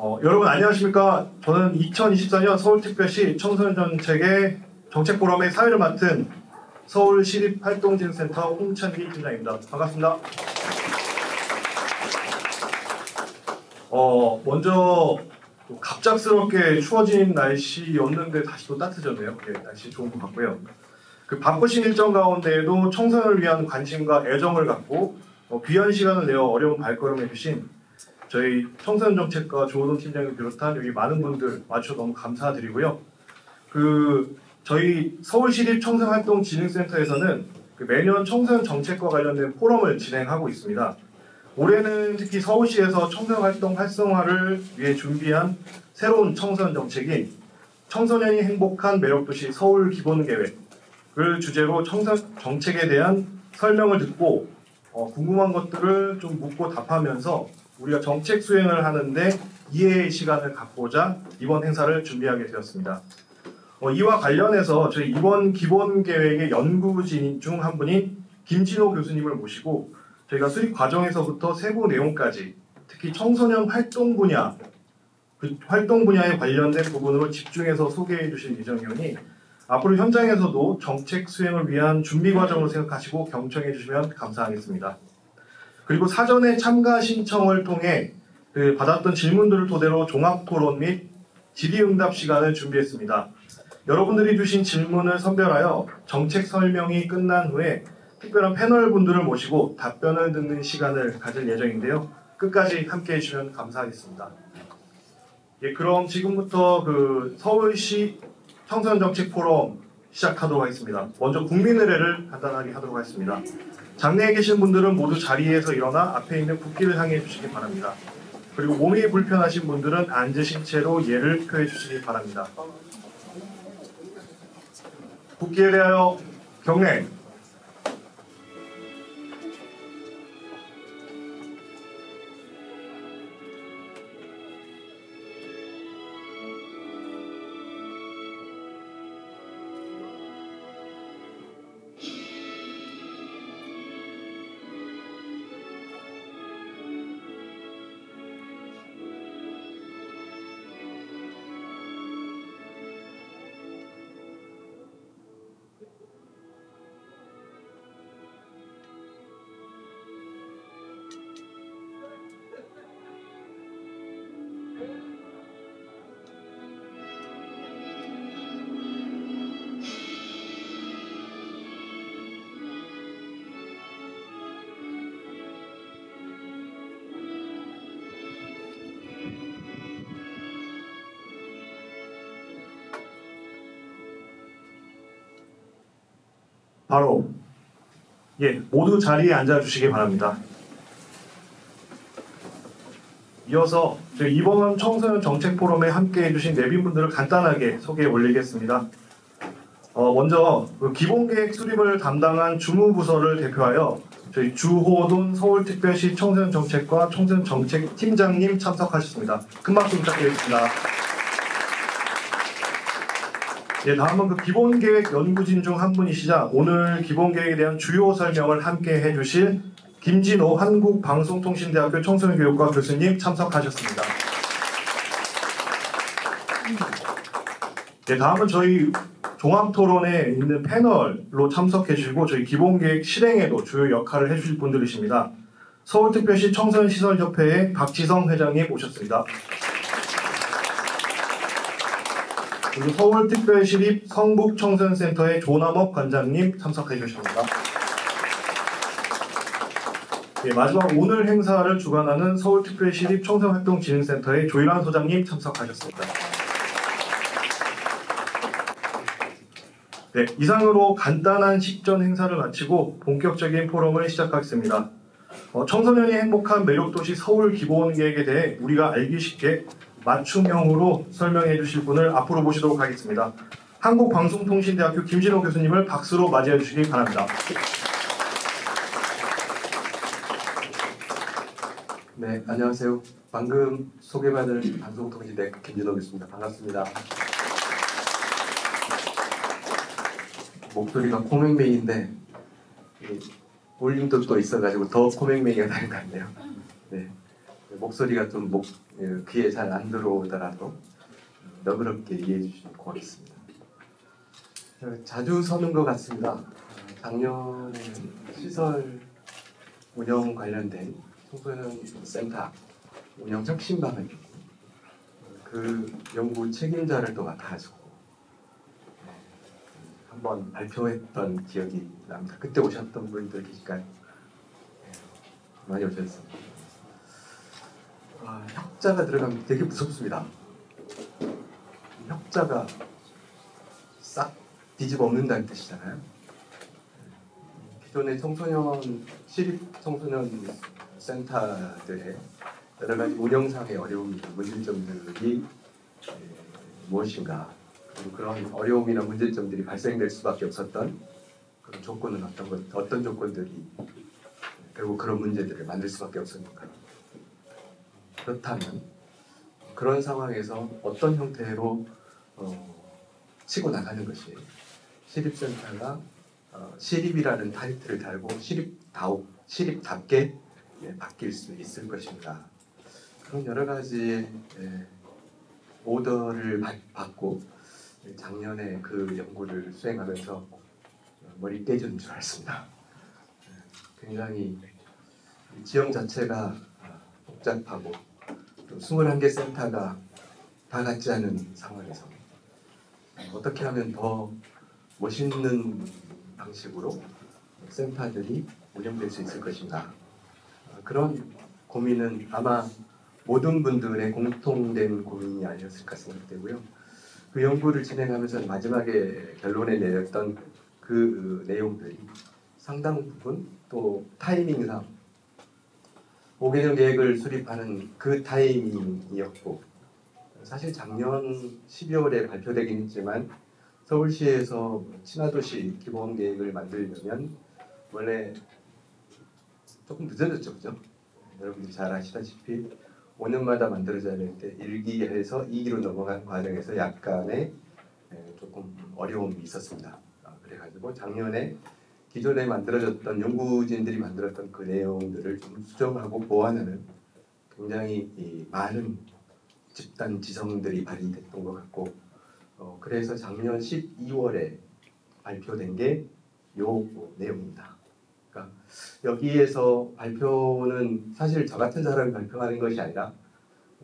여러분 안녕하십니까? 저는 2024년 서울특별시 청소년 정책의 정책포럼의 사회를 맡은 서울시립활동진흥센터 홍찬기 팀장입니다. 반갑습니다. 먼저 갑작스럽게 추워진 날씨였는데 다시 또 따뜻해졌네요. 네, 날씨 좋은 것 같고요. 그 바쁘신 일정 가운데에도 청소년을 위한 관심과 애정을 갖고 귀한 시간을 내어 어려운 발걸음을 해주신 저희 청소년 정책과 조호동 팀장을 비롯한 여기 많은 분들 와주셔서 너무 감사드리고요. 저희 서울시립청소년활동진흥센터에서는 매년 청소년 정책과 관련된 포럼을 진행하고 있습니다. 올해는 특히 서울시에서 청소년 활동 활성화를 위해 준비한 새로운 청소년 정책인 청소년이 행복한 매력도시 서울 기본계획을 주제로 청소년 정책에 대한 설명을 듣고 궁금한 것들을 좀 묻고 답하면서 우리가 정책 수행을 하는데 이해의 시간을 갖고자 이번 행사를 준비하게 되었습니다. 이와 관련해서 저희 이번 기본계획의 연구진 중 한 분인 김진호 교수님을 모시고 저희가 수립 과정에서부터 세부 내용까지 특히 청소년 활동 분야, 활동 분야에 관련된 부분으로 집중해서 소개해 주실 예정이오니 앞으로 현장에서도 정책 수행을 위한 준비 과정으로 생각하시고 경청해 주시면 감사하겠습니다. 그리고 사전에 참가 신청을 통해 받았던 질문들을 토대로 종합토론 및 질의응답 시간을 준비했습니다. 여러분들이 주신 질문을 선별하여 정책 설명이 끝난 후에 특별한 패널 분들을 모시고 답변을 듣는 시간을 가질 예정인데요. 끝까지 함께해 주시면 감사하겠습니다. 예, 그럼 지금부터 서울시 청소년 정책 포럼 시작하도록 하겠습니다. 먼저 국민의례를 간단하게 하도록 하겠습니다. 장내에 계신 분들은 모두 자리에서 일어나 앞에 있는 국기를 향해 주시기 바랍니다. 그리고 몸이 불편하신 분들은 앉으신 채로 예를 표해 주시기 바랍니다. 국기에 대하여 경례. 바로 모두 자리에 앉아주시기 바랍니다. 이어서 저희 이번 청소년 정책 포럼에 함께해 주신 내빈분들을 간단하게 소개해 올리겠습니다. 먼저 기본계획 수립을 담당한 주무부서를 대표하여 저희 주호돈 서울특별시 청소년 정책과 청소년 정책 팀장님 참석하셨습니다. 큰 박수 부탁드리겠습니다. 다음은 기본계획 연구진 중 한 분이시자 오늘 기본계획에 대한 주요 설명을 함께 해주실 김진호 한국방송통신대학교 청소년교육과 교수님 참석하셨습니다. 다음은 저희 종합토론에 있는 패널로 참석해주시고 저희 기본계획 실행에도 주요 역할을 해주실 분들이십니다. 서울특별시 청소년시설협회의 박지성 회장님 오셨습니다. 그리고 서울특별시립 성북청소년센터의 조남업 관장님 참석해 주십니다. 마지막 오늘 행사를 주관하는 서울특별시립 청소년활동진흥센터의 조일환 소장님 참석하셨습니다. 이상으로 간단한 식전 행사를 마치고 본격적인 포럼을 시작하겠습니다. 청소년이 행복한 매력도시 서울 기본계획에 대해 우리가 알기 쉽게 맞춤형으로 설명해 주실 분을 앞으로 모시도록 하겠습니다. 한국방송통신대학교 김진호 교수님을 박수로 맞이해 주시기 바랍니다. 네, 안녕하세요. 방금 소개받을 방송통신대 김진호 교수입니다. 반갑습니다. 목소리가 코맹맹인데 올림도 또 있어가지고 더 코맹맹이가 다른 것 같네요. 네. 목소리가 좀 귀에 잘 안 들어오더라도 너그럽게 이해해 주시면 고맙겠습니다. 자주 서는 것 같습니다. 작년에 시설 운영 관련된 청소년 센터 운영 혁신방을 그 연구 책임자를 또 맡아가지고 한번 발표했던 기억이 납니다. 그때 오셨던 분들 계실까요? 많이 오셨습니다. 혁자가 들어가면 되게 무섭습니다. 혁자가 싹 뒤집어 엎는다는 뜻이잖아요. 기존의 시립 청소년 센터들의 여러 가지 운영상의 어려움이나 문제점들이 무엇인가, 그리고 그런 어려움이나 문제점들이 발생될 수밖에 없었던 그런 조건은 어떤 조건들이 결국 그런 문제들을 만들 수밖에 없었는가. 그렇다면 그런 상황에서 어떤 형태로 치고 나가는 것이 시립센터가 시립이라는 타이틀을 달고 시립답게 바뀔 수 있을 것인가. 그런 여러 가지 오더를 받고 작년에 그 연구를 수행하면서 머리 깨지는 줄 알았습니다. 굉장히 지형 자체가 복잡하고 또 21개 센터가 다 같지 않은 상황에서 어떻게 하면 더 멋있는 방식으로 센터들이 운영될 수 있을 것인가. 그런 고민은 아마 모든 분들의 공통된 고민이 아니었을까 생각되고요. 그 연구를 진행하면서 마지막에 결론에 내렸던 그 내용들이 상당 부분 또 타이밍상 5개년 계획을 수립하는 그 타이밍이었고, 사실 작년 12월에 발표되긴 했지만 서울시에서 친화도시 기본 계획을 만들려면 원래 조금 늦어졌죠, 그죠? 여러분들이 잘 아시다시피 5년마다 만들어져야 되는데 1기에서 2기로 넘어간 과정에서 약간의 조금 어려움이 있었습니다. 그래가지고 작년에 기존에 만들어졌던 연구진들이 만들었던 그 내용들을 좀 수정하고 보완하는 굉장히 많은 집단 지성들이 발휘됐던 것 같고, 그래서 작년 12월에 발표된 게 요 내용입니다. 그러니까 여기에서 발표는 사실 저 같은 사람이 발표하는 것이 아니라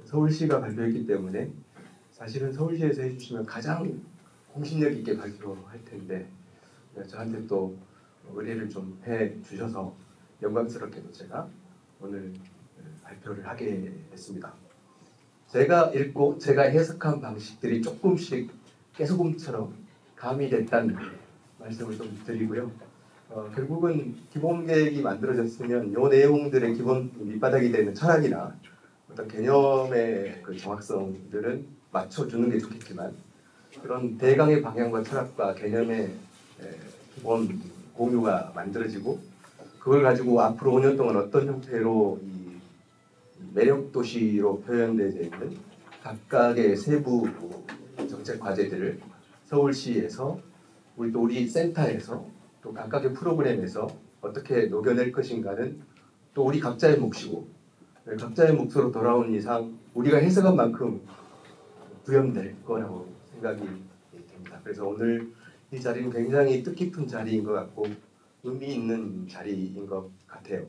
서울시가 발표했기 때문에 사실은 서울시에서 해주시면 가장 공신력 있게 발표할 텐데 저한테 또 의뢰를 좀 해주셔서 영광스럽게도 제가 오늘 발표를 하게 됐습니다. 제가 읽고 제가 해석한 방식들이 조금씩 깨소금처럼 가미됐다는 말씀을 좀 드리고요. 결국은 기본 계획이 만들어졌으면 이 내용들의 기본 밑바닥이 되는 철학이나 어떤 개념의 그 정확성들은 맞춰주는 게 좋겠지만 그런 대강의 방향과 철학과 개념의 기본 공유가 만들어지고 그걸 가지고 앞으로 5년 동안 어떤 형태로 이 매력 도시로 표현되어 있는 각각의 세부 정책 과제들을 서울시에서 우리 센터에서 또 각각의 프로그램에서 어떻게 녹여낼 것인가는 또 우리 각자의 몫이고 각자의 몫으로 돌아온 이상 우리가 해석한 만큼 구현될 거라고 생각이 됩니다. 그래서 오늘 이 자리는 굉장히 뜻깊은 자리인 것 같고 의미 있는 자리인 것 같아요.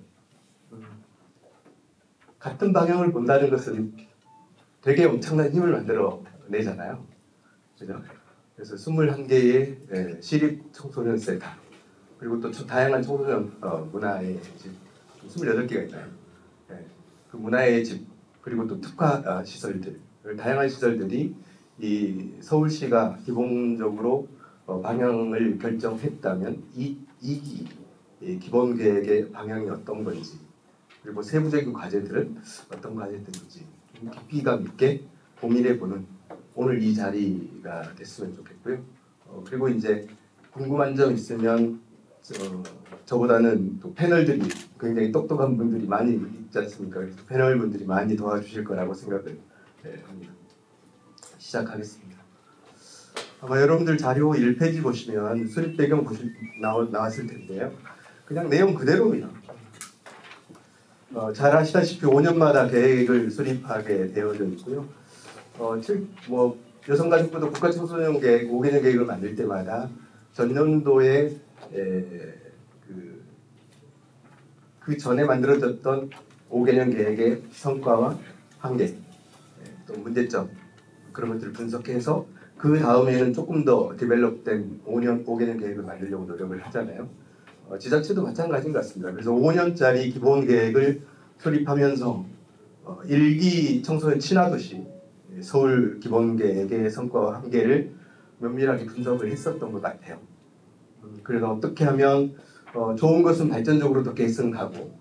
같은 방향을 본다는 것은 되게 엄청난 힘을 만들어 내잖아요. 그죠? 그래서 21개의 시립 청소년 센터 그리고 또 다양한 청소년 문화의 집 28개가 있나요? 그 문화의 집 그리고 또 특화 시설들 다양한 시설들이 이 서울시가 기본적으로 방향을 결정했다면 이 기본 계획의 방향이 어떤 건지 그리고 세부적인 과제들은 어떤 과제들인지 좀 깊이감 있게 고민해보는 오늘 이 자리가 됐으면 좋겠고요. 그리고 이제 궁금한 점 있으면 저보다는 또 패널들이 굉장히 똑똑한 분들이 많이 있지 않습니까? 그래서 패널 분들이 많이 도와주실 거라고 생각을 합니다. 시작하겠습니다. 아마 여러분들 자료 1페이지 보시면 수립 배경 나왔을 텐데요. 그냥 내용 그대로입니다. 잘 아시다시피 5년마다 계획을 수립하게 되어져 있고요. 여성가족부도 국가청소년 계획 5개년 계획을 만들 때마다 전년도에 그 전에 만들어졌던 5개년 계획의 성과와 한계, 또 문제점 그런 것들을 분석해서 그 다음에는 조금 더 디벨롭된 5개년 계획을 만들려고 노력을 하잖아요. 지자체도 마찬가지인 것 같습니다. 그래서 5년짜리 기본 계획을 수립하면서 1기 청소년 친화도시 서울 기본 계획의 성과와 한계를 면밀하게 분석을 했었던 것 같아요. 그래서 어떻게 하면 좋은 것은 발전적으로 더 계승하고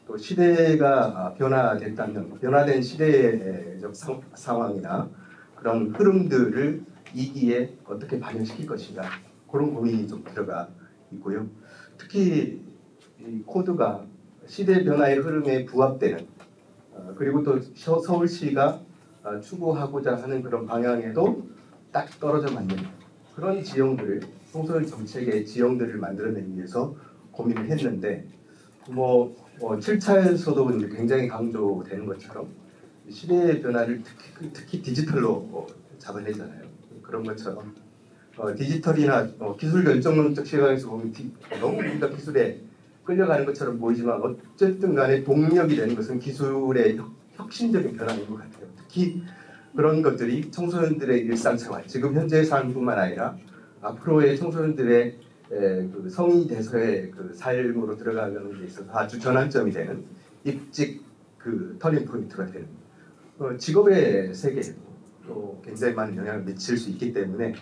또 시대가 변화된 시대적 상황이나 그런 흐름들을 2기에 어떻게 반영시킬 것인가 그런 고민이 좀 들어가 있고요. 특히 이 코드가 시대 변화의 흐름에 부합되는 그리고 또 서울시가 추구하고자 하는 그런 방향에도 딱 떨어져 맞는 그런 지형들을 청소년 정책의 지형들을 만들어내기 위해서 고민을 했는데 7차에서도 이제 굉장히 강조되는 것처럼 시대의 변화를 특히 디지털로 잡아내잖아요. 그런 것처럼 디지털이나 기술 결정론적 시각에서 보면 너무 우리가 기술에 끌려가는 것처럼 보이지만 어쨌든 간에 동력이 되는 것은 기술의 혁신적인 변화인 것 같아요. 특히 그런 것들이 청소년들의 일상생활, 지금 현재의 삶뿐만 아니라 앞으로의 청소년들의 그 성인이 돼서의 그 삶으로 들어가는 데 있어서 아주 전환점이 되는 입직 그 터닝 포인트가 되는 직업의 세계에도 또 굉장히 많은 영향을 미칠 수 있기 때문에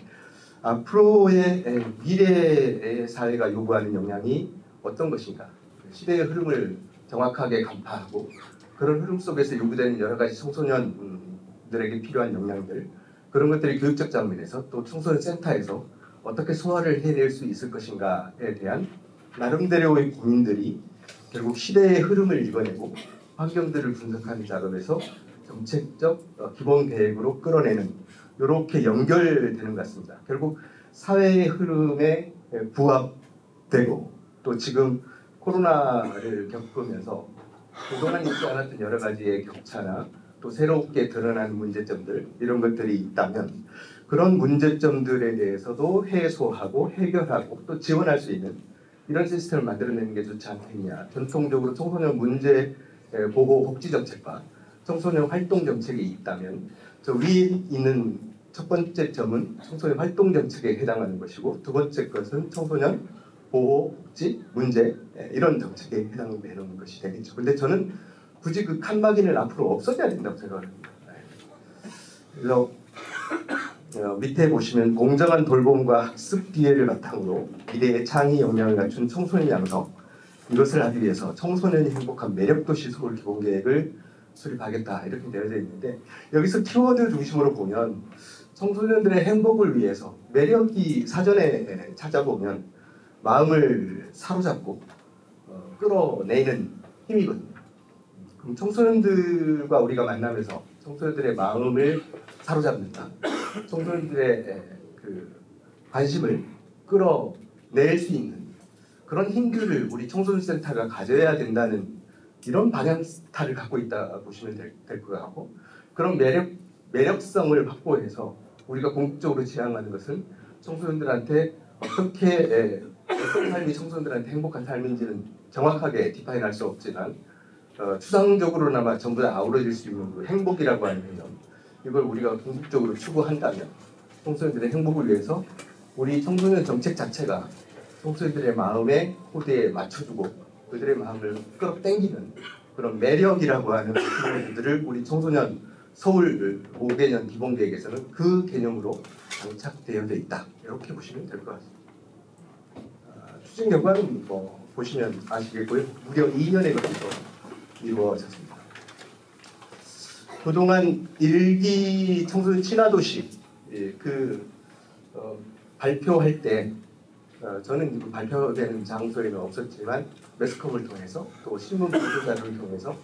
앞으로의 미래의 사회가 요구하는 영향이 어떤 것인가 시대의 흐름을 정확하게 간파하고 그런 흐름 속에서 요구되는 여러 가지 청소년들에게 필요한 역량들 그런 것들이 교육적 장면에서 또 청소년 센터에서 어떻게 소화를 해낼 수 있을 것인가에 대한 나름대로의 고민들이 결국 시대의 흐름을 읽어내고 환경들을 분석하는 작업에서 정책적 기본 계획으로 끌어내는 이렇게 연결되는 것 같습니다. 결국 사회의 흐름에 부합되고 또 지금 코로나를 겪으면서 그동안 있지 않았던 여러 가지의 격차나 또 새롭게 드러나는 문제점들 이런 것들이 있다면 그런 문제점들에 대해서도 해소하고 해결하고 또 지원할 수 있는 이런 시스템을 만들어내는 게 좋지 않겠냐. 전통적으로 청소년 문제 보호 복지 정책과 청소년 활동 정책이 있다면 저 위에 있는 첫 번째 점은 청소년 활동 정책에 해당하는 것이고 두 번째 것은 청소년 보호 복지 문제 이런 정책에 해당되는 것이 되겠죠. 근데 저는 굳이 그 칸막이는 앞으로 없어져야 된다고 생각합니다. 그래서 밑에 보시면 공정한 돌봄과 학습 기회를 바탕으로 미래의 창의 역량을 갖춘 청소년 양성 이것을 하기 위해서 청소년이 행복한 매력도시 서울 기본계획을 수립하겠다 이렇게 되어져 있는데 여기서 키워드 중심으로 보면 청소년들의 행복을 위해서 매력이 사전에 찾아보면 마음을 사로잡고 끌어내는 힘이거든요. 그럼 청소년들과 우리가 만나면서 청소년들의 마음을 사로잡는다. 청소년들의 그 관심을 끌어낼 수 있는 그런 힘들을 우리 청소년센터가 가져야 된다는 이런 방향타를 갖고 있다 보시면 될 것 같고 그런 매력성을 확보해서 우리가 공식적으로 지향하는 것은 청소년들한테 어떤 삶이 청소년들한테 행복한 삶인지는 정확하게 디파인할 수 없지만 추상적으로나마 전부 다 아우러질 수 있는 그 행복이라고 하는 개념 이걸 우리가 궁극적으로 추구한다면 청소년들의 행복을 위해서 우리 청소년 정책 자체가 청소년들의 마음의 코드에 맞춰주고 그들의 마음을 끌어당기는 그런 매력이라고 하는 개념들을 우리 청소년 서울 5개년 기본계획에서는 그 개념으로 장착되어져 있다. 이렇게 보시면 될 것 같습니다. 추진 결과는 보시면 아시겠고요. 무려 2년에 걸쳐서 이루어졌습니다. 그동안 1기 청소년 친화도시 발표할 때 저는 발표되는 장소에는 없었지만 매스컴을 통해서 또 신문 보도 자료를 통해서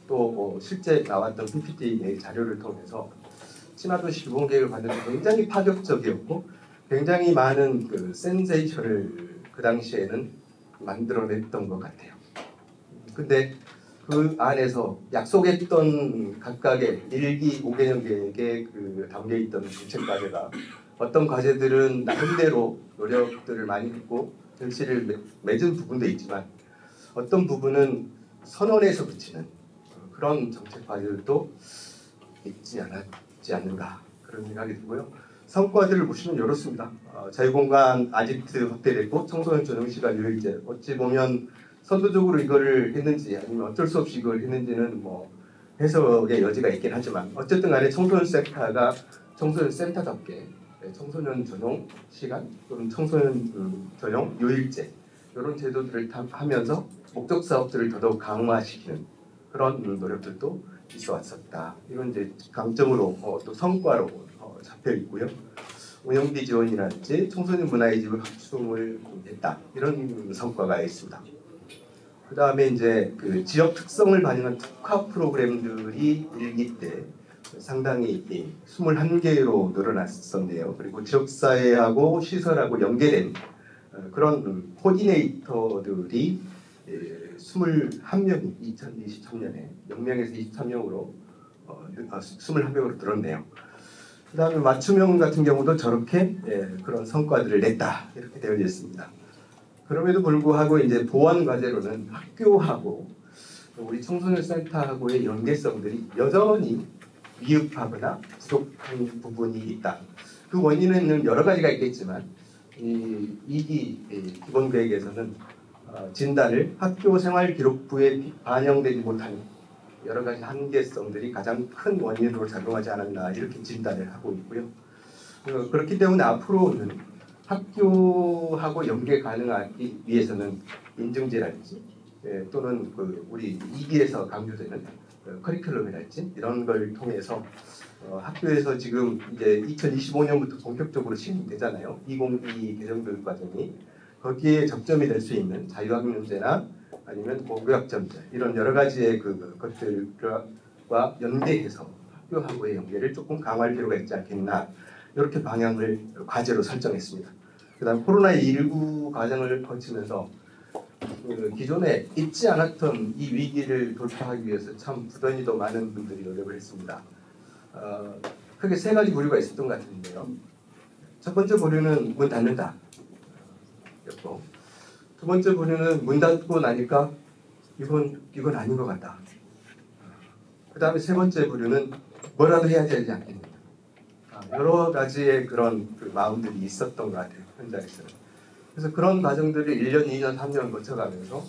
또 실제 나왔던 PPT 자료를 통해서 친화도시 기본계획을 봤는데 굉장히 파격적이었고 굉장히 많은 그 센세이션을 그 당시에는 만들어냈던 것 같아요. 근데 그 안에서 약속했던 각각의 1기 5개년 계획에 담겨 있던 정책 과제가 어떤 과제들은 나름대로 노력들을 많이 했고 결실을 맺은 부분도 있지만 어떤 부분은 선언에서 그치는 그런 정책 과제들도 있지 않는가 그런 생각이 들고요. 성과들을 보시면 이렇습니다. 자유공간 아지트 확대됐고 청소년 전용시간 유일제 어찌 보면 선도적으로 이거를 했는지 아니면 어쩔 수 없이 이걸 했는지는 뭐 해석의 여지가 있긴 하지만 어쨌든 간에 청소년 센터가 청소년 센터답게 청소년 전용 시간 또는 청소년 전용 요일제 이런 제도들을 하면서 목적 사업들을 더더욱 강화시키는 그런 노력들도 있어 왔었다. 이건 이제 강점으로 또 성과로 잡혀 있고요. 운영비 지원이라든지 청소년 문화의 집 확충을 했다. 이런 성과가 있습니다. 그 다음에 이제 그 지역 특성을 반영한 특화 프로그램들이 1기 때 상당히 21개로 늘어났었네요. 그리고 지역사회하고 시설하고 연계된 그런 코디네이터들이 21명이 2023년에 0명에서 23명으로 21명으로 늘었네요. 그 다음에 맞춤형 같은 경우도 저렇게 그런 성과들을 냈다 이렇게 되어 있습니다. 그럼에도 불구하고 이제 보완 과제로는 학교하고 우리 청소년 센터하고의 연계성들이 여전히 미흡하거나 부족한 부분이 있다. 그 원인은 여러 가지가 있겠지만 이 2기 기본 계획에서는 진단을 학교 생활 기록부에 반영되지 못한 여러 가지 한계성들이 가장 큰 원인으로 작용하지 않았나 이렇게 진단을 하고 있고요. 그렇기 때문에 앞으로는 학교하고 연계 가능하기 위해서는 인증제랄지 또는 우리 2기에서 강조되는 커리큘럼이랄지 이런 걸 통해서 학교에서 지금 이제 2025년부터 본격적으로 시행되잖아요. 2022 개정교육 과정이 거기에 접점이 될 수 있는 자유학년제나 아니면 고교학점제 이런 여러 가지의 것들과 연계해서 학교하고의 연계를 조금 강화할 필요가 있지 않겠나 이렇게 방향을 과제로 설정했습니다. 그다음 코로나19 과정을 거치면서 기존에 있지 않았던 이 위기를 돌파하기 위해서 참 부단히도 많은 분들이 노력을 했습니다. 크게 세 가지 부류가 있었던 것 같은데요. 첫 번째 부류는 문 닫는다 였고, 두 번째 부류는 문 닫고 나니까 이건 아닌 것 같다. 그 다음에 세 번째 부류는 뭐라도 해야 되지 않겠느냐. 여러 가지의 그런 마음들이 있었던 것 같아요. 현장에서는. 그래서 그런 과정들을 1년, 2년, 3년 거쳐가면서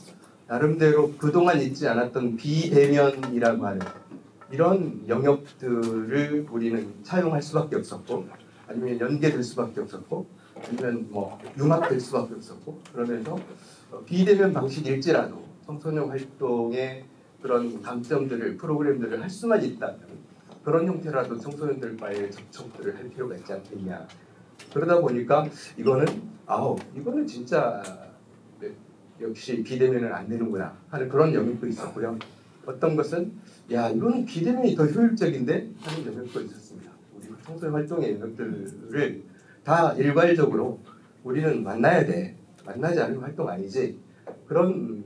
나름대로 그동안 있지 않았던 비대면이라고 하는 이런 영역들을 우리는 차용할 수밖에 없었고 아니면 연계될 수밖에 없었고 아니면 뭐 융합될 수밖에 없었고 그러면서 비대면 방식일지라도 청소년 활동의 그런 강점들을 프로그램들을 할 수만 있다면 그런 형태라도 청소년들과의 접촉들을 할 필요가 있지 않겠냐. 그러다 보니까 이거는 진짜 역시 비대면은 안 되는구나 하는 그런 영역도 있었고요. 어떤 것은 이거는 비대면이 더 효율적인데 하는 영역도 있었습니다. 우리 청소년 활동의 영역들을 다 일괄적으로 우리는 만나야 돼. 만나지 않으면 활동 아니지. 그런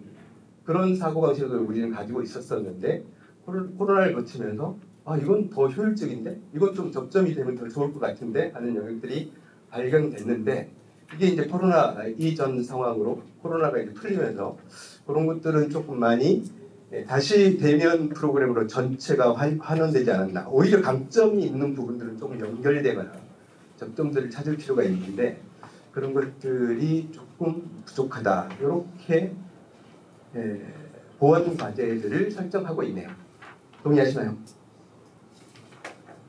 사고방식을 우리는 가지고 있었었는데 코로나를 거치면서 이건 더 효율적인데? 이건 좀 접점이 되면 더 좋을 것 같은데? 하는 영역들이 발견됐는데 이게 이제 코로나 이전 상황으로 코로나가 이제 풀리면서 그런 것들은 조금 많이 다시 대면 프로그램으로 전체가 환원되지 않았나. 오히려 강점이 있는 부분들은 조금 연결되거나 접점들을 찾을 필요가 있는데 그런 것들이 조금 부족하다. 이렇게 보완 과제들을 설정하고 있네요. 동의하시나요?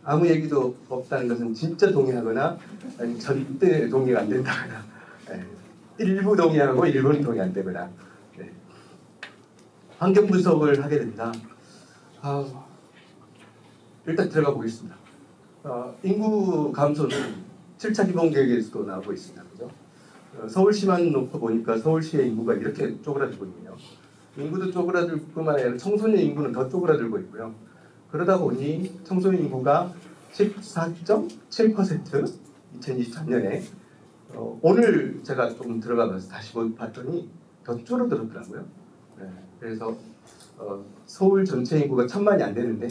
아무 얘기도 없다는 것은 진짜 동의하거나 아니면 절대 동의가 안 된다거나 일부 동의하고 일부는 동의 안 되거나 환경 분석을 하게 됩니다. 일단 들어가 보겠습니다. 인구 감소는 7차 기본계획에서도 나오고 있습니다. 그죠? 서울시만 놓고 보니까 서울시의 인구가 이렇게 쪼그라들고 있네요. 인구도 쪼그라들 뿐만 아니라 청소년 인구는 더 쪼그라들고 있고요. 그러다 보니 청소년 인구가 14.7% 2023년에 오늘 제가 좀 들어가면서 다시 봤더니 더 줄어들었더라고요. 그래서 서울 전체 인구가 1000만이 안 되는데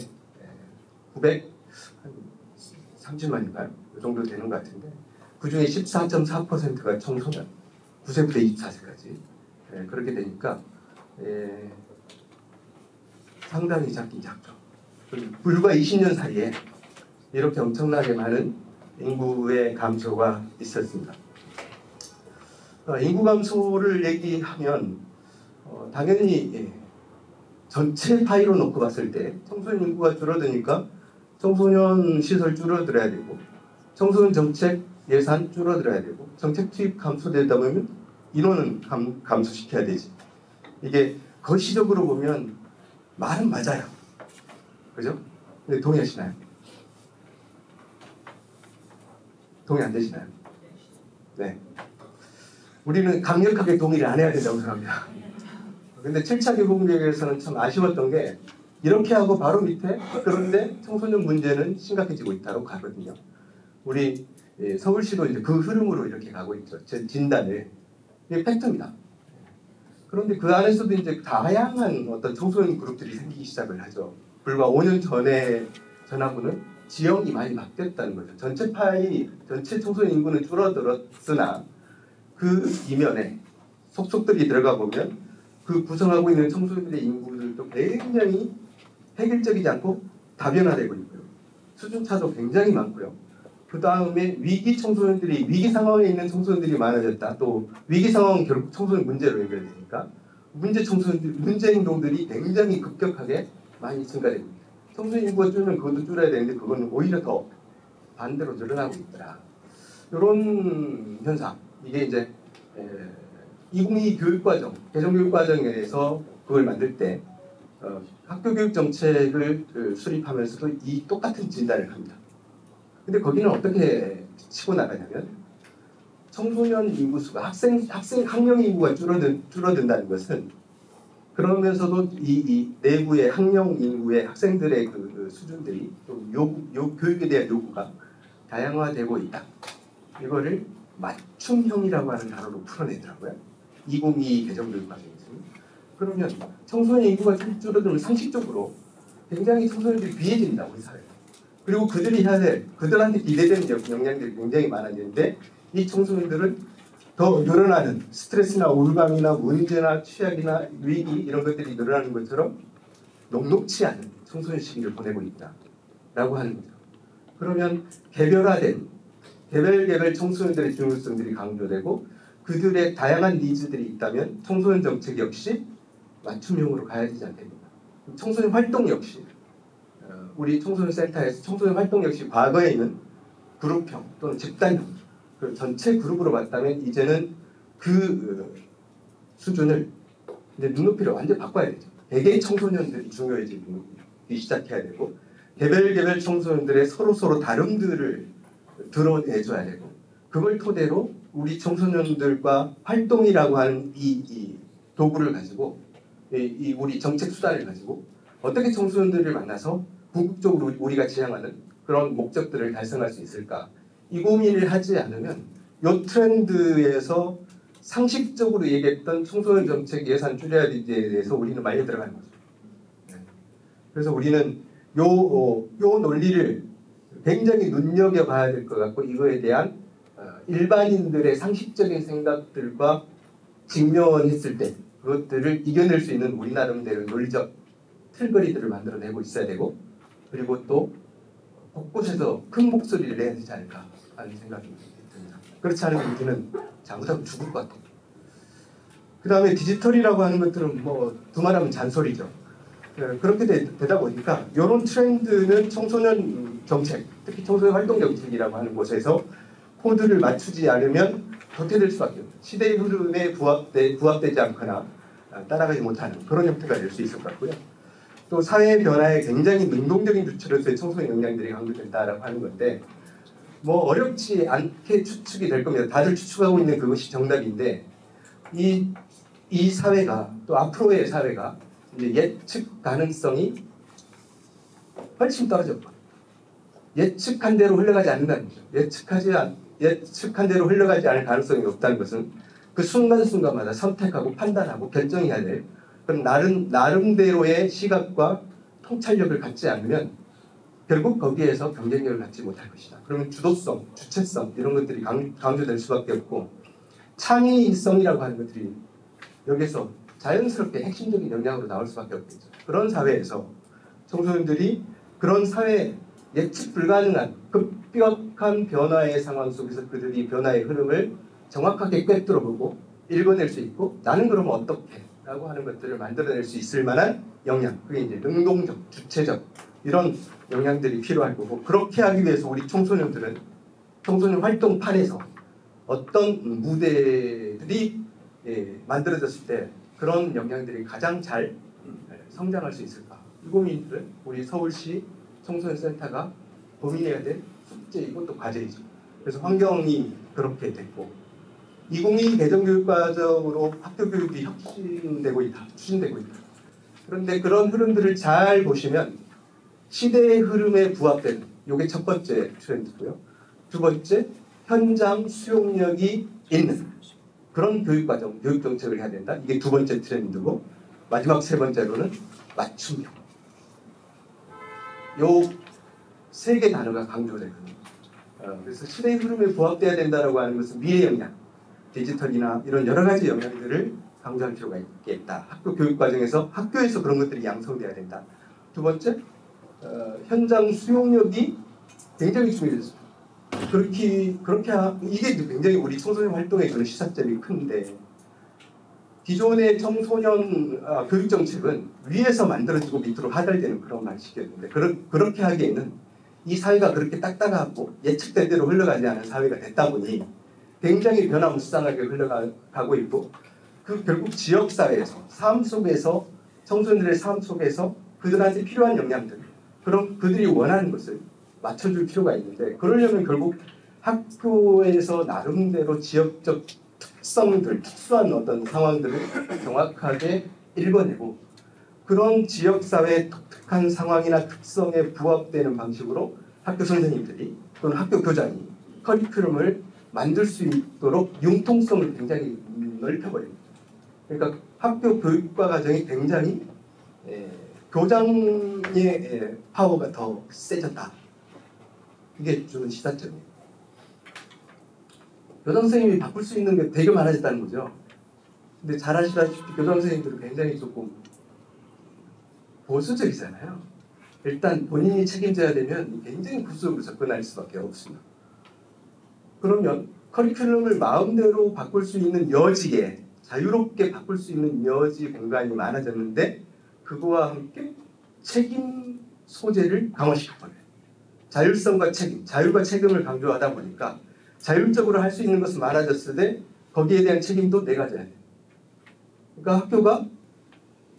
930만인가요? 이 정도 되는 것 같은데 그 중에 14.4%가 청소년 9세부터 24세까지 그렇게 되니까 상당히 작긴 작죠. 불과 20년 사이에 이렇게 엄청나게 많은 인구의 감소가 있었습니다. 인구 감소를 얘기하면 당연히 전체 파이로 놓고 봤을 때 청소년 인구가 줄어드니까 청소년 시설 줄어들어야 되고 청소년 정책 예산 줄어들어야 되고 정책 투입 감소되다 보면 인원은 감소시켜야 되지. 이게 거시적으로 보면 말은 맞아요. 그죠? 근데 동의하시나요? 동의 안 되시나요? 네. 우리는 강력하게 동의를 안 해야 된다고 생각합니다. 근데 7차 교육계획에서는 참 아쉬웠던 게 이렇게 하고 바로 밑에 그런데 청소년 문제는 심각해지고 있다고 가거든요. 우리 서울시도 이제 그 흐름으로 이렇게 가고 있죠. 제 진단을. 이게 팩트입니다. 그런데 그 안에서도 이제 다양한 어떤 청소년 그룹들이 생기기 시작을 하죠. 불과 5년 전하고는 지형이 많이 바뀌었다는 거죠. 전체 파이, 전체 청소년 인구는 줄어들었으나 그 이면에 속속들이 들어가 보면 그 구성하고 있는 청소년들의 인구들도 굉장히 획일적이지 않고 다변화되고 있고요. 수준차도 굉장히 많고요. 그 다음에 위기 청소년들이 위기 상황에 있는 청소년들이 많아졌다. 또 위기 상황은 결국 청소년 문제로 연결되니까 문제 청소년들, 문제 행동들이 굉장히 급격하게 많이 증가되고 있습니다. 청소년 인구가 줄면 그것도 줄어야 되는데 그거는 오히려 더 반대로 늘어나고 있더라. 이런 현상, 이게 이제 2022 교육과정, 개정교육과정에서 그걸 만들 때 학교교육 정책을 수립하면서도 이 똑같은 진단을 합니다. 근데 거기는 어떻게 치고 나가냐면 청소년 인구수가 학령 인구가 줄어든다는 것은 그러면서도 이 내부의 학령 인구의 학생들의 그 수준들이 또 교육에 대한 요구가 다양화되고 있다. 이거를 맞춤형이라고 하는 단어로 풀어내더라고요. 2022 개정교육과정에서는. 그러면 청소년 인구가 줄어들면 상식적으로 굉장히 청소년들이 귀해진다 우리 사회에. 그리고 그들이 해야 될, 그들한테 기대되는 역량들이 굉장히 많아지는데 이 청소년들은 더 늘어나는 스트레스나 우울감이나 문제나 취약이나 위기 이런 것들이 늘어나는 것처럼 녹록치 않은 청소년 시기를 보내고 있다라고 하는 거죠. 그러면 개별화된 개별 청소년들의 중요성들이 강조되고 그들의 다양한 니즈들이 있다면 청소년 정책 역시 맞춤형으로 가야 되지 않겠는가. 청소년 활동 역시 우리 청소년 센터에서 청소년 활동 역시 과거에는 그룹형 또는 집단형 그 전체 그룹으로 봤다면 이제는 그 수준을 이제 눈높이를 완전히 바꿔야 되죠. 개개인 청소년들이 중요해지기 시작해야 되고 개별 청소년들의 서로 다름들을 드러내줘야 되고 그걸 토대로 우리 청소년들과 활동이라고 하는 이 도구를 가지고 이 우리 정책 수단을 가지고 어떻게 청소년들을 만나서 궁극적으로 우리가 지향하는 그런 목적들을 달성할 수 있을까 이 고민을 하지 않으면 이 트렌드에서 상식적으로 얘기했던 청소년 정책 예산 줄여야 되지에 대해서 우리는 말려 들어가는 거죠. 그래서 우리는 요 논리를 굉장히 눈여겨봐야 될 것 같고 이거에 대한 일반인들의 상식적인 생각들과 직면했을 때 그것들을 이겨낼 수 있는 우리 나름대로 논리적 틀거리들을 만들어내고 있어야 되고 그리고 또 곳곳에서 큰 목소리를 내야 되지 않을까 하는 생각이 듭니다. 그렇지 않으면 우리는 잘못하면 죽을 것 같아요. 그 다음에 디지털이라고 하는 것들은 뭐 두말하면 잔소리죠. 그렇게 되다 보니까 이런 트렌드는 청소년 정책, 특히 청소년 활동 정책이라고 하는 곳에서 코드를 맞추지 않으면 도태될 수밖에 없어요. 시대의 흐름에 부합되지 않거나 따라가지 못하는 그런 형태가 될 수 있을 것 같고요. 또 사회 변화에 굉장히 능동적인 주체로서의 청소년 역량들이 강조된다라고 하는 건데 뭐 어렵지 않게 추측이 될 겁니다. 다들 추측하고 있는 그것이 정답인데 이 사회가 또 앞으로의 사회가 이제 예측 가능성이 훨씬 떨어졌고 예측한 대로 흘러가지 않는다는 거죠. 예측한 대로 흘러가지 않을 가능성이 없다는 것은 그 순간순간마다 선택하고 판단하고 결정해야 될 그럼 나름대로의 시각과 통찰력을 갖지 않으면 결국 거기에서 경쟁력을 갖지 못할 것이다. 그러면 주도성, 주체성 이런 것들이 강조될 수밖에 없고 창의성이라고 하는 것들이 여기서 자연스럽게 핵심적인 역량으로 나올 수밖에 없겠죠. 그런 사회에서 청소년들이 그런 사회 예측 불가능한 급격한 변화의 상황 속에서 그들이 변화의 흐름을 정확하게 꿰뚫어보고 읽어낼 수 있고 나는 그러면 어떻게? 라고 하는 것들을 만들어낼 수 있을 만한 역량, 그게 이제 능동적, 주체적 이런 역량들이 필요할 거고 그렇게 하기 위해서 우리 청소년들은 청소년 활동판에서 어떤 무대들이 만들어졌을 때 그런 역량들이 가장 잘 성장할 수 있을까? 이 고민들은 우리 서울시 청소년센터가 고민해야 될 숙제이고 또 과제이죠. 그래서 환경이 그렇게 됐고 2022 개정교육과정으로 학교교육이 혁신되고 있다, 추진되고 있다. 그런데 그런 흐름들을 잘 보시면 시대의 흐름에 부합되는 이게 첫 번째 트렌드고요. 두 번째, 현장 수용력이 있는 그런 교육과정, 교육정책을 해야 된다. 이게 두 번째 트렌드고 마지막 세 번째로는 맞춤형. 요 세 개 단어가 강조되거든요. 그래서 시대의 흐름에 부합돼야 된다고 하는 것은 미래 역량, 디지털이나 이런 여러 가지 역량들을 강조할 필요가 있겠다. 학교 교육과정에서 학교에서 그런 것들이 양성돼야 된다. 두 번째, 현장 수용력이 굉장히 중요해졌습니다. 이게 굉장히 우리 청소년 활동의 그런 시사점이 큰데 기존의 청소년 교육 정책은 위에서 만들어지고 밑으로 하달되는 그런 방식이었는데 그렇게 하기에는 이 사회가 그렇게 딱딱하고 예측된 대로 흘러가지 않은 사회가 됐다 보니 굉장히 변화무쌍하게 흘러가고 있고 그 결국 지역사회에서 삶 속에서 청소년들의 삶 속에서 그들한테 필요한 역량들 그럼 그들이 원하는 것을 맞춰줄 필요가 있는데 그러려면 결국 학교에서 나름대로 지역적 특성들, 특수한 어떤 상황들을 정확하게 읽어내고 그런 지역사회의 독특한 상황이나 특성에 부합되는 방식으로 학교 선생님들이 또는 학교 교장이 커리큘럼을 만들 수 있도록 융통성을 굉장히 넓혀버립니다. 그러니까 학교 교육과 과정이 굉장히 교장의 파워가 더 세졌다. 이게 주는 시사점이에요. 교장 선생님이 바꿀 수 있는 게 되게 많아졌다는 거죠. 근데 잘 아시다시피 교장 선생님들은 굉장히 조금 보수적이잖아요. 일단 본인이 책임져야 되면 굉장히 구수적으로 접근할 수밖에 없습니다. 그러면 커리큘럼을 마음대로 바꿀 수 있는 여지에 자유롭게 바꿀 수 있는 여지 공간이 많아졌는데 그거와 함께 책임 소재를 강화시켜버려요. 자율성과 책임, 자율과 책임을 강조하다 보니까 자율적으로 할 수 있는 것은 많아졌을 때 거기에 대한 책임도 내가 져야 돼요. 그러니까 학교가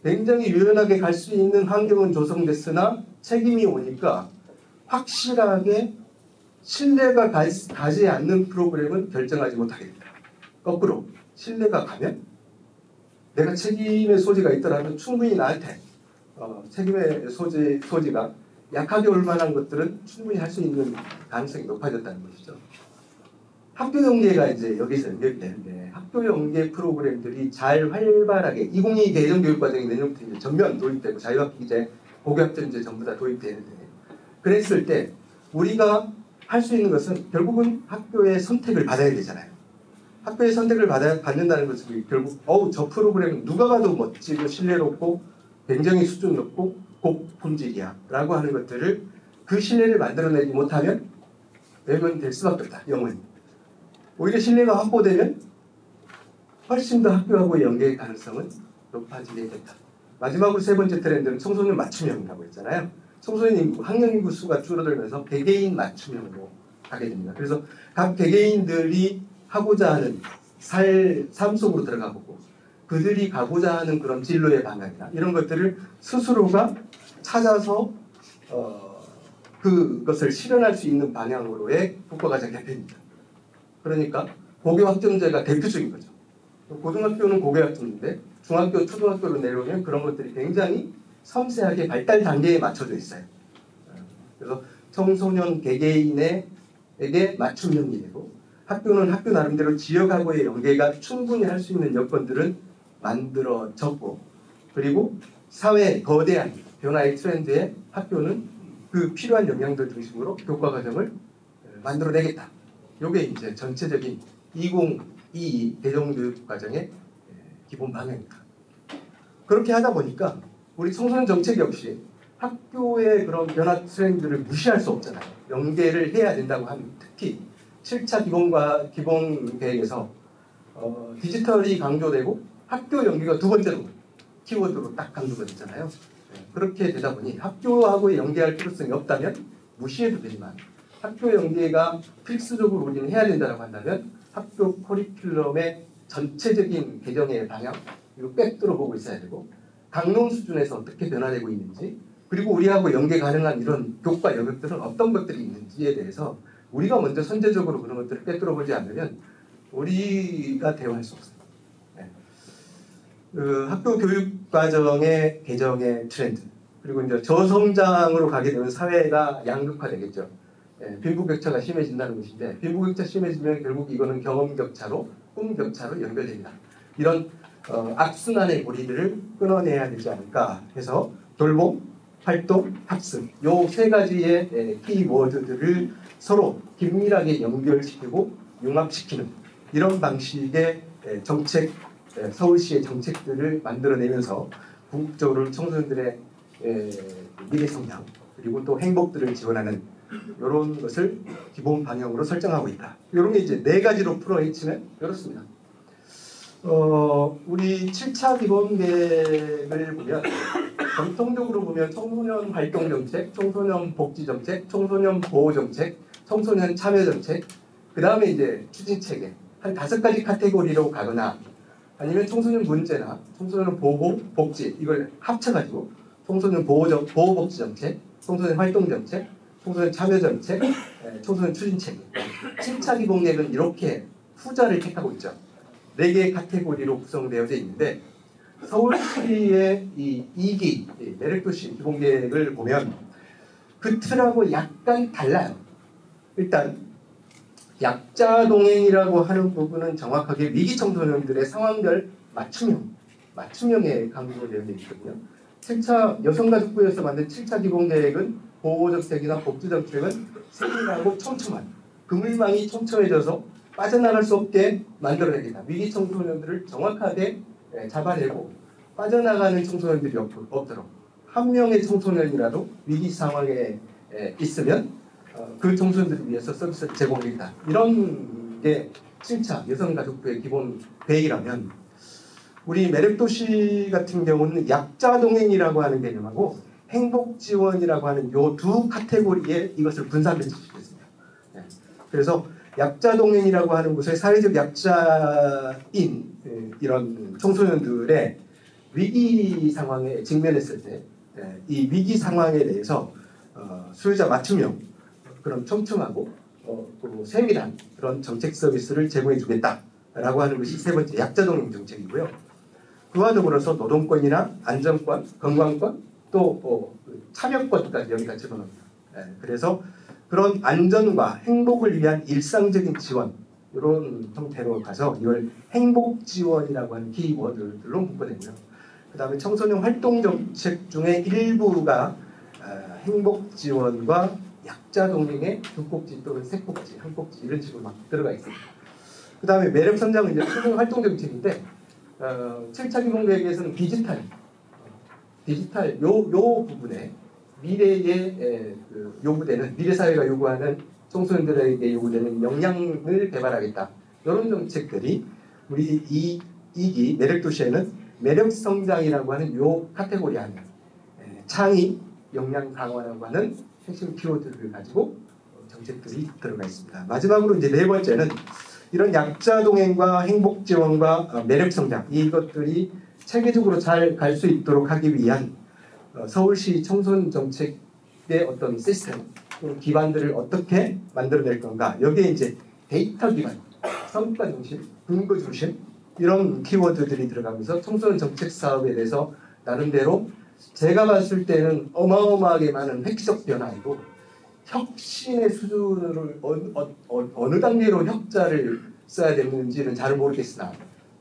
굉장히 유연하게 갈 수 있는 환경은 조성됐으나 책임이 오니까 확실하게 신뢰가 가지 않는 프로그램은 결정하지 못하게 됩니다. 거꾸로 신뢰가 가면 내가 책임의 소지가 있더라도 충분히 나한테 책임의 소지가 약하게 올 만한 것들은 충분히 할 수 있는 가능성이 높아졌다는 것이죠. 학교 연계가 이제 여기서 연결이 되는데 학교 연계 프로그램들이 잘 활발하게 2022 개정교육과정이 내년부터 이제 전면 도입되고 자유학기 이제 고교학점 이제 전부 다 도입되는데 그랬을 때 우리가 할 수 있는 것은 결국은 학교의 선택을 받아야 되잖아요. 학교의 선택을 받는다는 것은 결국 저 프로그램은 누가 봐도 멋지고 신뢰롭고 굉장히 수준 높고 고품질이야 라고 하는 것들을 그 신뢰를 만들어내지 못하면 외면될 수밖에 없다. 영원히. 오히려 신뢰가 확보되면 훨씬 더 학교하고의 연계의 가능성은 높아지겠다. 마지막으로 세 번째 트렌드는 청소년 맞춤형이라고 했잖아요. 청소년 인구, 학령 인구 수가 줄어들면서 개개인 맞춤형으로 가게 됩니다. 그래서 각 개개인들이 하고자 하는 삶 속으로 들어가 보고 그들이 가고자 하는 그런 진로의 방향이나 이런 것들을 스스로가 찾아서 그것을 실현할 수 있는 방향으로의 국가과정 개편입니다. 그러니까 고교 학점제가 대표적인 거죠. 고등학교는 고교 학점인데 중학교, 초등학교로 내려오면 그런 것들이 굉장히 섬세하게 발달 단계에 맞춰져 있어요. 그래서 청소년 개개인에게 맞춤형이 되고 학교는 학교 나름대로 지역하고의 연계가 충분히 할 수 있는 여건들은 만들어졌고 그리고 사회의 거대한 변화의 트렌드에 학교는 그 필요한 역량들 중심으로 교과 과정을 만들어내겠다. 이게 이제 전체적인 2022 대정교육 과정의 기본 방향입니다. 그렇게 하다 보니까 우리 청소년 정책 역시 학교의 그런 변화 트렌드를 무시할 수 없잖아요. 연계를 해야 된다고 하면 특히 7차 기본 계획에서 디지털이 강조되고 학교 연계가 두 번째로 키워드로 딱 강조가 됐잖아요. 그렇게 되다 보니 학교하고 연계할 필요성이 없다면 무시해도 되지만 학교 연계가 필수적으로 우리는 해야 된다고 한다면 학교 커리큘럼의 전체적인 개정의 방향 이거 꿰뚫어 보고 있어야 되고 강론 수준에서 어떻게 변화되고 있는지 그리고 우리하고 연계 가능한 이런 교과 영역들은 어떤 것들이 있는지에 대해서 우리가 먼저 선제적으로 그런 것들을 꿰뚫어 보지 않으면 우리가 대화할 수 없습니다. 학교 교육 과정의 개정의 트렌드 그리고 이제 저성장으로 가게 되면 사회가 양극화되겠죠. 빈부격차가 심해진다는 것인데 빈부격차 심해지면 결국 이거는 경험 격차로 꿈 격차로 연결됩니다. 이런 악순환의 고리들을 끊어내야 되지 않을까 해서 돌봄, 활동, 학습 요 세 가지의 키워드들을 서로 긴밀하게 연결시키고 융합시키는 이런 방식의 정책 서울시의 정책들을 만들어내면서 궁극적으로 청소년들의 미래 성장 그리고 또 행복들을 지원하는 이런 것을 기본 방향으로 설정하고 있다. 이런 게 이제 네 가지로 풀어헤치면 이렇습니다. 우리 7차 기본 계획을 보면 전통적으로 보면 청소년 활동 정책, 청소년 복지 정책, 청소년 보호 정책, 청소년 참여 정책, 그 다음에 이제 추진 체계 한 5가지 카테고리로 가거나 아니면 청소년 문제나 청소년 보호 복지 이걸 합쳐가지고 청소년 보호 복지 정책, 청소년 활동 정책, 청소년 참여 정책, 청소년 추진 체계. 7차 기본 계획은 이렇게 후자를 택하고 있죠. 4개의 카테고리로 구성되어져 있는데 서울시의 이 2기 매력도시 기본계획을 보면 그 틀하고 약간 달라요. 일단 약자 동행이라고 하는 부분은 정확하게 위기 청소년들의 상황별 맞춤형에 강조가 되어 있거든요. 7차 여성가족부에서 만든 7차 기본계획은 보호정책이나 복지정책은 세밀하고 촘촘한 그물망이 촘촘해져서 빠져나갈 수 없게 만들어내겠다. 위기 청소년들을 정확하게 잡아내고 빠져나가는 청소년들이 없도록 한 명의 청소년이라도 위기 상황에 있으면 그 청소년들을 위해서 서비스를 제공하겠다. 이런 게 7차 여성가족부의 기본 계획이라면 우리 매력도시 같은 경우는 약자 동행이라고 하는 개념하고 행복지원이라고 하는 요 두 카테고리에 이것을 분산배치시켰습니다. 그래서 약자 동행이라고 하는 곳에 사회적 약자인 이런 청소년들의 위기 상황에 직면했을 때 이 위기 상황에 대해서 수요자 맞춤형 그런 촘촘하고 또 세밀한 그런 정책 서비스를 제공해 주겠다라고 하는 것이 세 번째 약자 동행 정책이고요. 그와 더불어서 노동권이나 안전권, 건강권 또 참여권까지 여기다 집어넣습니다. 그래서 그런 안전과 행복을 위한 일상적인 지원 이런 형태로 가서 이걸 행복 지원이라고 하는 키워드들로 묶어내고요. 그 다음에 청소년 활동 정책 중에 일부가 행복 지원과 약자 동행의 두 꼭지 또는 세 꼭지, 한 꼭지 이런 식으로 막 들어가 있습니다. 그 다음에 매력 성장은 이제 청소년 활동 정책인데 7차 기본계획에서는 디지털 요 부분에 미래에 요구되는 미래 사회가 요구하는 청소년들에게 요구되는 역량을 개발하겠다. 이런 정책들이 우리 2기 매력도시에는 매력성장이라고 하는 요 카테고리 안에 창의, 역량 강화라고 하는 핵심 키워드를 가지고 정책들이 들어가 있습니다. 마지막으로 이제 네 번째는 이런 약자 동행과 행복 지원과 매력 성장 이것들이 체계적으로 잘 갈 수 있도록 하기 위한 서울시 청소년 정책의 어떤 시스템 기반들을 어떻게 만들어낼 건가 여기에 이제 데이터 기반, 성과 중심, 근거 중심 이런 키워드들이 들어가면서 청소년 정책 사업에 대해서 나름대로 제가 봤을 때는 어마어마하게 많은 획기적 변화이고 혁신의 수준을 어느 단계로 혁자를 써야 되는지는 잘 모르겠으나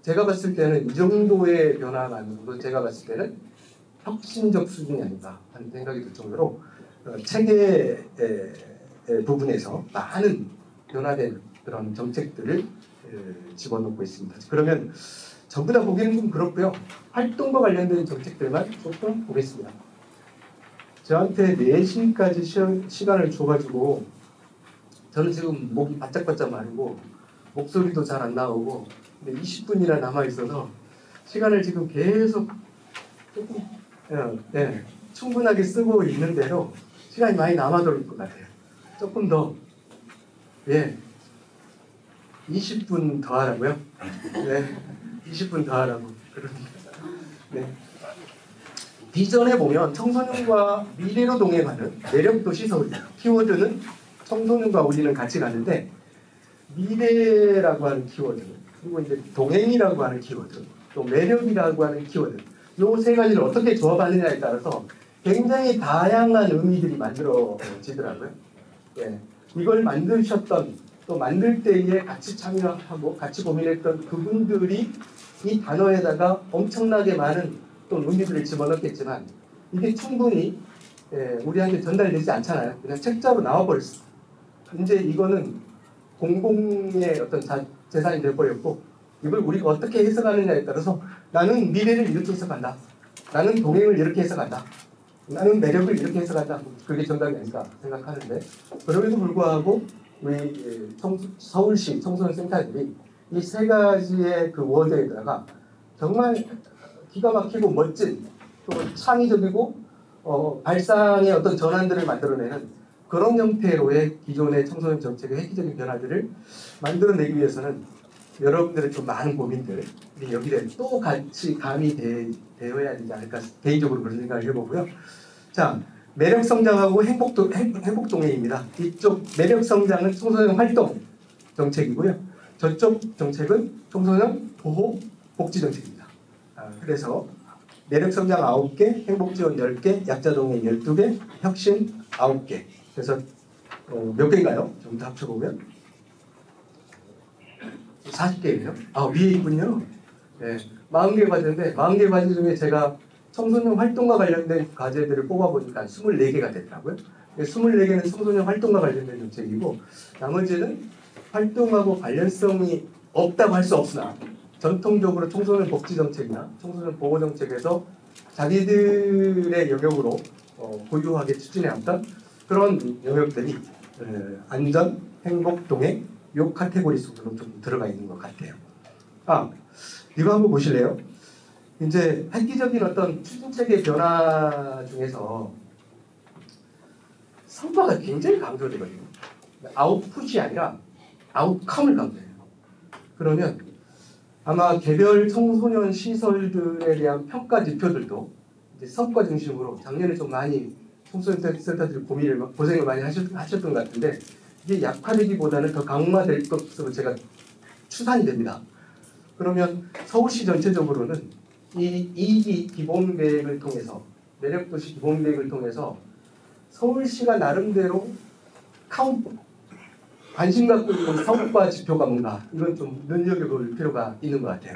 제가 봤을 때는 이 정도의 변화만으로도 제가 봤을 때는 혁신적 수준이 아닌가 하는 생각이 들 정도로 체계 부분에서 많은 변화된 그런 정책들을 집어넣고 있습니다. 그러면 전부 다 보기는 좀 그렇고요. 활동과 관련된 정책들만 조금 보겠습니다. 저한테 내신까지 시간을 줘가지고 저는 지금 목이 바짝바짝 마르고 목소리도 잘 안 나오고 근데 20분이나 남아있어서 시간을 지금 계속 조금 충분하게 쓰고 있는데도 시간이 많이 남아돌 것 같아요. 조금 더 20분 더 하라고요? 네, 20분 더 하라고 그럽니다. 네. 비전에 보면 청소년과 미래로 동행하는 매력도시 서울 키워드는 청소년과 우리는 같이 가는데 미래라고 하는 키워드 그리고 이제 동행이라고 하는 키워드 또 매력이라고 하는 키워드 이 세 가지를 어떻게 조합하느냐에 따라서 굉장히 다양한 의미들이 만들어지더라고요. 예. 이걸 만드셨던 또 만들 때에 같이 참여하고 같이 고민했던 그분들이 이 단어에다가 엄청나게 많은 또 의미들을 집어넣겠지만 이게 충분히 우리한테 전달되지 않잖아요. 그냥 책자로 나와버렸어. 이제 이거는 공공의 어떤 재산이 돼버렸고 이걸 우리가 어떻게 해석하느냐에 따라서 나는 미래를 이렇게 해석한다. 나는 동행을 이렇게 해석한다. 나는 매력을 이렇게 해석한다. 그게 정답이 아닐까 생각하는데 그럼에도 불구하고 우리 서울시 청소년 센터들이 이 세 가지의 그 워드에다가 정말 기가 막히고 멋진 또 창의적이고 발상의 어떤 전환들을 만들어내는 그런 형태로의 기존의 청소년 정책의 획기적인 변화들을 만들어내기 위해서는 여러분들의 좀 많은 고민들이 여기에 또 같이 가미되어야 되지 않을까 개인적으로 그런 생각을 해보고요. 자, 매력성장하고 행복동행입니다. 이쪽 매력성장은 청소년 활동 정책이고요. 저쪽 정책은 청소년 보호 복지 정책입니다. 그래서 매력성장 9개, 행복지원 10개, 약자동행 12개, 혁신 9개. 그래서 몇 개인가요? 좀 다 합쳐보면 40개예요. 위에 있군요. 네, 40개 과제인데 40개 과제 중에 제가 청소년 활동과 관련된 과제들을 뽑아보니까 24개가 됐더라고요. 24개는 청소년 활동과 관련된 정책이고 나머지는 활동하고 관련성이 없다고 할 수 없으나 전통적으로 청소년 복지 정책이나 청소년 보호 정책에서 자기들의 영역으로 고유하게 추진해왔던 그런 영역들이 안전, 행복, 동행 요 카테고리 속으로 좀 들어가 있는 것 같아요. 이거 한번 보실래요? 이제 획기적인 어떤 추진책의 변화 중에서 성과가 굉장히 강조되거든요. 아웃풋이 아니라 아웃컴을 강조해요. 그러면 아마 개별 청소년 시설들에 대한 평가 지표들도 이제 성과 중심으로 작년에 좀 많이 청소년 센터들이 고생을 많이 하셨던 것 같은데 이게 약화되기보다는 더 강화될 것으로 제가 추산이 됩니다. 그러면 서울시 전체적으로는 이 2기 기본계획을 통해서 매력도시 기본계획을 통해서 서울시가 나름대로 관심 갖고 있는 성과 지표가 뭔가 이건 좀 눈여겨볼 필요가 있는 것 같아요.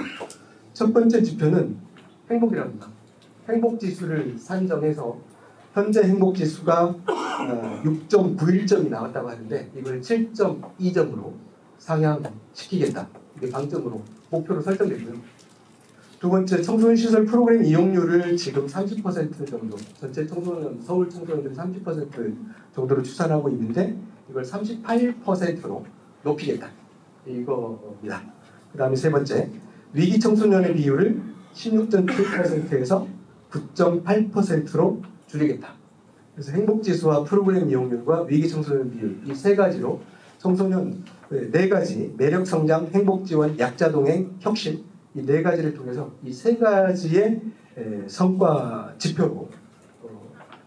첫 번째 지표는 행복이랍니다. 행복지수를 산정해서 현재 행복지수가 6.91점이 나왔다고 하는데 이걸 7.2점으로 상향시키겠다. 이게 방점으로 목표로 설정되고요. 두 번째 청소년 시설 프로그램 이용률을 지금 30% 정도 전체 청소년 서울 청소년들 30% 정도로 추산하고 있는데 이걸 38%로 높이겠다. 이거입니다. 그 다음에 세 번째 위기 청소년의 비율을 16.7%에서 9.8%로 줄이겠다. 그래서 행복지수와 프로그램 이용률과 위기 청소년 비율 이 세 가지로 청소년 네 가지 매력성장, 행복지원, 약자동행, 혁신 이 네 가지를 통해서 이 세 가지의 성과 지표로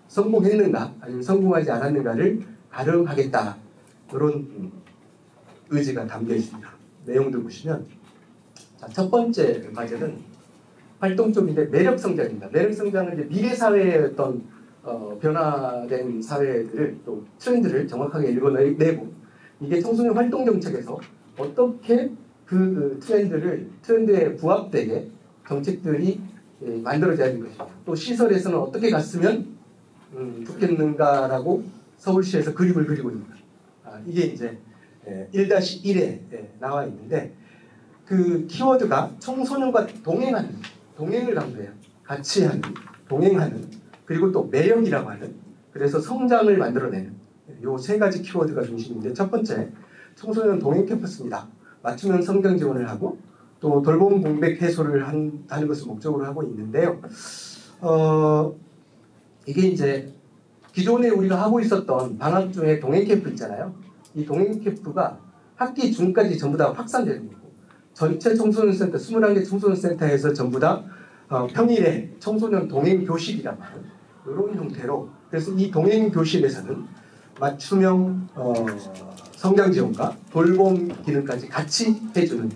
성공했는가 아니면 성공하지 않았는가를 가름하겠다. 이런 의지가 담겨 있습니다. 내용들 보시면 첫 번째 과제는 활동 쪽인데 매력성장입니다. 매력성장은 이제 미래 사회의 어떤 변화된 사회들을 또 트렌드를 정확하게 읽어내고 이게 청소년 활동 정책에서 어떻게 그 트렌드에 부합되게 정책들이 만들어져야 하는 것이고 또 시설에서는 어떻게 갔으면 좋겠는가라고 서울시에서 그림을 그리고 있는 거예요. 이게 이제 1-1에 나와 있는데 그 키워드가 청소년과 동행을 강조해요. 같이 하는, 동행하는, 그리고 또 매력이라고 하는, 그래서 성장을 만들어내는 요 세 가지 키워드가 중심인데 첫 번째, 청소년 동행 캠퍼스입니다. 맞춤형 성장 지원을 하고 또 돌봄 공백 해소를 하는 것을 목적으로 하고 있는데요. 이게 이제 기존에 우리가 하고 있었던 방학 중에 동행 캠프 있잖아요. 이 동행 캠프가 학기 중까지 전부 다 확산되는 거고 전체 청소년 센터 21개 청소년 센터에서 전부 다 평일에 청소년 동행 교실이라고 하는 이런 형태로 그래서 이 동행 교실에서는 맞춤형 성장 지원과 돌봄 기능까지 같이 해주는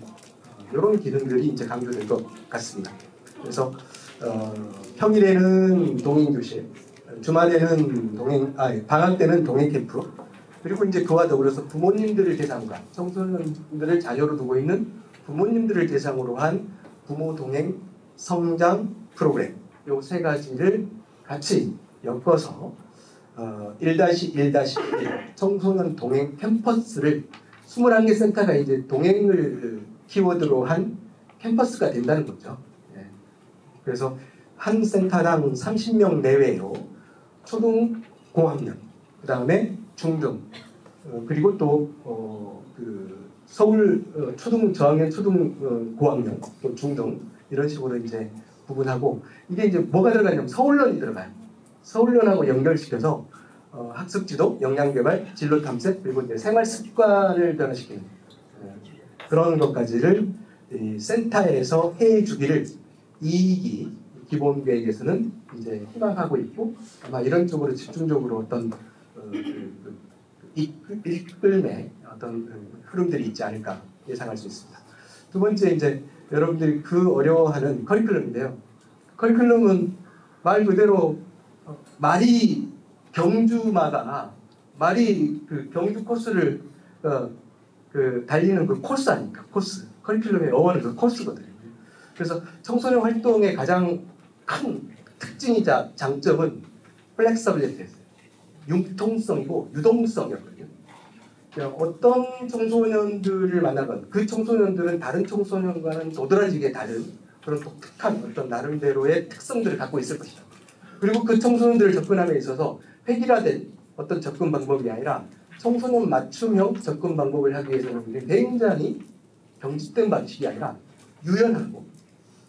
이런 기능들이 이제 강조될 것 같습니다. 그래서 평일에는 동행 교실, 주말에는 방학 때는 동행 캠프, 그리고 이제 그와 더불어서 부모님들을 대상으로 한 청소년들을 자녀로 두고 있는 부모님들을 대상으로 한 부모 동행 성장 프로그램 요 세 가지를 같이 엮어서 1-1-1 청소년 동행 캠퍼스를 21개 센터가 이제 동행을 키워드로 한 캠퍼스가 된다는 거죠. 그래서 한 센터당 30명 내외로 초등 고학년, 그 다음에 중등, 그리고 또 서울 초등 저학년, 초등 고학년, 또 중등 이런 식으로 이제 구분하고 이게 이제 뭐가 들어가냐면 서울론이 들어가요. 서울론하고 연결시켜서 학습 지도, 역량 개발, 진로 탐색 그리고 이제 생활 습관을 변화시키는 그런 것까지를 이 센터에서 해주기를 2기 기본 계획에서는 이제 희망하고 있고 아마 이런 쪽으로 집중적으로 어떤 이끌매 어떤 흐름들이 있지 않을까 예상할 수 있습니다. 두 번째 이제 여러분들이 그 어려워하는 커리큘럼인데요. 커리큘럼은 말 그대로 말이 경주마다 말이 그 경주 코스를 달리는 그 코스 아닙니까? 코스. 커리큘럼의 어원은 그 코스거든요. 그래서 청소년 활동의 가장 큰 특징이자 장점은 플렉서빌리티였어요. 융통성이고 유동성이었거든요. 어떤 청소년들을 만나건 그 청소년들은 다른 청소년과는 도드라지게 다른 그런 독특한 어떤 나름대로의 특성들을 갖고 있을 것이다. 그리고 그 청소년들을 접근함에 있어서 획일화된 어떤 접근 방법이 아니라 청소년 맞춤형 접근 방법을 하기 위해서는 굉장히 경직된 방식이 아니라 유연하고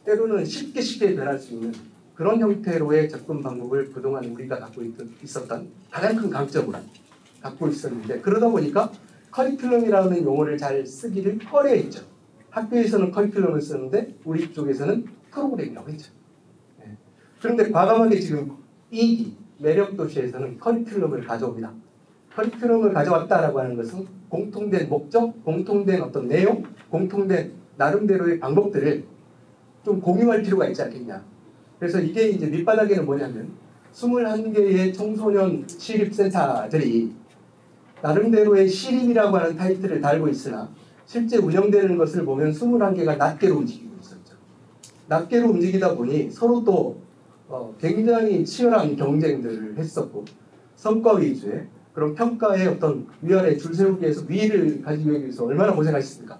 때로는 쉽게 변할 수 있는 그런 형태로의 접근 방법을 그동안 우리가 갖고 있었던 가장 큰 강점으로 갖고 있었는데 그러다 보니까 커리큘럼이라는 용어를 잘 쓰기를 꺼려했죠. 학교에서는 커리큘럼을 쓰는데 우리 쪽에서는 프로그램이라고 했죠. 그런데 과감하게 지금 2기 매력도시에서는 커리큘럼을 가져옵니다. 커리큘럼을 가져왔다라고 하는 것은 공통된 목적, 공통된 어떤 내용, 공통된 나름대로의 방법들을 좀 공유할 필요가 있지 않겠냐. 그래서 이게 이제 밑바닥에는 뭐냐면 21개의 청소년 시립센터들이 나름대로의 시립이라고 하는 타이틀을 달고 있으나 실제 운영되는 것을 보면 21개가 낱개로 움직이고 있었죠. 낱개로 움직이다 보니 서로 또 굉장히 치열한 경쟁들을 했었고 성과 위주의 그런 평가의 어떤 위아래 줄 세우기 위해서 위를 가지기 위해서 얼마나 고생하셨습니까?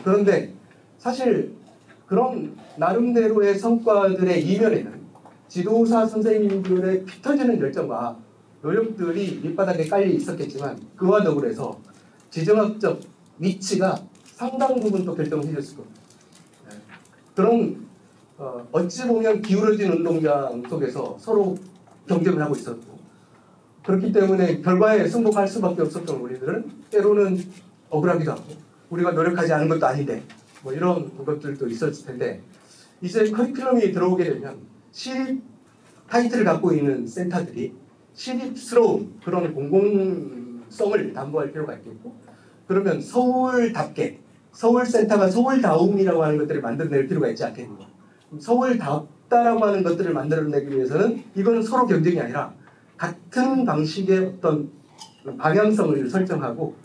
그런데 사실 그런 나름대로의 성과들의 이면에는 지도사 선생님들의 피 터지는 열정과 노력들이 밑바닥에 깔려 있었겠지만 그와 더불어서 지정학적 위치가 상당 부분 또 결정을 해줬을 겁니다. 그런 어찌 보면 기울어진 운동장 속에서 서로 경쟁을 하고 있었고 그렇기 때문에 결과에 승복할 수밖에 없었던 우리들은 때로는 억울하기도 하고 우리가 노력하지 않은 것도 아닌데 뭐 이런 것들도 있었을 텐데 이제 커리큘럼이 들어오게 되면 시립 타이틀을 갖고 있는 센터들이 시립스러운 그런 공공성을 담보할 필요가 있겠고 그러면 서울답게 서울센터가 서울다움이라고 하는 것들을 만들어낼 필요가 있지 않겠는가. 서울답다라고 하는 것들을 만들어내기 위해서는 이건 서로 경쟁이 아니라 같은 방식의 어떤 방향성을 설정하고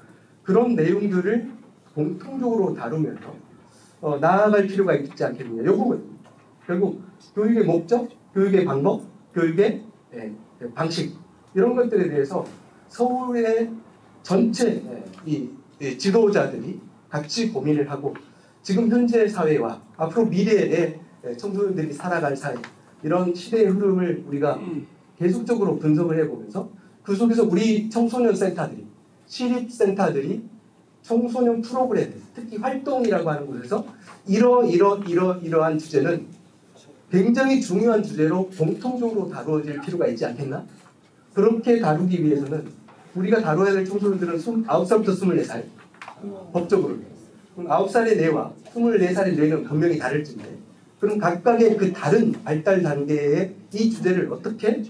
그런 내용들을 공통적으로 다루면서 나아갈 필요가 있지 않겠느냐. 이 부분 결국 교육의 목적, 교육의 방법, 교육의 방식 이런 것들에 대해서 서울의 전체 이 지도자들이 같이 고민을 하고 지금 현재 사회와 앞으로 미래의 청소년들이 살아갈 사회 이런 시대의 흐름을 우리가 계속적으로 분석을 해보면서 그 속에서 우리 청소년 센터들이 시립센터들이 청소년 프로그램 특히 활동이라고 하는 곳에서 이러한 주제는 굉장히 중요한 주제로 공통적으로 다루어질 필요가 있지 않겠나? 그렇게 다루기 위해서는 우리가 다뤄야 될 청소년들은 9살부터 24살 법적으로 9살의 뇌와 24살의 뇌는 분명히 다를진데 그럼 각각의 그 다른 발달 단계의 이 주제를 어떻게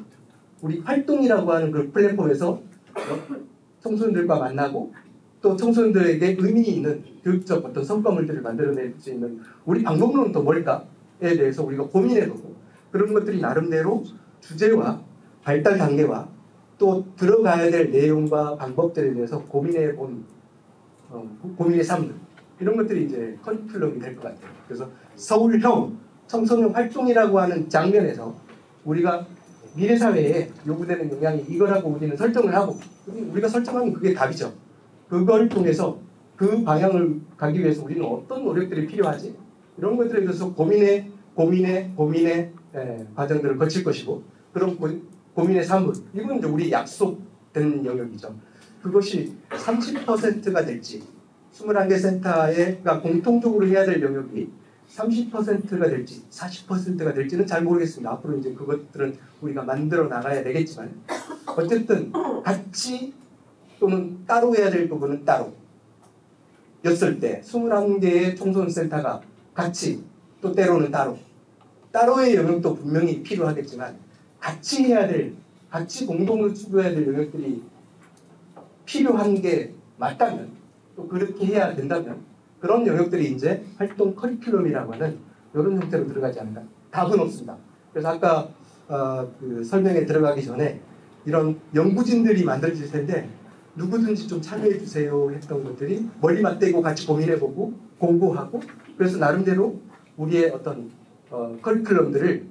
우리 활동이라고 하는 그 플랫폼에서 청소년들과 만나고 또 청소년들에게 의미 있는 교육적 어떤 성과물들을 만들어낼 수 있는 우리 방법론은 또 뭘까에 대해서 우리가 고민해보고 그런 것들이 나름대로 주제와 발달 단계와 또 들어가야 될 내용과 방법들에 대해서 고민해본 고민의 삶 이런 것들이 이제 커리큘럼이 될 것 같아요. 그래서 서울형 청소년 활동이라고 하는 장면에서 우리가 미래 사회에 요구되는 영향이 이거라고 우리는 설정을 하고 우리가 설정하면 그게 답이죠. 그걸 통해서 그 방향을 가기 위해서 우리는 어떤 노력들이 필요하지? 이런 것들에 대해서 고민의 과정들을 거칠 것이고 그런 고민의 산물 이건 이제 우리 약속된 영역이죠. 그것이 30%가 될지 21개 센터가 공통적으로 해야 될 영역이 30%가 될지 40%가 될지는 잘 모르겠습니다. 앞으로 이제 그것들은 우리가 만들어 나가야 되겠지만 어쨌든 같이 또는 따로 해야 될 부분은 따로 였을 때 21개의 청소년센터가 같이 또 때로는 따로의 영역도 분명히 필요하겠지만 같이 해야 될 같이 공동으로 추구해야 될 영역들이 필요한 게 맞다면 또 그렇게 해야 된다면 그런 영역들이 이제 활동 커리큘럼이라고 하는 이런 형태로 들어가지 않는다. 답은 없습니다. 그래서 아까 그 설명에 들어가기 전에 이런 연구진들이 만들어질 텐데 누구든지 좀 참여해 주세요 했던 것들이 머리 맞대고 같이 고민해보고 공부하고 그래서 나름대로 우리의 어떤 커리큘럼들을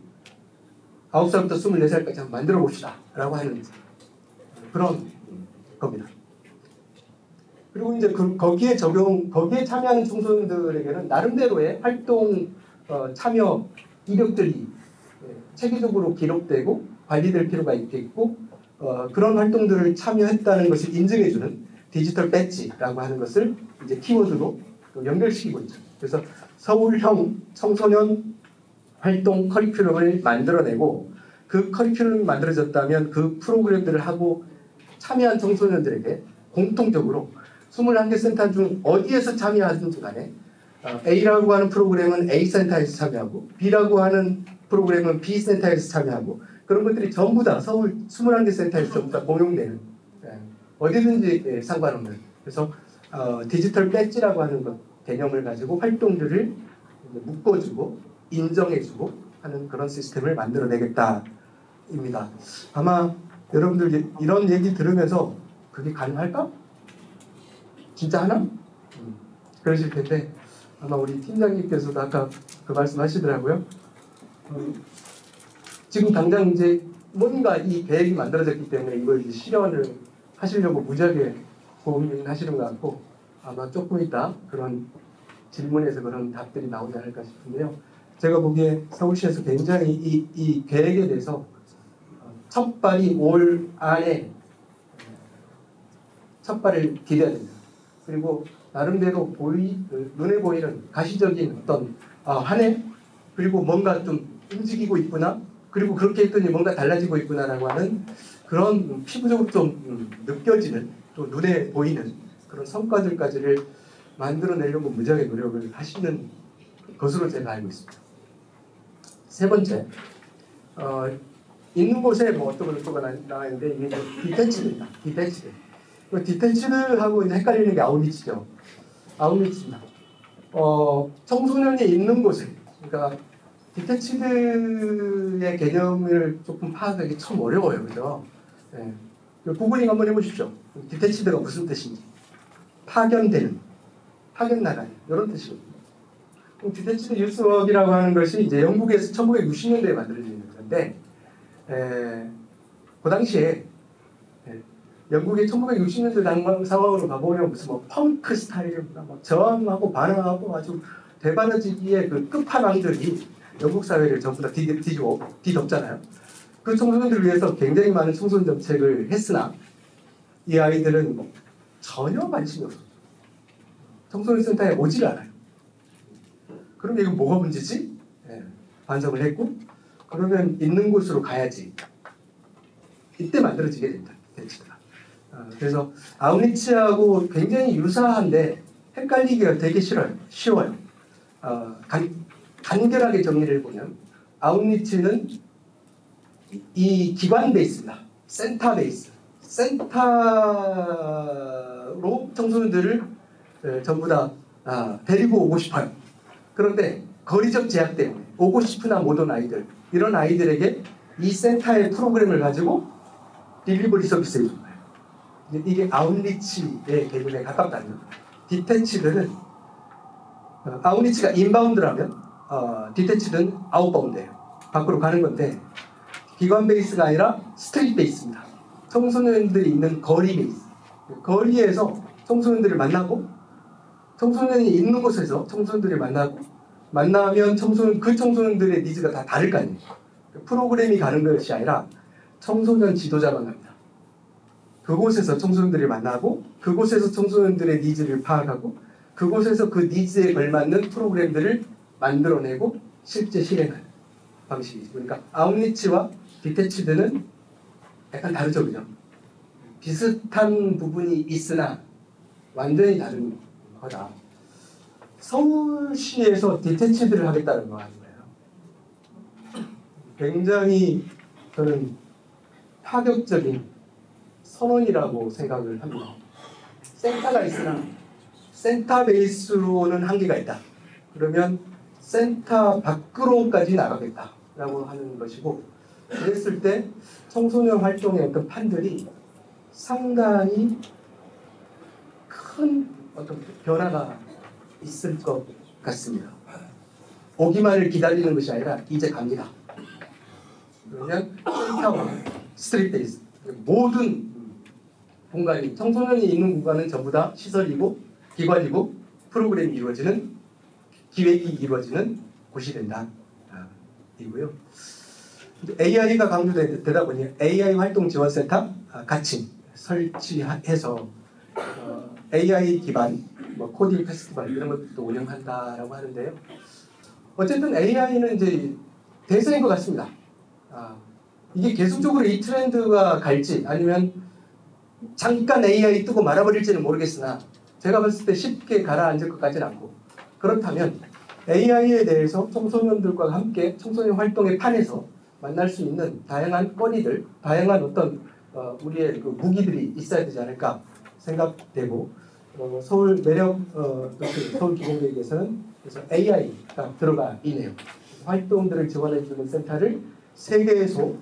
9살부터 24살까지 한번 만들어 봅시다 라고 하는 그런 겁니다. 그리고 이제 거기에 참여하는 청소년들에게는 나름대로의 활동 참여 이력들이 체계적으로 기록되고 관리될 필요가 있겠고 그런 활동들을 참여했다는 것을 인증해주는 디지털 배지라고 하는 것을 이제 키워드로 연결시키고 있죠. 그래서 서울형 청소년 활동 커리큘럼을 만들어내고 그 커리큘럼이 만들어졌다면 그 프로그램들을 하고 참여한 청소년들에게 공통적으로 21개 센터 중 어디에서 참여하든지 간에 A라고 하는 프로그램은 A센터에서 참여하고 B라고 하는 프로그램은 B센터에서 참여하고 그런 것들이 전부 다 서울 21개 센터에서 전부 다 공용되는 어디든지 상관없는 그래서 디지털 배지라고 하는 것 개념을 가지고 활동들을 묶어주고 인정해주고 하는 그런 시스템을 만들어내겠다입니다. 아마 여러분들 이런 얘기 들으면서 그게 가능할까? 진짜 하나? 그러실 텐데 아마 우리 팀장님께서도 아까 그 말씀하시더라고요. 지금 당장 이제 뭔가 이 계획이 만들어졌기 때문에 이걸 이제 실현을 하시려고 무지하게 고민하시는 것 같고 아마 조금 있다 그런 질문에서 그런 답들이 나오지 않을까 싶은데요. 제가 보기에 서울시에서 굉장히 이 계획에 대해서 첫 발이 올 안에 첫 발을 디뎌야 됩니다. 그리고 나름대로 눈에 보이는 가시적인 어떤 한 해 그리고 뭔가 좀 움직이고 있구나 그리고 그렇게 했더니 뭔가 달라지고 있구나라고 하는 그런 피부적으로 좀 느껴지는 또 눈에 보이는 그런 성과들까지를 만들어내려고 무지하게 노력을 하시는 것으로 제가 알고 있습니다. 세 번째, 있는 곳에 뭐 어떤 것도가 나와 있는데 이게 디태치드입니다. 디태치드하고 이제 헷갈리는 게 아웃리치죠. 아웃리치입니다. 청소년이 있는 곳에, 그러니까 디태치드의 개념을 조금 파악하기 참 어려워요, 그죠? 네. 구글링 한번 해보십시오. 디태치드가 무슨 뜻인지. 파견되는, 파견 나가는 이런 뜻이거든요. 디테치드 유스웍이라고 하는 것이 이제 영국에서 1960년대에 만들어진 건데, 그 당시에 영국의 1960년대 상황으로 가보면 무슨 뭐 펑크 스타일이나 뭐 저항하고 반항하고 아주 대바라지기의 그 끝판왕들이 영국 사회를 전부 다 뒤덮잖아요. 그 청소년들을 위해서 굉장히 많은 청소년 정책을 했으나 이 아이들은 뭐 전혀 관심이 없었어요. 청소년 센터에 오지를 않아요. 그럼 이거 뭐가 문제지? 반성을 했고, 그러면 있는 곳으로 가야지. 이때 만들어지게 된다. 디테치드가. 그래서 아우니치하고 굉장히 유사한데 헷갈리기가 되게 쉬워요. 간결하게 정리를 해보면 아우니치는 이 기관 베이스입니다. 센터 베이스. 센터로 청소년들을 전부 다 데리고 오고 싶어요. 그런데 거리적 제약 때문에 오고 싶으나 못 온 아이들, 이런 아이들에게 이 센터의 프로그램을 가지고 딜리버리 서비스를 준 거예요. 이게 아웃리치의 개념에 가깝다면, 디테치드는 아웃리치가 인바운드라면 디테치드는 아웃바운드예요. 밖으로 가는 건데, 기관 베이스가 아니라 스트릿 베이스입니다. 청소년들이 있는 거리 베이스. 거리에서 청소년들을 만나고, 청소년이 있는 곳에서 청소년들을 만나면 그 청소년들의 니즈가 다 다를 거 아니에요. 프로그램이 가는 것이 아니라 청소년 지도자만 갑니다. 그곳에서 청소년들을 만나고, 그곳에서 청소년들의 니즈를 파악하고, 그곳에서 그 니즈에 걸맞는 프로그램들을 만들어내고 실제 실행하는 방식이죠. 그러니까 아웃리치와 디테치드는 약간 다르죠, 그죠? 비슷한 부분이 있으나 완전히 다른 거다. 서울시에서 디테치드를 하겠다는 거 아닌가요? 굉장히 저는 파격적인 선언이라고 생각을 합니다. 센터가 있으나 센터 베이스로는 한계가 있다. 그러면 센터 밖으로까지 나가겠다라고 하는 것이고, 그랬을 때 청소년 활동의 어떤 판들이 상당히 큰 어떤 변화가 있을 것 같습니다. 오기만을 기다리는 것이 아니라 이제 갑니다. 그러면 센터와 스트릿 베이스, 모든 공간이, 청소년이 있는 공간은 전부 다 시설이고 기관이고 프로그램이 이루어지는, 기획이 이루어지는 곳이 된다. 이고요. AI가 강조되다 보니 AI 활동지원센터 같이 설치해서 AI 기반 코딩 페스티벌 이런 것도 운영한다라고 하는데요. 어쨌든 AI는 이제 대세인 것 같습니다. 이게 계속적으로 이 트렌드가 갈지 아니면 잠깐 AI 뜨고 말아버릴지는 모르겠으나 제가 봤을 때 쉽게 가라앉을 것 같지는 않고, 그렇다면 AI에 대해서 청소년들과 함께 청소년 활동의 판에서 만날 수 있는 다양한 거리들, 다양한 어떤 우리의 그 무기들이 있어야 되지 않을까 생각되고, 서울 매력 서울 기본계획에서는 그래서 AI가 들어가 있네요. 활동들을 지원해주는 센터를 세계에서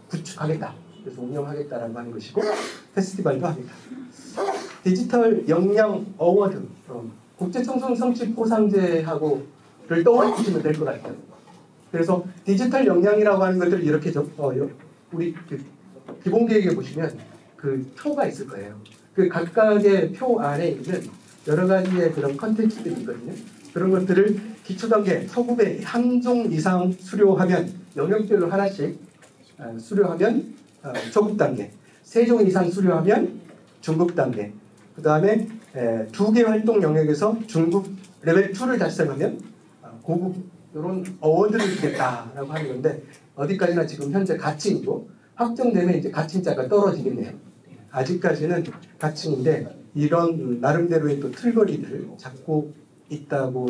구축하겠다, 그래서 운영하겠다라고 하는 것이고, 페스티벌도 합니다. 디지털 역량 어워드, 국제 청소년 성취 포상제하고를 떠올리시면 될 것 같아요. 그래서 디지털 역량이라고 하는 것들 이렇게 우리 기본 계획에 보시면 그 표가 있을 거예요. 그 각각의 표 안에 있는 여러 가지의 그런 컨텐츠들이 있거든요. 그런 것들을 기초 단계, 서부배 한 종 이상 수료하면, 영역별로 하나씩 수료하면 초급 단계, 3종 이상 수료하면 중급 단계, 그 다음에 2개 활동 영역에서 중급 레벨 2를 달성하면 고급, 이런 어워드를 주겠다라고 하는 건데, 어디까지나 지금 현재 가칭이고, 확정되면 이제 가칭자가 떨어지겠네요. 아직까지는 가칭인데 이런 나름대로의 또 틀거리들을 잡고 있다고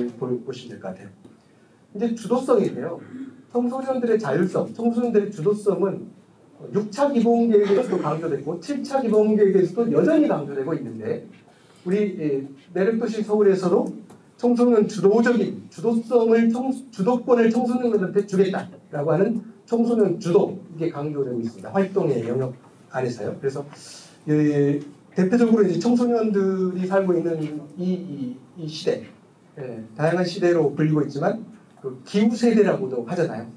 보시면 될 것 같아요. 이제 주도성이에요. 청소년들의 자율성, 청소년들의 주도성은 6차 기본계획에서도 강조됐고 7차 기본계획에서도 여전히 강조되고 있는데, 우리 매력도시 서울에서도 청소년 주도적인 주도권을 청소년들한테 주겠다라고 하는 청소년 주도, 이게 강조되고 있습니다. 활동의 영역 안에서요. 그래서 대표적으로 이제 청소년들이 살고 있는 이 시대, 다양한 시대로 불리고 있지만 그 기후 세대라고도 하잖아요.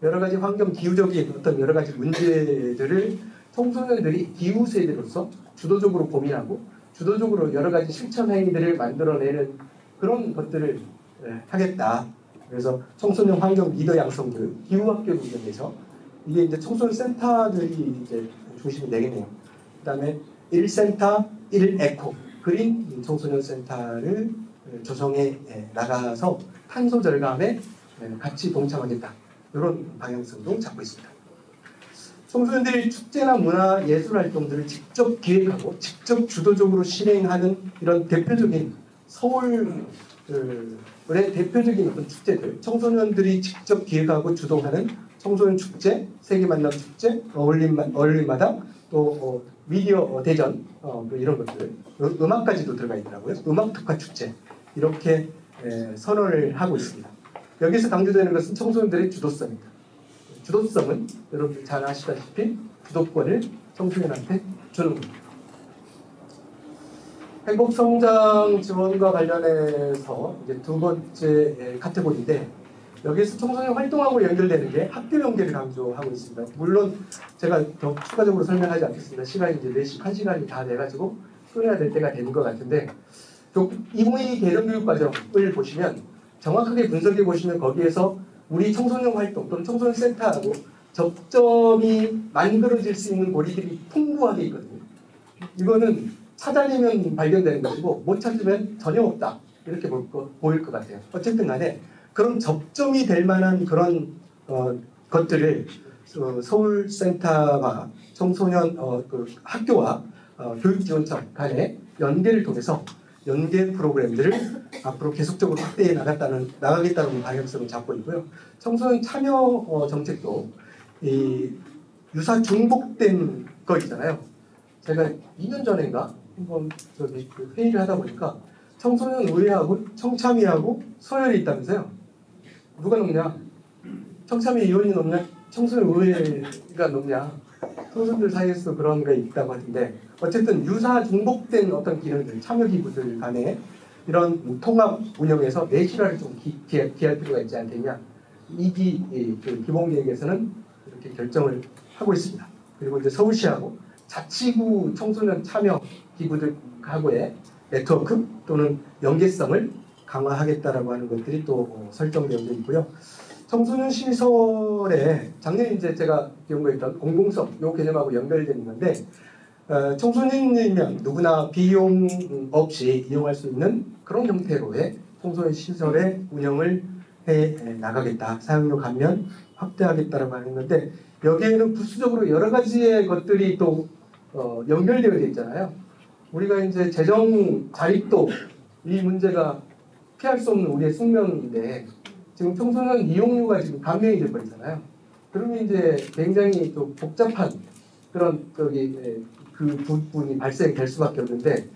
여러 가지 환경 기후적인 어떤 여러 가지 문제들을 청소년들이 기후 세대로서 주도적으로 고민하고 주도적으로 여러 가지 실천 행위들을 만들어내는 그런 것들을 하겠다. 그래서 청소년 환경 리더 양성 교육, 기후 학교를 운영해서 이게 이제 청소년 센터들이 이제 중심이 되겠네요. 그다음에 1센터 1에코 그린 청소년 센터를 조성해 나가서 탄소 절감에 같이 동참하겠다. 이런 방향성도 잡고 있습니다. 청소년들이 축제나 문화 예술 활동들을 직접 기획하고 직접 주도적으로 실행하는 이런 대표적인 서울의 대표적인 어떤 축제들, 청소년들이 직접 기획하고 주도하는 청소년 축제, 세계 만남 축제, 어울림마당, 또 미디어 대전 이런 것들, 음악까지도 들어가 있더라고요. 음악 특화 축제 이렇게 선언을 하고 있습니다. 여기서 강조되는 것은 청소년들의 주도성입니다. 주도성은 여러분들 잘 아시다시피 주도권을 청소년한테 주는 겁니다. 행복성장 지원과 관련해서 이제 두 번째 카테고리인데 여기에서 청소년 활동하고 연결되는 게 학교 연계를 강조하고 있습니다. 물론 제가 더 추가적으로 설명하지 않겠습니다. 시간이 이제 4시, 1시간이 다 돼가지고 끊어야 될 때가 되는 것 같은데 2022 개정교육과정을 보시면 정확하게 분석해 보시면 거기에서 우리 청소년 활동 또는 청소년 센터하고 접점이 만들어질 수 있는 고리들이 풍부하게 있거든요. 이거는 찾아내면 발견되는 것이고 못 찾으면 전혀 없다. 이렇게 보일 것 같아요. 어쨌든 간에 그런 접점이 될 만한 그런 것들을 서울센터와 청소년 그 학교와 교육지원청 간의 연계를 통해서 연계 프로그램들을 앞으로 계속적으로 확대해 나가겠다는 방향성을 잡고 있고요. 청소년 참여 정책도 이 유사 중복된 거 있잖아요. 제가 2년 전인가 한번 회의를 하다 보니까 청소년 의회하고 청참위하고 서열이 있다면서요. 누가 높냐? 청참위 의원이 높냐? 청소년 의회가 높냐? 청소년들 사이에서 그런 게 있다고 하던데 어쨌든 유사 중복된 어떤 기능들, 참여기구들 간에 이런 통합 운영에서 내실화를 좀 기할 필요가 있지 않겠냐. 그 기본계획에서는 이렇게 결정을 하고 있습니다. 그리고 이제 서울시하고 자치구 청소년 참여 기구들하고의 네트워크 또는 연계성을 강화하겠다라고 하는 것들이 또 설정되어 있고요. 청소년 시설에 작년에 이제 제가 연구했던 공공성 요 개념하고 연결되는 건데 청소년이면 누구나 비용 없이 이용할 수 있는 그런 형태로의 청소년 시설의 운영을 해 나가겠다. 사용료 감면 확대하겠다라고 하는 건데 여기에는 부수적으로 여러 가지의 것들이 또 연결되어 있잖아요. 우리가 이제 재정 자립도 이 문제가 피할 수 없는 우리의 숙명인데 지금 청소년 이용료가 지금 감면이 될 거잖아요. 그러면 이제 굉장히 또 복잡한 그런 그 부분이 발생될 수밖에 없는데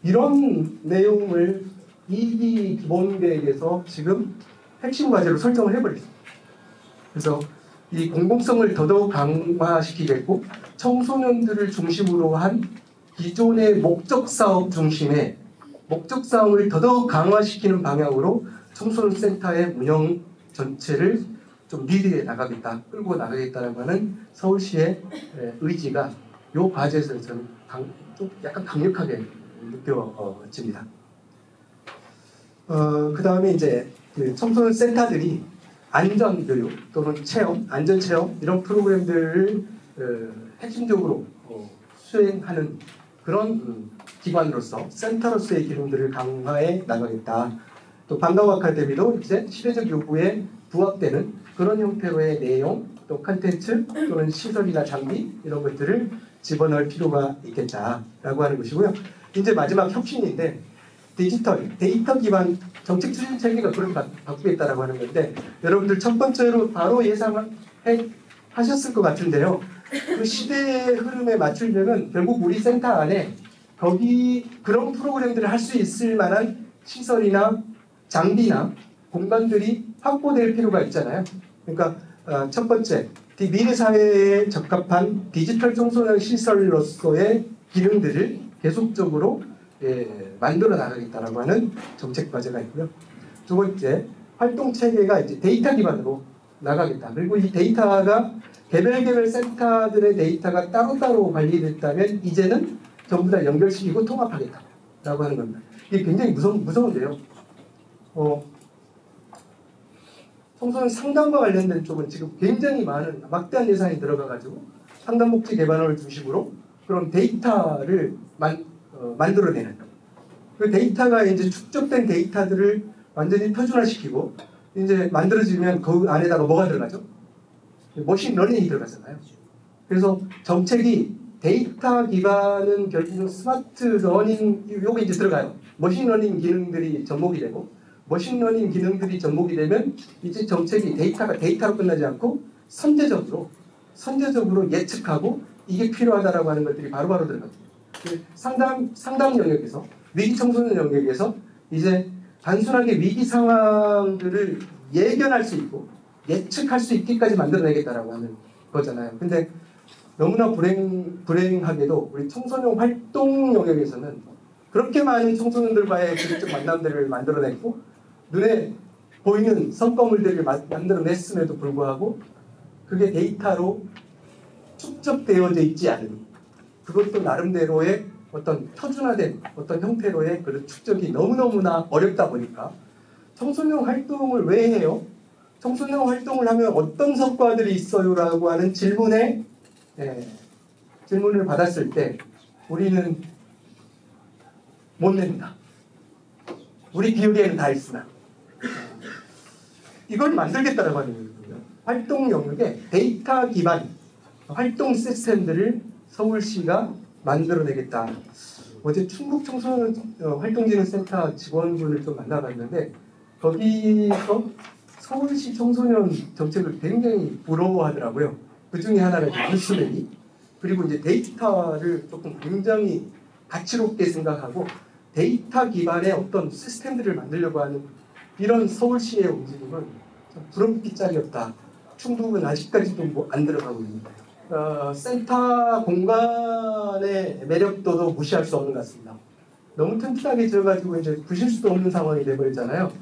이런 내용을 2기 기본계획에서 지금 핵심 과제로 설정을 해버렸습니다. 그래서 이 공공성을 더더욱 강화시키겠고 청소년들을 중심으로 한 기존의 목적 사업 중심의 목적 사업을 더더욱 강화시키는 방향으로 청소년 센터의 운영 전체를 좀 리드해 나가겠다, 끌고 나가겠다라고 하는 서울시의 의지가 이 과제에서 저는 좀 약간 강력하게 느껴집니다. 그 다음에 이제 그 청소년 센터들이 안전교육 또는 체험, 안전체험 이런 프로그램들을 핵심적으로 수행하는 그런 기관으로서 센터로서의 기능들을 강화해 나가겠다. 또 방과후 아카데미도 이제 시대적 요구에 부합되는 그런 형태로의 내용, 또 컨텐츠 또는 시설이나 장비 이런 것들을 집어넣을 필요가 있겠다라고 하는 것이고요. 이제 마지막 혁신인데 디지털, 데이터 기반 정책 추진 체계가 그렇게 바꾸겠다라고 하는 건데 여러분들 첫 번째로 바로 예상을 하셨을 것 같은데요. 그 시대의 흐름에 맞추려면 결국 우리 센터 안에 거기 그런 프로그램들을 할 수 있을 만한 시설이나 장비나 공간들이 확보될 필요가 있잖아요. 그러니까 첫 번째, 미래 사회에 적합한 디지털 청소년 시설로서의 기능들을 계속적으로 만들어 나가겠다라고 하는 정책 과제가 있고요. 두 번째, 활동 체계가 이제 데이터 기반으로 나가겠다. 그리고 이 데이터가 개별 센터들의 데이터가 따로따로 관리됐다면 이제는 전부 다 연결시키고 통합하겠다라고 하는 겁니다. 이게 굉장히 무서운데요. 청소년 상담과 관련된 쪽은 지금 굉장히 많은 막대한 예산이 들어가가지고 상담복지 개발을 중심으로 그런 데이터를 만들어내는 그 데이터가 이제 축적된 데이터들을 완전히 표준화시키고 이제 만들어지면 그 안에다가 뭐가 들어가죠? 머신러닝이 들어가잖아요. 그래서 정책이 데이터 기반은 결국은 스마트 러닝 요게 이제 들어가요. 머신러닝 기능들이 접목이 되고 머신러닝 기능들이 접목이 되면 이제 정책이 데이터가 데이터로 끝나지 않고 선제적으로 예측하고 이게 필요하다라고 하는 것들이 바로바로 들어갑니다. 상담 영역에서 위기 청소년 영역에서 이제 단순하게 위기 상황들을 예견할 수 있고 예측할 수 있기까지 만들어내겠다라고 하는 거잖아요. 근데 너무나 불행하게도 우리 청소년 활동 영역에서는 그렇게 많은 청소년들과의 지속적 만남들을 만들어냈고 눈에 보이는 성과물들을 만들어냈음에도 불구하고 그게 데이터로 축적되어져 있지 않으니 그것도 나름대로의 어떤 표준화된 어떤 형태로의 그런 축적이 너무너무나 어렵다 보니까 청소년 활동을 왜 해요? 청소년 활동을 하면 어떤 성과들이 있어요라고 하는 질문을 받았을 때 우리는 못 냅니다. 우리 기억에는 다 있으나 이걸 만들겠다라고 하는 거예요. 활동 영역에 데이터 기반 활동 시스템들을 서울시가 만들어내겠다. 어제 충북 청소년 활동진흥센터 직원분을 좀 만나봤는데 거기서 서울시 청소년 정책을 굉장히 부러워하더라고요. 그 중에 하나가 뉴스레이 그리고 이제 데이터를 조금 굉장히 가치롭게 생각하고 데이터 기반의 어떤 시스템들을 만들려고 하는 이런 서울시의 움직임은 참 부럽기짝이었다. 충북은 아직까지도 안 들어가고 있습니다. 센터 공간의 매력도도 무시할 수 없는 것 같습니다. 너무 튼튼하게 지어가지고 이제 부실 수도 없는 상황이 되어버리잖아요.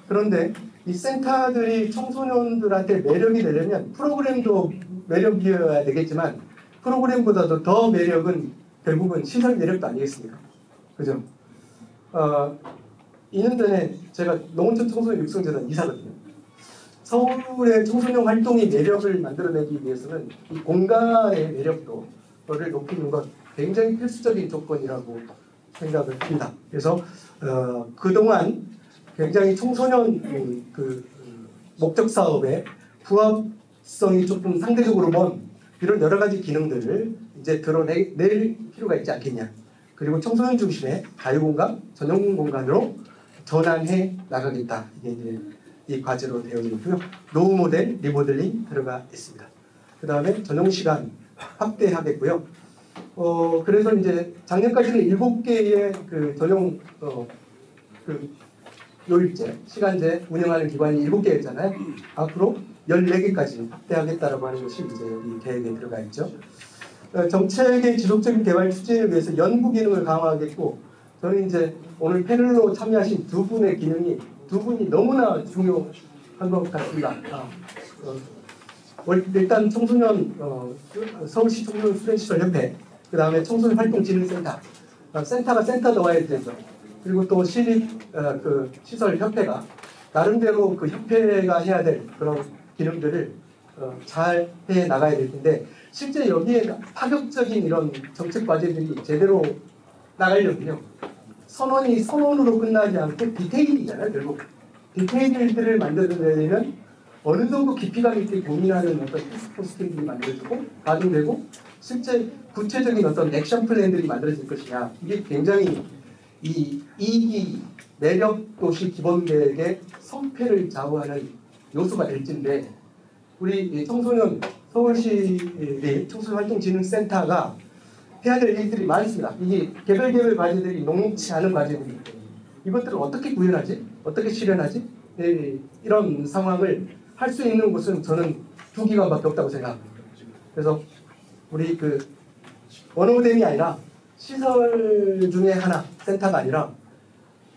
그런데 이 센터들이 청소년들한테 매력이 되려면 프로그램도 매력이어야 되겠지만 프로그램보다도 더 매력은 결국은 시설 매력도 아니겠습니까? 그죠? 2년 전에 제가 농어촌 청소년 육성재단 이사거든요. 서울의 청소년 활동의 매력을 만들어내기 위해서는 이 공간의 매력도를 높이는 것 굉장히 필수적인 조건이라고 생각을 합니다. 그래서 그동안 굉장히 청소년 목적 사업의 부합성이 조금 상대적으로 먼 이런 여러 가지 기능들을 이제 드러낼 필요가 있지 않겠냐. 그리고 청소년 중심의 자유공간, 전용 공간으로 전환해 나가겠다. 이게 이제 이 과제로 되어 있고요. 노후 모델 리모델링 들어가 있습니다. 그 다음에 전용 시간 확대하겠고요. 그래서 이제 작년까지는 7개의 그 전용 요일제, 시간제 운영하는 기관이 7개였잖아요. 앞으로 14개까지 확대하겠다라고 하는 것이 이제 이 계획에 들어가 있죠. 정책의 지속적인 개발 추진을 위해서 연구 기능을 강화하겠고, 저는 이제 오늘 패널로 참여하신 두 분의 기능이 두 분이 너무나 중요한 것 같습니다. 일단 청소년 서울시 청소년 수련시설협회, 그 다음에 청소년 활동진흥센터, 센터가 센터 더와야 되죠. 그리고 또 시립 시설협회가 나름대로 그 협회가 해야 될 그런 기능들을 잘 해 나가야 될 텐데, 실제 여기에 파격적인 이런 정책 과제들이 제대로 나가려면요, 선언으로 끝나지 않고 디테일이잖아요. 결국 디테일들을 만들어내려면 어느 정도 깊이감 있게 고민하는 어떤 테스트포스팅들이 만들어지고 가동되고 실제 구체적인 어떤 액션 플랜들이 만들어질 것이냐, 이게 굉장히 이 2기 매력 도시 기본 계획의 성패를 좌우하는 요소가 될진데, 우리 청소년 서울시 청소년활동진흥센터가 해야 될 일들이 많습니다. 이게 개별 과제들이 녹록치 않은 과제들이기 때문에 이것들을 어떻게 구현하지? 어떻게 실현하지? 이런 상황을 할 수 있는 곳은 저는 2기관밖에 없다고 생각합니다. 그래서 우리 원어댐이 아니라 시설 중에 하나, 센터가 아니라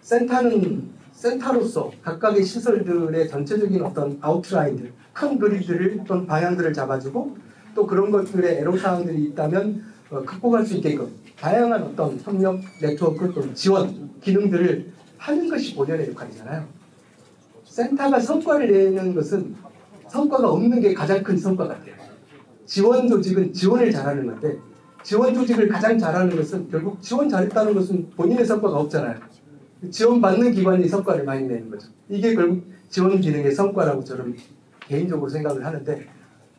센터는 센터로서 각각의 시설들의 전체적인 어떤 아웃라인들, 큰 그리드를 또는 방향들을 잡아주고 또 그런 것들의 애로사항들이 있다면 극복할 수 있게끔 다양한 어떤 협력, 네트워크 또는 지원 기능들을 하는 것이 본연의 역할이잖아요. 센터가 성과를 내는 것은 성과가 없는 게 가장 큰 성과 같아요. 지원 조직은 지원을 잘하는 건데 지원 조직을 가장 잘하는 것은 결국 지원 잘했다는 것은 본인의 성과가 없잖아요. 지원받는 기관이 성과를 많이 내는 거죠. 이게 결국 지원 기능의 성과라고 저는 개인적으로 생각을 하는데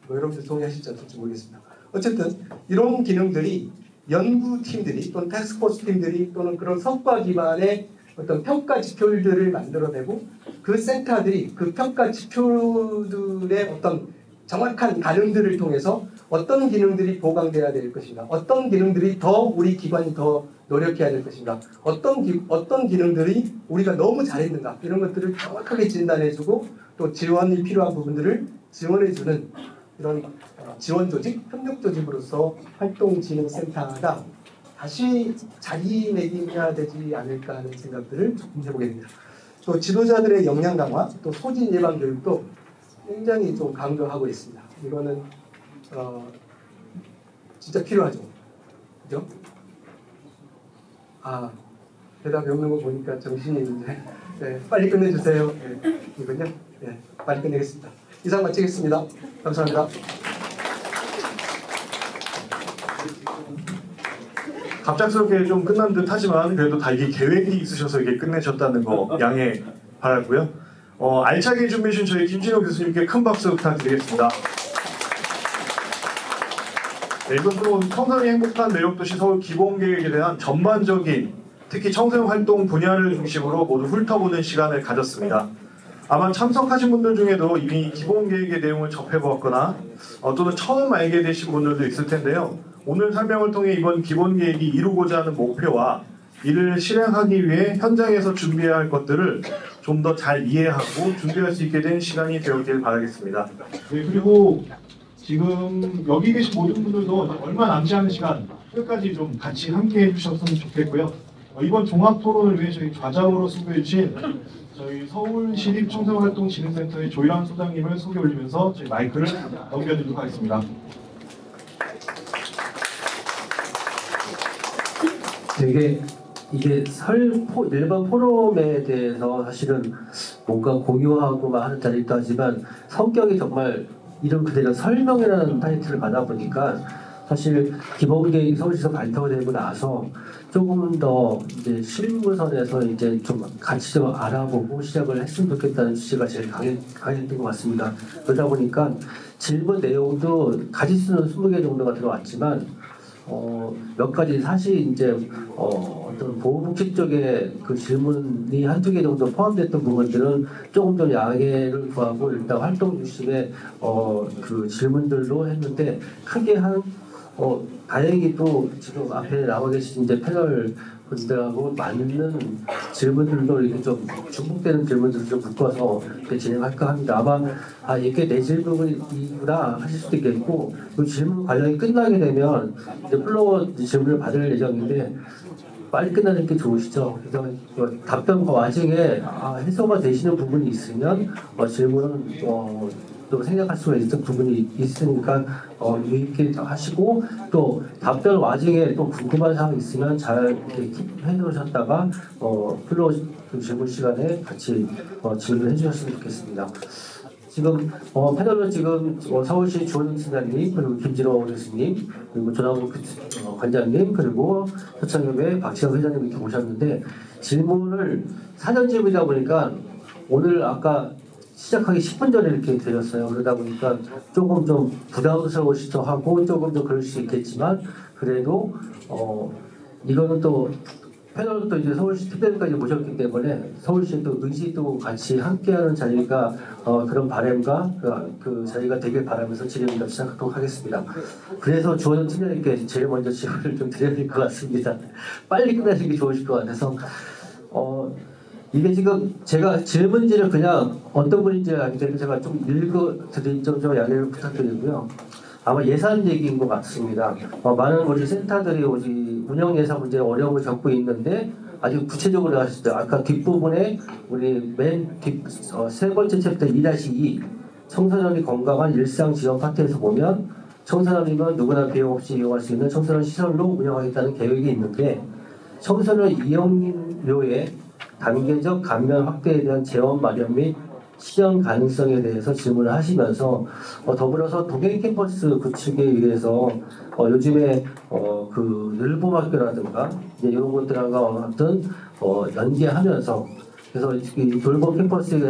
뭐 여러분들 동의하실지 어떨지 모르겠습니다. 어쨌든 이런 기능들이 연구팀들이 또는 태스크포스 팀들이 또는 그런 성과 기반의 어떤 평가 지표들을 만들어내고 그 센터들이 그 평가 지표들의 어떤 정확한 가늠들을 통해서 어떤 기능들이 보강돼야 될 것인가, 어떤 기능들이 더 우리 기관이 더 노력해야 될 것인가, 어떤 기능들이 우리가 너무 잘했는가 이런 것들을 정확하게 진단해주고 또 지원이 필요한 부분들을 지원해주는 이런 지원 조직, 협력 조직으로서 활동진흥센터가 다시 자리매김해야 되지 않을까 하는 생각들을 조금 해보게 됩니다. 또 지도자들의 역량 강화, 또 소진 예방 교육도 굉장히 좀 강조하고 있습니다. 이거는 진짜 필요하죠. 그죠? 아, 대답이 없는 거 보니까 정신이 이제 네, 빨리 끝내주세요. 네, 이건요. 네, 빨리 끝내겠습니다. 이상 마치겠습니다. 감사합니다. 갑작스럽게 좀 끝난 듯 하지만 그래도 다 이게 계획이 있으셔서 이게 끝내셨다는 거 양해 바라고요. 알차게 준비해 주신 저희 김진호 교수님께 큰 박수 부탁드리겠습니다. 네, 이번 또 청소년이 행복한 매력도시 서울 기본계획에 대한 전반적인 특히 청소년 활동 분야를 중심으로 모두 훑어보는 시간을 가졌습니다. 아마 참석하신 분들 중에도 이미 기본계획의 내용을 접해보았거나 또는 처음 알게 되신 분들도 있을 텐데요. 오늘 설명을 통해 이번 기본계획이 이루고자 하는 목표와 이를 실행하기 위해 현장에서 준비해야 할 것들을 좀 더 잘 이해하고 준비할 수 있게 된 시간이 되었길 바라겠습니다. 네, 그리고 지금 여기 계신 모든 분들도 얼마 남지 않은 시간 끝까지 좀 같이 함께 해주셨으면 좋겠고요. 이번 종합토론을 위해 저희 좌장으로 수고해 주신 저희 서울시립청소년활동진흥센터의 조일환 소장님을 소개 올리면서 저희 마이크를 넘겨드리도록 하겠습니다. 되게 이게 일반 포럼에 대해서 사실은 뭔가 공유하고 하는 자리도 하지만 성격이 정말 이름 그대로 설명이라는 타이틀을 받아 보니까 사실 기본계획이 서울시에서 발표가 되고 나서 조금 더 이제 실무선에서 이제 좀 같이 좀 알아보고 시작을 했으면 좋겠다는 취지가 제일 강했던 것 같습니다. 그러다 보니까 질문 내용도 가지수는 20개 정도가 들어왔지만 몇 가지 사실 이제 어떤 보호복지 쪽에 그 질문이 한두 개 정도 포함됐던 부분들은 조금 더 양해를 구하고 일단 활동 중심의 그 질문들로 했는데 크게 다행히 또 지금 앞에 나와 계신 이제 패널 분들하고 맞는 질문들도 이렇게 좀 중복되는 질문들을 좀 묶어서 이렇게 진행할까 합니다. 아마 이게 내 질문이구나 하실 수도 있겠고 그 질문 관련이 끝나게 되면 이제 플로어 질문을 받을 예정인데 빨리 끝나는 게 좋으시죠. 그래서 답변과 와중에 해소가 되시는 부분이 있으면 질문은 또 생각할 수가 있는 부분이 있으니까 유익하게 하시고 또 답변 와중에 또 궁금한 사항이 있으면 잘 이렇게 해놓으셨다가 플로어 질문 시간에 같이 질문해 주셨으면 좋겠습니다. 지금 패널은 지금 서울시 주원 팀장님 그리고 김진호 교수님 그리고 조남국 관장님 그리고 서창협의 박지영 회장님 이렇게 모셨는데 질문을 사전 질문이다 보니까 오늘 아까 시작하기 10분 전에 이렇게 드렸어요. 그러다 보니까 조금 좀 부담스러우시기도 하고 조금 더 그럴 수 있겠지만 그래도 이거는 또 패널은 또 이제 서울시 특별까지 모셨기 때문에 서울시 또 의지도 같이 함께하는 자리가 그런 바람과 그 자리가 되길 바라면서 질의응답 시작하도록 하겠습니다. 그래서 주원 팀장님께 제일 먼저 질문을 좀 드려야 될 것 같습니다. 빨리 끝나시는 게 좋으실 것 같아서 이게 지금 제가 질문지를 그냥 어떤 분인지 알기 때문에 제가 좀 읽어드린 좀 양해를 부탁드리고요. 아마 예산 얘기인 것 같습니다. 많은 우리 센터들이 운영 예산 문제에 어려움을 겪고 있는데 아주 구체적으로 하시죠. 아까 뒷부분에 우리 세 번째 챕터 2-2 청소년이 건강한 일상 지원 파트에서 보면 청소년이면 누구나 비용 없이 이용할 수 있는 청소년 시설로 운영하겠다는 계획이 있는데 청소년 이용료의 단계적 감면 확대에 대한 재원 마련 및 실현 가능성에 대해서 질문을 하시면서 더불어서 동행 캠퍼스 구축에 의해서 요즘에 그 늘봄학교라든가 이제 이런 것들과 어떤 연계하면서 그래서 이 돌봄 캠퍼스에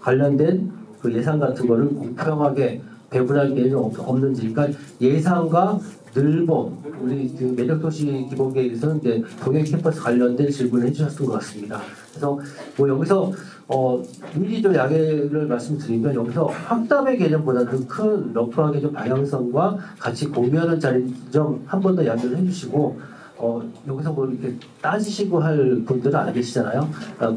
관련된 그 예산 같은 거를 공평하게 배분할 계획은 없는지, 그러니까 예산과 늘봄 우리 그 매력도시 기본계획에서는 이제 동행 캠퍼스 관련된 질문을 해주셨던 것 같습니다. 그래서 뭐 여기서 미리 좀 양해를 말씀드리면 여기서 확답의 개념보다는 큰 러프하게 좀 방향성과 같이 공유하는 자리 좀 한 번 더 양해를 해주시고 여기서 뭐 이렇게 따지시고 할 분들은 안 계시잖아요.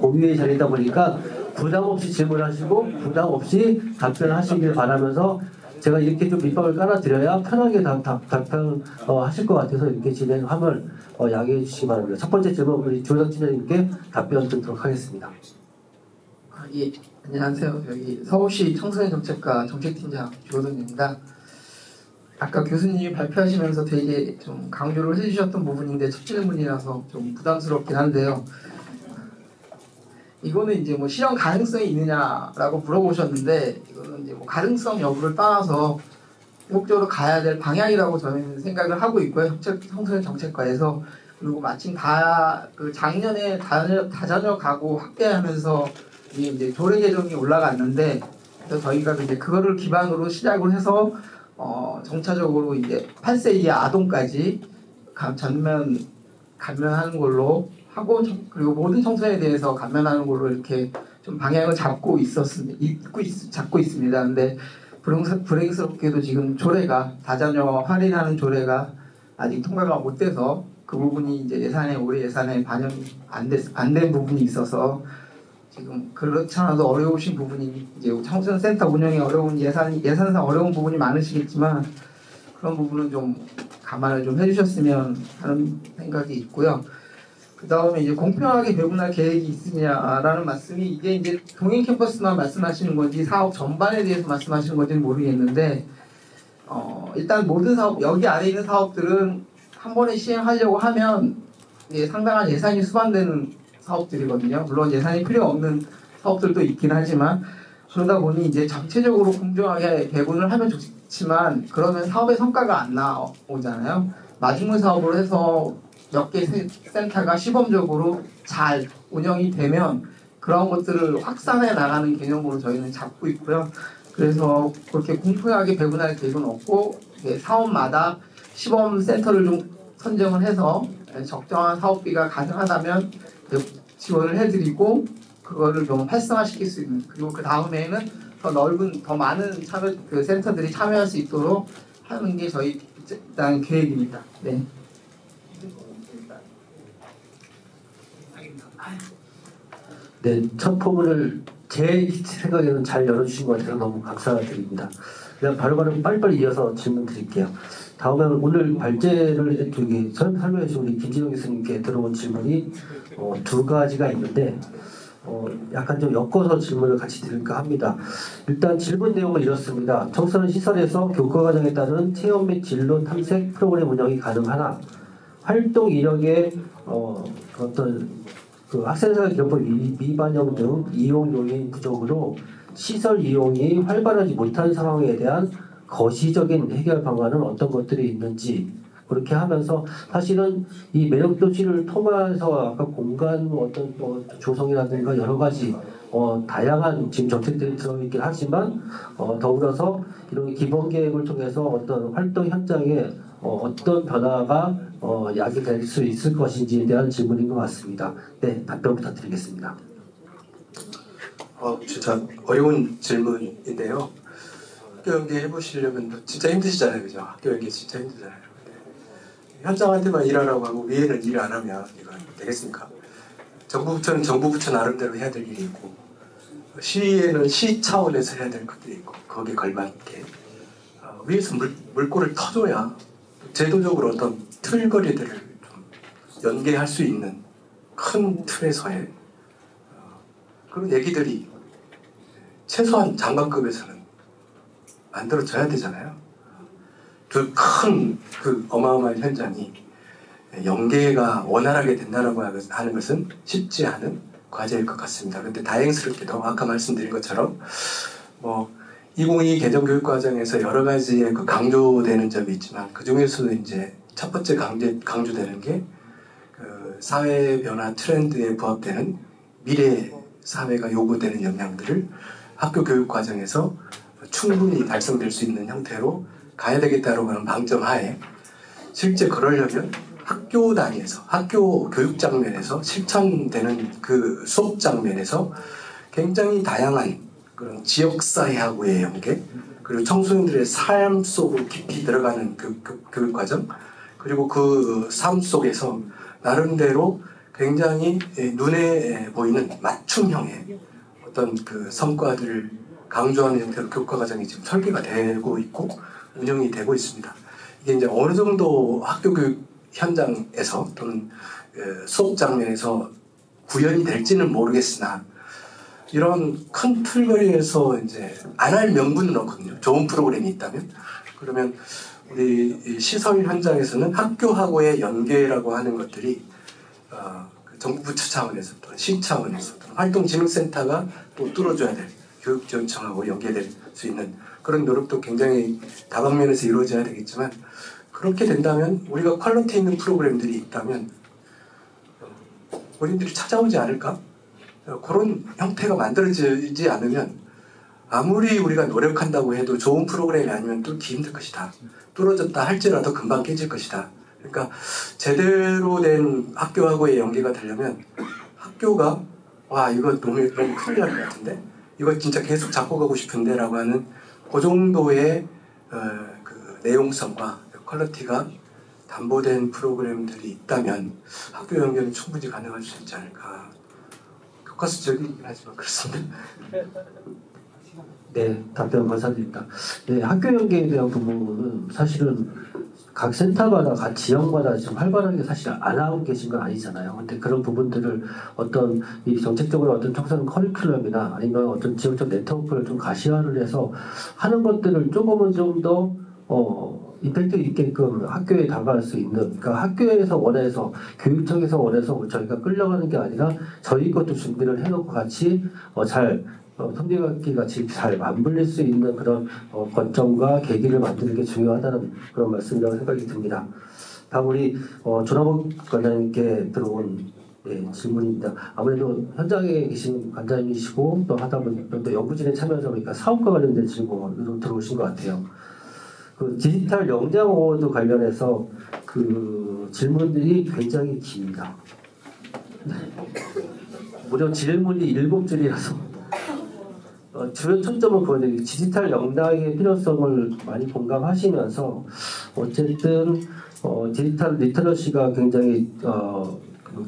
공유의 자리다 보니까 부담 없이 질문하시고 부담 없이 답변하시길 바라면서 제가 이렇게 좀 밑밥을 깔아드려야 편하게 답변하실 것 같아서 이렇게 진행함을 양해해 주시기 바랍니다. 첫 번째 질문 우리 조정 팀장님께 답변 듣도록 하겠습니다. 예, 안녕하세요. 여기 서울시 청소년 정책과 정책팀장 조정입니다. 아까 교수님이 발표하시면서 되게 좀 강조를 해주셨던 부분인데 첫 질문이라서 좀 부담스럽긴 한데요. 이거는 이제 뭐 실현 가능성이 있느냐라고 물어보셨는데 이거는 이제 뭐 가능성 여부를 따라서 궁극적으로 가야 될 방향이라고 저는 생각을 하고 있고요. 청소년 정책과에서 그리고 마침 그 작년에 다자녀 가구 확대하면서 이제 조례 개정이 올라갔는데 그래서 저희가 이제 그거를 기반으로 시작을 해서 정차적으로 이제 8세 이하 아동까지 감면하는 걸로 하고 그리고 모든 청소년에 대해서 감면하는 걸로 이렇게 좀 방향을 잡고 있습니다. 근데 불행스럽게도 지금 조례가 다자녀 할인하는 조례가 아직 통과가 못 돼서 그 부분이 이제 올해 예산에 반영이 안 된 부분이 있어서 지금 그렇지 않아도 어려우신 부분이 이제 청소년 센터 운영에 어려운 예산상 어려운 부분이 많으시겠지만 그런 부분은 좀 감안을 좀 해주셨으면 하는 생각이 있고요. 그 다음에 이제 공평하게 배분할 계획이 있으냐라는 말씀이 이게 이제 동행 캠퍼스만 말씀하시는 건지 사업 전반에 대해서 말씀하시는 건지는 모르겠는데 일단 모든 사업 여기 안에 있는 사업들은 한 번에 시행하려고 하면 상당한 예산이 수반되는 사업들이거든요. 물론 예산이 필요 없는 사업들도 있긴 하지만 그러다 보니 이제 전체적으로 공정하게 배분을 하면 좋지만 그러면 사업의 성과가 안 나오잖아요. 마중물 사업으로 해서 몇 개 센터가 시범적으로 잘 운영이 되면 그런 것들을 확산해 나가는 개념으로 저희는 잡고 있고요. 그래서 그렇게 공평하게 배분할 계획은 없고 사업마다 시범 센터를 좀 선정을 해서 적정한 사업비가 가능하다면 지원을 해드리고 그거를 좀 활성화시킬 수 있는 그리고 그 다음에는 더 많은 센터들이 참여할 수 있도록 하는 게 저희 일단 계획입니다. 네. 네, 첫 포문을 제 생각에는 잘 열어주신 것 같아서 너무 감사드립니다. 그냥 바로바로 빨리빨리 이어서 질문 드릴게요. 다음은 오늘 발제를 설명해 주신 우리 김진영 교수님께 들어온 질문이 두 가지가 있는데 약간 좀 엮어서 질문을 같이 드릴까 합니다. 일단 질문 내용은 이렇습니다. 청소년 시설에서 교과과정에 따른 체험 및 진로 탐색 프로그램 운영이 가능하나 활동 이력의 어떤 그 학생사 기록부 미반영 등 이용 요인 부족으로 시설 이용이 활발하지 못한 상황에 대한 거시적인 해결 방안은 어떤 것들이 있는지 그렇게 하면서 사실은 이 매력도시를 통해서 아까 공간 어떤 조성이라든가 여러 가지 다양한 지금 정책들이 들어있긴 하지만 더불어서 이런 기본 계획을 통해서 어떤 활동 현장에 어떤 변화가 야기될 수 있을 것인지에 대한 질문인 것 같습니다. 네, 답변 부탁드리겠습니다. 진짜 어려운 질문인데요. 학교 연계 해보시려면 진짜 힘드시잖아요, 그죠? 학교 연계 진짜 힘들잖아요. 현장한테만 일하라고 하고 위에는 일 안 하면 이건 되겠습니까? 정부 부처는 정부 부처 나름대로 해야 될 일이 있고 시에는 시 차원에서 해야 될 것들이 있고 거기에 걸맞게 위에서 물꼬를 터줘야 제도적으로 어떤 틀거리들을 좀 연계할 수 있는 큰 틀에서의 그런 얘기들이 최소한 장관급에서는 만들어져야 되잖아요. 그 큰 그 어마어마한 현장이 연계가 원활하게 된다라고 하는 것은 쉽지 않은 과제일 것 같습니다. 그런데 다행스럽게도 아까 말씀드린 것처럼 2022 개정교육과정에서 여러 가지의 그 강조되는 점이 있지만 그 중에서도 이제 첫 번째 강조되는 게 그 사회 변화 트렌드에 부합되는 미래 사회가 요구되는 역량들을 학교 교육 과정에서 충분히 달성될 수 있는 형태로 가야 되겠다라고 하는 방점 하에 실제 그러려면 학교 단위에서 학교 교육 장면에서 실천되는 그 수업 장면에서 굉장히 다양한 그런 지역사회하고의 연계 그리고 청소년들의 삶 속으로 깊이 들어가는 교육 과정 그리고 그 삶 속에서 나름대로 굉장히 눈에 보이는 맞춤형의 어떤 그 성과들을 강조하는 형태로 교과 과정이 지금 설계가 되고 있고 운영이 되고 있습니다. 이게 이제 어느 정도 학교 교육 현장에서 또는 수업 장면에서 구현이 될지는 모르겠으나 이런 큰 틀거리에서 이제 안 할 명분은 없거든요. 좋은 프로그램이 있다면 그러면 우리 시설 현장에서는 학교하고의 연계라고 하는 것들이 정부 부처 차원에서 또는 시 차원에서 또는 활동진흥센터가 또 뚫어줘야 될 교육지원청하고 연계될 수 있는 그런 노력도 굉장히 다방면에서 이루어져야 되겠지만 그렇게 된다면 우리가 퀄리티 있는 프로그램들이 있다면 본인들이 찾아오지 않을까? 그런 형태가 만들어지지 않으면 아무리 우리가 노력한다고 해도 좋은 프로그램이 아니면 뚫기 힘들 것이다. 뚫어졌다 할지라도 금방 깨질 것이다. 그러니까 제대로 된 학교하고의 연계가 되려면 학교가 와 이거 너무 큰일 날 것 같은데 이거 진짜 계속 잡고 가고 싶은데 라고 하는 그 정도의 그 내용성과 퀄리티가 담보된 프로그램들이 있다면 학교 연계는 충분히 가능할 수 있지 않을까. 교과서적이긴 하지만 그렇습니다. 네, 답변 감사드립니다. 네, 학교 연계에 대한 부분은 사실은 각 센터마다, 각 지역마다 지금 활발하게 사실 안 하고 계신 건 아니잖아요. 근데 그런 부분들을 어떤 이 정책적으로 어떤 청소년 커리큘럼이나 아니면 어떤 지역적 네트워크를 좀 가시화를 해서 하는 것들을 조금은 좀 더 임팩트 있게끔 학교에 다가갈 수 있는, 그러니까 학교에서 원해서 교육청에서 원해서 저희가 끌려가는 게 아니라 저희 것도 준비를 해놓고 같이 잘 성장학기 같이 잘 맞물릴 수 있는 그런 거점과 계기를 만드는 게 중요하다는 그런 말씀이라고 생각이 듭니다. 다음 우리 조남욱 관장님께 들어온 질문입니다. 아무래도 현장에 계신 관장님이시고 또 하다 보니까 또 연구진에 참여하다 보니까 사업과 관련된 질문으로 들어오신 것 같아요. 그 디지털 역량 어워드 관련해서 그 질문들이 굉장히 깁니다. 무려 질문이 7줄이라서 주요 초점은 그거는 디지털 역량의 필요성을 많이 공감하시면서 어쨌든 디지털 리터러시가 굉장히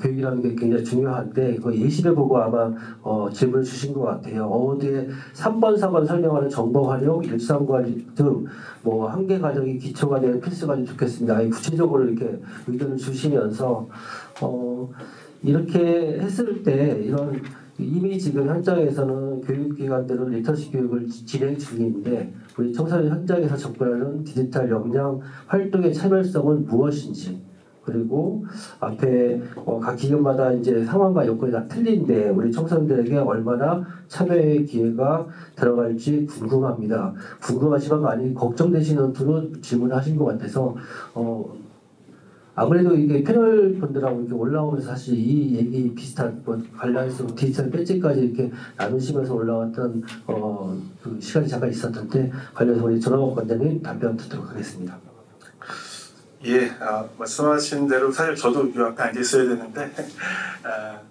교육이라는 게 굉장히 중요한데 그 예시를 보고 아마 질문을 주신 것 같아요. 어워드의 3번, 4번 설명하는 정보 활용, 일상관리 등 뭐 한개 과정이 기초가 되는 필수가 되면 좋겠습니다. 구체적으로 이렇게 의견을 주시면서 이렇게 했을 때 이런 이미 지금 현장에서는 교육기관들은 리터시 교육을 진행 중인데 우리 청소년 현장에서 접근하는 디지털 역량 활동의 차별성은 무엇인지 그리고 앞에 각 기관마다 이제 상황과 여건이 다 틀린데 우리 청소년들에게 얼마나 참여의 기회가 들어갈지 궁금합니다. 궁금하시면 많이 걱정되시는 분은 질문하신 것 같아서 아무래도 이게 패널 분들하고 이렇게 올라오면서 사실 이 얘기 비슷한 관련해서 디지털 배지까지 이렇게 나누시면서 올라왔던 그 시간이 잠깐 있었는데 관련해서 우리 조남욱 관장님 답변 듣도록 하겠습니다. 예, 말씀하신 대로 사실 저도 이 앞에 앉아 있어야 되는데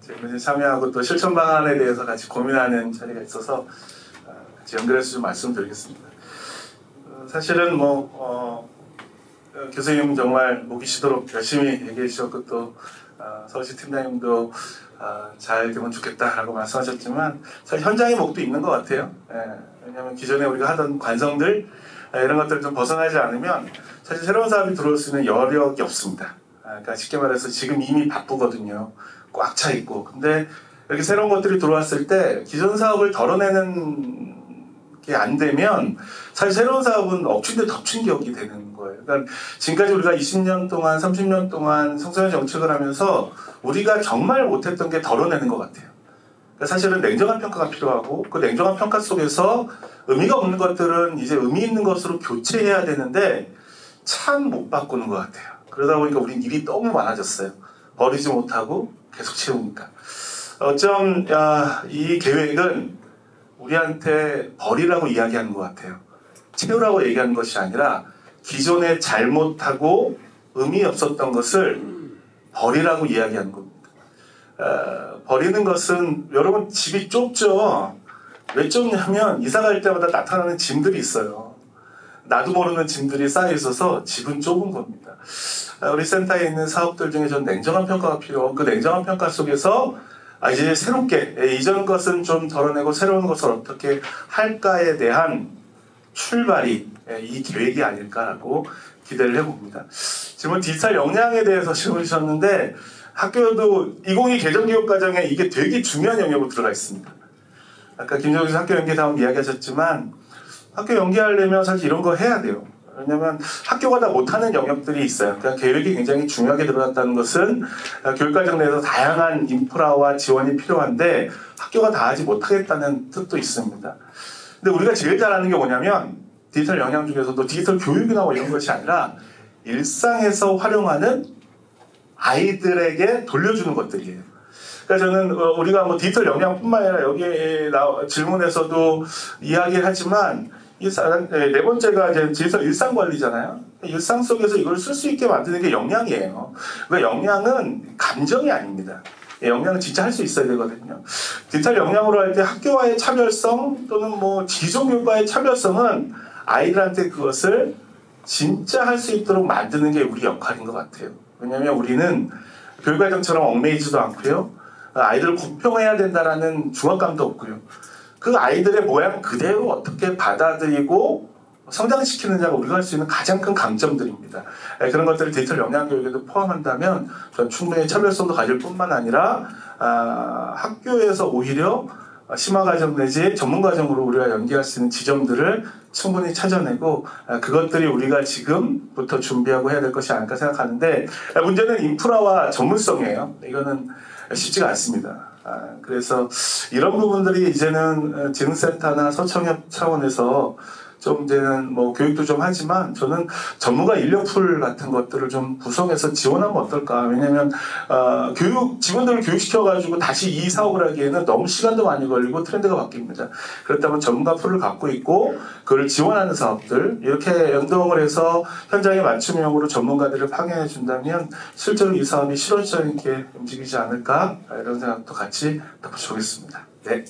질문에 참여하고 또 실천 방안에 대해서 같이 고민하는 자리가 있어서 같이 연결해서 좀 말씀드리겠습니다. 사실은 교수님 정말 목이 쉬도록 열심히 얘기해 주셨고 또 서울시 팀장님도 잘 되면 좋겠다라고 말씀하셨지만 사실 현장의 목도 있는 것 같아요. 왜냐하면 기존에 우리가 하던 관성들 이런 것들을 좀 벗어나지 않으면 사실 새로운 사업이 들어올 수 있는 여력이 없습니다. 그러니까 쉽게 말해서 지금 이미 바쁘거든요. 꽉 차 있고. 근데 이렇게 새로운 것들이 들어왔을 때 기존 사업을 덜어내는 게 안 되면 사실 새로운 사업은 엎친 데 덮친 격이 되는 거예요. 그러니까 지금까지 우리가 20년 동안, 30년 동안 청소년 정책을 하면서 우리가 정말 못했던 게 덜어내는 것 같아요. 그러니까 사실은 냉정한 평가가 필요하고 그 냉정한 평가 속에서 의미가 없는 것들은 이제 의미 있는 것으로 교체해야 되는데 참 못 바꾸는 것 같아요. 그러다 보니까 우린 일이 너무 많아졌어요. 버리지 못하고 계속 채우니까. 어쩜 이 계획은 우리한테 버리라고 이야기하는 것 같아요. 채우라고 얘기하는 것이 아니라 기존에 잘못하고 의미 없었던 것을 버리라고 이야기하는 겁니다. 버리는 것은 여러분 집이 좁죠. 왜 좁냐면 이사 갈 때마다 나타나는 짐들이 있어요. 나도 모르는 짐들이 쌓여 있어서 집은 좁은 겁니다. 우리 센터에 있는 사업들 중에 전 냉정한 평가가 필요하고 그 냉정한 평가 속에서 이제 새롭게 이전 것은 좀 덜어내고 새로운 것을 어떻게 할까에 대한 출발이 이 계획이 아닐까라고 기대를 해봅니다. 지금 디지털 역량에 대해서 질문 주셨는데 학교도 2022 개정교육과정에 이게 되게 중요한 영역으로 들어가 있습니다. 아까 김정희 씨 학교 연계 다음 이야기하셨지만 학교 연계하려면 사실 이런 거 해야 돼요. 왜냐하면 학교가 다 못하는 영역들이 있어요. 그러니까 계획이 굉장히 중요하게 들어갔다는 것은 교육과정 내에서 다양한 인프라와 지원이 필요한데 학교가 다 하지 못하겠다는 뜻도 있습니다. 근데 우리가 제일 잘하는 게 뭐냐면 디지털 역량 중에서도 디지털 교육이나 이런 것이 아니라 일상에서 활용하는 아이들에게 돌려주는 것들이에요. 그러니까 저는 우리가 뭐 디지털 역량뿐만 아니라 여기 질문에서도 이야기를 하지만 네 번째가 이제 디지털 일상 관리잖아요. 일상 속에서 이걸 쓸 수 있게 만드는 게 역량이에요. 그러니까 역량은 감정이 아닙니다. 역량은 진짜 할 수 있어야 되거든요. 디지털 역량으로 할 때 학교와의 차별성 또는 뭐 지속교육과의 차별성은 아이들한테 그것을 진짜 할 수 있도록 만드는 게 우리 역할인 것 같아요. 왜냐하면 우리는 교육과정처럼 얽매이지도 않고요. 아이들을 공평해야 된다라는 중압감도 없고요. 그 아이들의 모양 그대로 어떻게 받아들이고 성장시키느냐가 우리가 할 수 있는 가장 큰 강점들입니다. 그런 것들을 디지털 역량 교육에도 포함한다면 전 충분히 차별성도 가질 뿐만 아니라 학교에서 오히려 심화과정 내지 전문과정으로 우리가 연계할 수 있는 지점들을 충분히 찾아내고 그것들이 우리가 지금부터 준비하고 해야 될 것이 아닐까 생각하는데 문제는 인프라와 전문성이에요. 이거는 쉽지가 않습니다. 그래서 이런 부분들이 이제는 지능센터나 서청협 차원에서 좀 이제는 뭐 교육도 좀 하지만 저는 전문가 인력풀 같은 것들을 좀 구성해서 지원하면 어떨까. 왜냐면 직원들을 교육시켜가지고 다시 이 사업을 하기에는 너무 시간도 많이 걸리고 트렌드가 바뀝니다. 그렇다면 전문가 풀을 갖고 있고 그걸 지원하는 사업들 이렇게 연동을 해서 현장에 맞춤형으로 전문가들을 파견해 준다면 실제로 이 사업이 실효성 있게 움직이지 않을까 이런 생각도 같이 덧붙여보겠습니다. 네.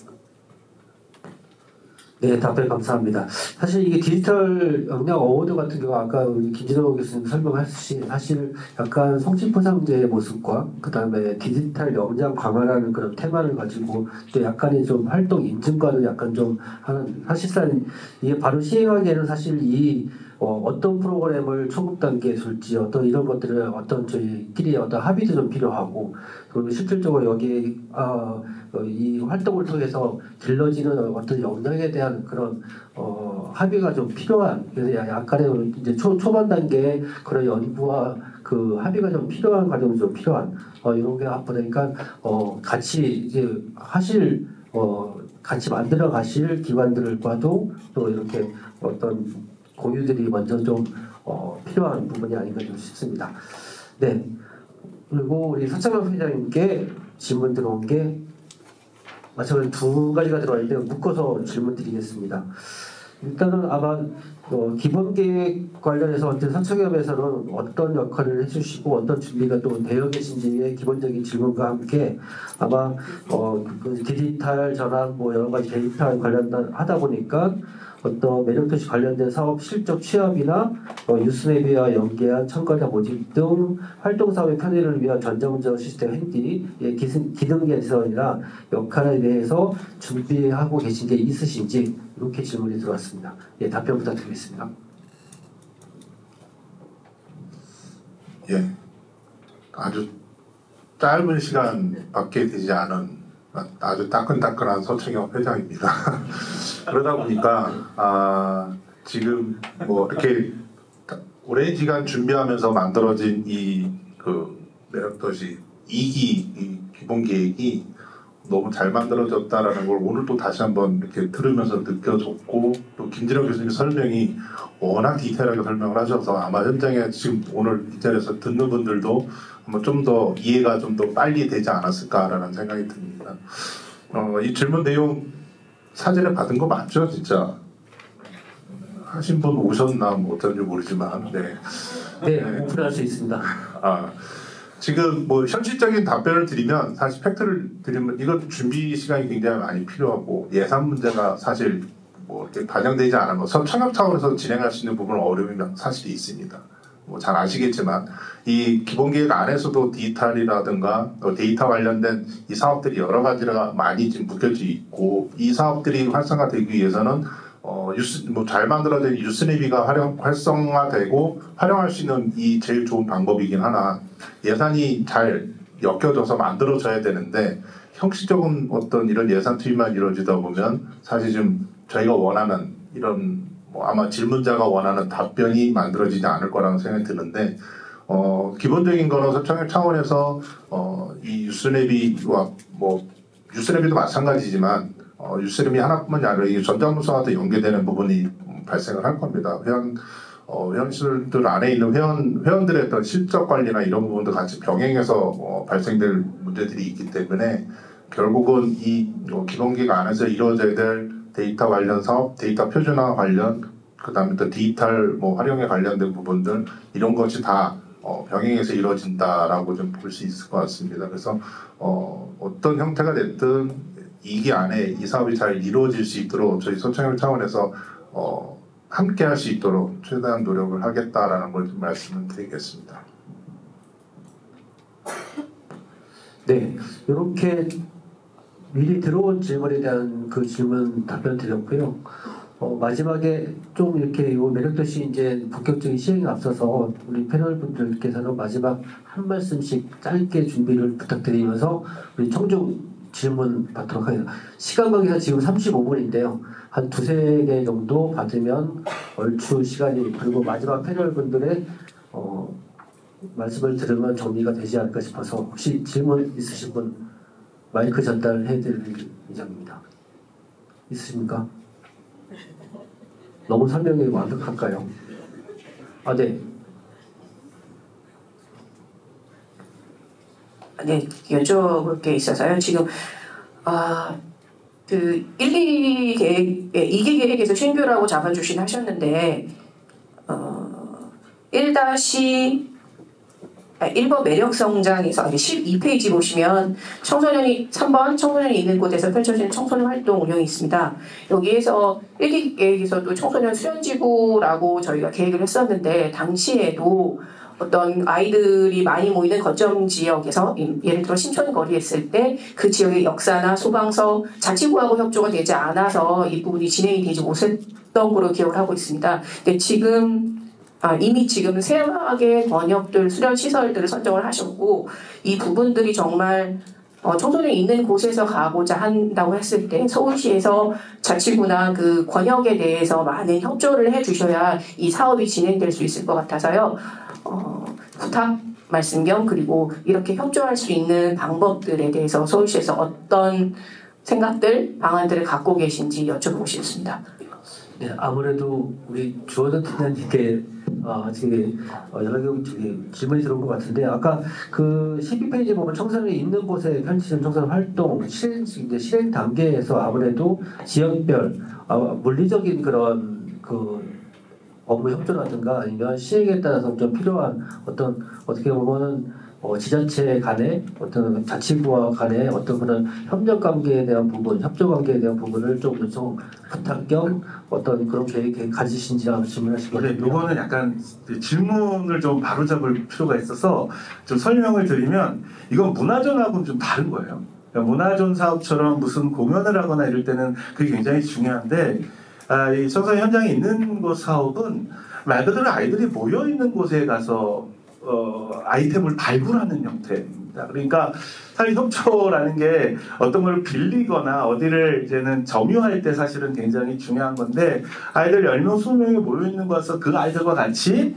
네, 답변 감사합니다. 사실 이게 디지털 역량 어워드 같은 경우 아까 우리 김진호 교수님 설명하셨듯이 사실 약간 성취포상제의 모습과 그 다음에 디지털 역량 강화라는 그런 테마를 가지고 또 약간의 좀 활동 인증과는 약간 좀 하는 사실상 이게 바로 시행하기에는 사실 이 어떤 프로그램을 초급 단계에 줄지 어떤 이런 것들을 어떤 저희끼리 어떤 합의도 좀 필요하고 그리고 실질적으로 여기 이 활동을 통해서 길러지는 어떤 역량에 대한 그런 합의가 좀 필요한 그래서 약간의 이제 초반 단계에 그런 연구와 그 합의가 좀 필요한 과정이 좀 필요한 이런 게 보니까 같이 이제 같이 만들어 가실 기관들과도 또 이렇게 어떤 공유들이 먼저 좀 필요한 부분이 아닌가 좀 싶습니다. 네. 그리고 우리 서창남 회장님께 질문 들어온 게 마찬가지로 두 가지가 들어있는데 묶어서 질문 드리겠습니다. 일단은 아마 기본계획 관련해서 어떤 서청협에서는 어떤 역할을 해주시고 어떤 준비가 또 되어 계신지의 기본적인 질문과 함께 아마 그 디지털 전환 뭐 여러 가지 데이터 관련하다 보니까 어떤 매력도시 관련된 사업 실적 취합이나 유스내비와 연계한 참가자 모집 등 활동사업의 편의를 위한 전자운전 시스템 핸디의 기능 개선이나 역할에 대해서 준비하고 계신 게 있으신지 이렇게 질문이 들어왔습니다. 예, 답변 부탁드리겠습니다. 예. 아주 짧은 시간밖에 되지 않은 아주 따끈따끈한 서청엽 회장입니다. 그러다 보니까 지금 뭐 이렇게 오랜 시간 준비하면서 만들어진 이 그 매력도시 2기 이 기본 계획이 너무 잘 만들어졌다라는 걸 오늘 또 다시 한번 이렇게 들으면서 느껴졌고, 또 김진영 교수님 설명이 워낙 디테일하게 설명을 하셔서 아마 현장에 지금 오늘 이 자리에서 듣는 분들도 좀 더 이해가 좀 더 빨리 되지 않았을까라는 생각이 듭니다. 이 질문 내용 사전에 받은 거 맞죠, 진짜? 하신 분 오셨나 뭐 어쩐지 모르지만, 네, 오픈할 수 있습니다. 지금 뭐 현실적인 답변을 드리면, 사실 팩트를 드리면 이건 준비 시간이 굉장히 많이 필요하고 예산 문제가 사실 뭐 이렇게 반영되지 않은 거, 청약 차원에서 진행할 수 있는 부분은 어려움이 사실 있습니다. 뭐 잘 아시겠지만 이 기본계획 안에서도 디지털이라든가 데이터 관련된 이 사업들이 여러 가지가 많이 지금 묶여져 있고, 이 사업들이 활성화되기 위해서는 잘 만들어진 유스네비가 활성화되고 활용할 수 있는 이 제일 좋은 방법이긴 하나, 예산이 잘 엮여져서 만들어져야 되는데 형식적인 어떤 이런 예산 투입만 이루어지다 보면 사실 좀 저희가 원하는 이런 아마 질문자가 원하는 답변이 만들어지지 않을 거라는 생각이 드는데, 기본적인 거는 서청엽 차원에서 이 유스네비와 유스네비도 마찬가지지만 유스네비 하나뿐만이 아니라 이 전자문서와도 연계되는 부분이 발생을 할 겁니다. 회원들들 안에 있는 회원들의 어떤 실적 관리나 이런 부분도 같이 병행해서 발생될 문제들이 있기 때문에 결국은 이 기본계획 안에서 이루어져야 될 데이터 관련 사업, 데이터 표준화 관련, 그 다음에 또 디지털 활용에 관련된 부분들, 이런 것이 다 병행해서 이루어진다라고 좀 볼 수 있을 것 같습니다. 그래서 어떤 형태가 됐든 2기 안에 이 사업이 잘 이루어질 수 있도록 저희 서청엽 차원에서 함께 할 수 있도록 최대한 노력을 하겠다라는 걸 좀 말씀을 드리겠습니다. 네, 이렇게 미리 들어온 질문에 대한 그 질문 답변 드렸고요. 마지막에 좀 이렇게 요 매력도시 이제 본격적인 시행에 앞서서 우리 패널 분들께서는 마지막 한 말씀씩 짧게 준비를 부탁드리면서 우리 청중 질문 받도록 하겠습니다. 시간 관계상 지금 35분인데요. 한 두세 개 정도 받으면 얼추 시간이, 그리고 마지막 패널 분들의 말씀을 들으면 정리가 되지 않을까 싶어서 혹시 질문 있으신 분 마이크 전달해드릴 예정입니다. 있으십니까? 너무 설명이 완벽할까요? 네. 네, 여쭤볼 게 있어서요. 지금 그 2기 계획에서 신규라고 잡아주신 하셨는데 1번 매력성장에서 12페이지 보시면 청소년이 3번 청소년이 있는 곳에서 펼쳐지는 청소년 활동 운영이 있습니다. 여기에서 1기 계획에서도 청소년 수련지구라고 저희가 계획을 했었는데, 당시에도 어떤 아이들이 많이 모이는 거점 지역에서 예를 들어 신촌거리에 있을 때 그 지역의 역사나 소방서, 자치구하고 협조가 되지 않아서 이 부분이 진행이 되지 못했던 걸로 기억을 하고 있습니다. 근데 이미 지금 새하게 번역들 수련 시설들을 선정을 하셨고, 이 부분들이 정말 청소년이 있는 곳에서 가고자 한다고 했을 때 서울시에서 자치구나 그 권역에 대해서 많은 협조를 해주셔야 이 사업이 진행될 수 있을 것 같아서요. 부탁 말씀 겸, 그리고 이렇게 협조할 수 있는 방법들에 대해서 서울시에서 어떤 생각들, 방안들을 갖고 계신지 여쭤보고 싶습니다. 네, 아무래도 우리 주원전 팀장님께 지금 여러 개 질문이 들어온 것 같은데, 아까 그 12페이지 보면 청소년이 있는 곳에 펼치는 청소년 활동 실행 단계에서 아무래도 지역별 물리적인 그런 그 업무 협조라든가 아니면 시행에 따라서 좀 필요한 어떻게 보면은 지자체 간의 어떤 자치구와 간의 어떤 그런 협력 관계에 대한 부분, 협조 관계에 대한 부분을 좀 부탁 겸 어떤 그런 계획 가지신지 질문하신 거예요. 네, 이거는 약간 질문을 좀 바로잡을 필요가 있어서 좀 설명을 드리면, 이건 문화존하고는 좀 다른 거예요. 그러니까 문화존 사업처럼 무슨 공연을 하거나 이럴 때는 그게 굉장히 중요한데, 이 청소년 현장에 있는 곳 사업은 말 그대로 아이들이 모여 있는 곳에 가서 아이템을 발굴하는 형태입니다. 그러니까 사실 협조라는 게 어떤 걸 빌리거나 어디를 이제는 점유할 때 사실은 굉장히 중요한 건데 아이들 10명, 20명이 모여있는 곳에서 그 아이들과 같이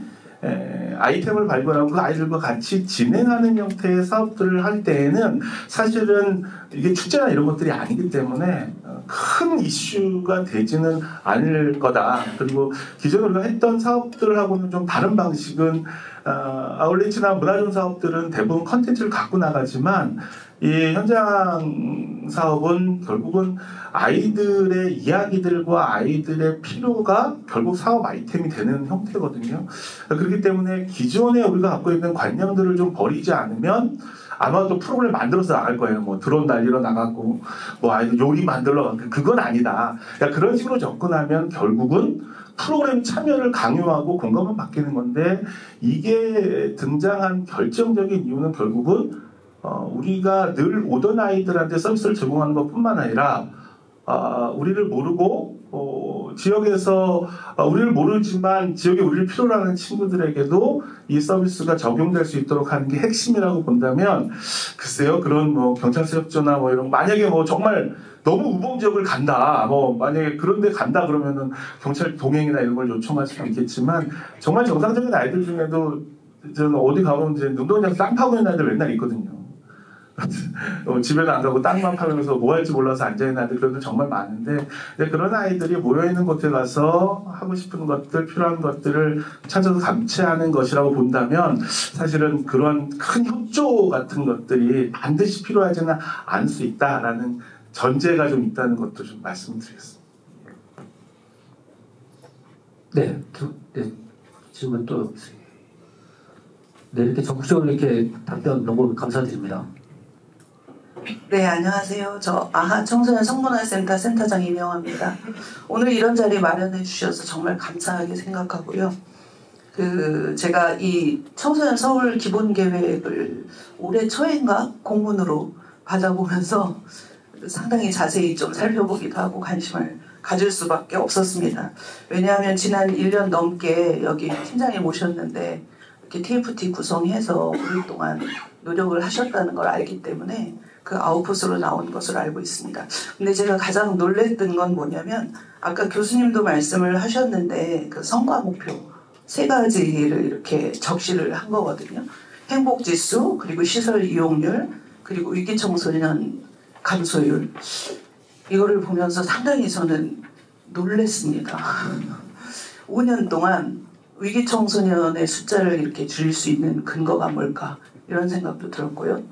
아이템을 발굴하고 그 아이들과 같이 진행하는 형태의 사업들을 할 때에는 사실은 이게 축제나 이런 것들이 아니기 때문에 큰 이슈가 되지는 않을 거다. 그리고 기존에 우리가 했던 사업들하고는 좀 다른 방식은 아울렛이나 문화존 사업들은 대부분 컨텐츠를 갖고 나가지만 이 현장 사업은 결국은 아이들의 이야기들과 아이들의 필요가 결국 사업 아이템이 되는 형태거든요. 그렇기 때문에 기존에 우리가 갖고 있는 관념들을 좀 버리지 않으면 아마도 프로그램을 만들어서 나갈 거예요. 뭐 드론 날리러 나가고 뭐 아이들 요리 만들러 그건 아니다. 그러니까 그런 식으로 접근하면 결국은 프로그램 참여를 강요하고 공감을 바뀌는 건데 이게 등장한 결정적인 이유는 결국은 우리가 늘 오던 아이들한테 서비스를 제공하는 것뿐만 아니라 우리를 모르고 지역에서 우리를 모르지만 지역에 우리를 필요로 하는 친구들에게도 이 서비스가 적용될 수 있도록 하는 게 핵심이라고 본다면 글쎄요 그런 뭐 경찰서 협조나 뭐 이런 만약에 뭐 정말 너무 우범 지역을 간다 뭐 만약에 그런데 간다 그러면은 경찰 동행이나 이런 걸 요청할 수도 있겠지만 정말 정상적인 아이들 중에도 저는 어디 가보면 이제 운동장 땅 파고 있는 아이들 맨날 있거든요. 집에는 안 가고 땅만 파면서 뭐 할지 몰라서 앉아있는 아이들 그런 정말 많은데 그런 아이들이 모여있는 곳에 가서 하고 싶은 것들 필요한 것들을 찾아서 감취하는 것이라고 본다면 사실은 그런 큰 협조 같은 것들이 반드시 필요하지는 않을 수 있다라는 전제가 좀 있다는 것도 좀 말씀드리겠습니다. 네, 질문 또 네, 이렇게 적극적으로 이렇게 답변 너무 감사드립니다. 네, 안녕하세요. 저 아하 청소년 성문화센터 센터장 이명화입니다. 오늘 이런 자리 마련해 주셔서 정말 감사하게 생각하고요. 제가 이 청소년 서울 기본 계획을 올해 초인가 공문으로 받아보면서 상당히 자세히 좀 살펴보기도 하고 관심을 가질 수밖에 없었습니다. 왜냐하면 지난 1년 넘게 여기 팀장님 오셨는데 이렇게 TFT 구성해서 오랫동안 노력을 하셨다는 걸 알기 때문에 그 아웃풋으로 나온 것으로 알고 있습니다. 근데 제가 가장 놀랬던 건 뭐냐면 아까 교수님도 말씀을 하셨는데 그 성과 목표 3가지를 이렇게 적시를 한 거거든요. 행복지수, 그리고 시설 이용률, 그리고 위기청소년 감소율. 이거를 보면서 상당히 저는 놀랬습니다. 5년 동안 위기청소년의 숫자를 이렇게 줄일 수 있는 근거가 뭘까? 이런 생각도 들었고요.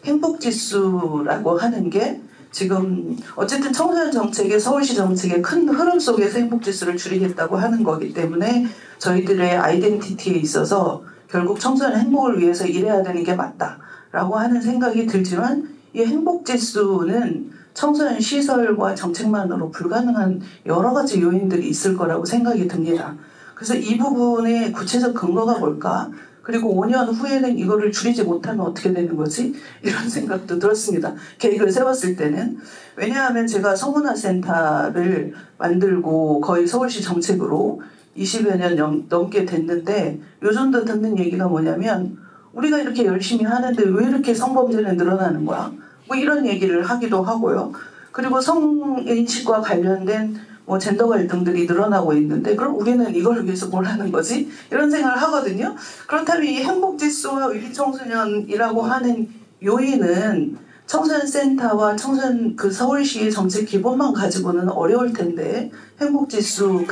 행복지수라고 하는 게 지금 어쨌든 청소년 정책의 서울시 정책의 큰 흐름 속에서 행복지수를 줄이겠다고 하는 거기 때문에 저희들의 아이덴티티에 있어서 결국 청소년 행복을 위해서 일해야 되는 게 맞다라고 하는 생각이 들지만 이 행복지수는 청소년 시설과 정책만으로 불가능한 여러 가지 요인들이 있을 거라고 생각이 듭니다. 그래서 이 부분의 구체적 근거가 뭘까? 그리고 5년 후에는 이거를 줄이지 못하면 어떻게 되는 거지? 이런 생각도 들었습니다. 계획을 세웠을 때는. 왜냐하면 제가 성문화센터를 만들고 거의 서울시 정책으로 20여 년 넘게 됐는데 요즘도 듣는 얘기가 뭐냐면 우리가 이렇게 열심히 하는데 왜 이렇게 성범죄는 늘어나는 거야? 뭐 이런 얘기를 하기도 하고요. 그리고 성인식과 관련된 뭐 젠더 갈등들이 늘어나고 있는데 그럼 우리는 이걸 위해서 뭘 하는 거지? 이런 생각을 하거든요. 그렇다면 이 행복지수와 위기청소년이라고 하는 요인은 청소년센터와 청소년 서울시의 정책 기본만 가지고는 어려울 텐데 행복지수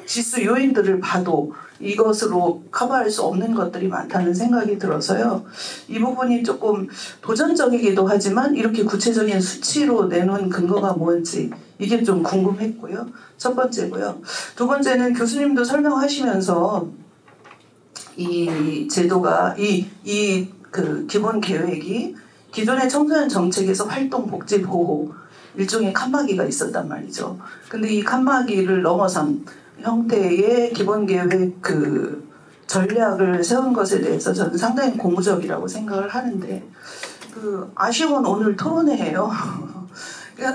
지수 요인들을 봐도 이것으로 커버할 수 없는 것들이 많다는 생각이 들어서요. 이 부분이 조금 도전적이기도 하지만 이렇게 구체적인 수치로 내놓은 근거가 뭔지 이게 좀 궁금했고요. 첫 번째고요. 두 번째는 교수님도 설명하시면서 이 제도가 그 기본 계획이 기존의 청소년 정책에서 활동, 복지, 보호 일종의 칸막이가 있었단 말이죠. 근데 이 칸막이를 넘어선 형태의 기본 계획 전략을 세운 것에 대해서 저는 상당히 고무적이라고 생각을 하는데 아쉬운 오늘 토론회예요.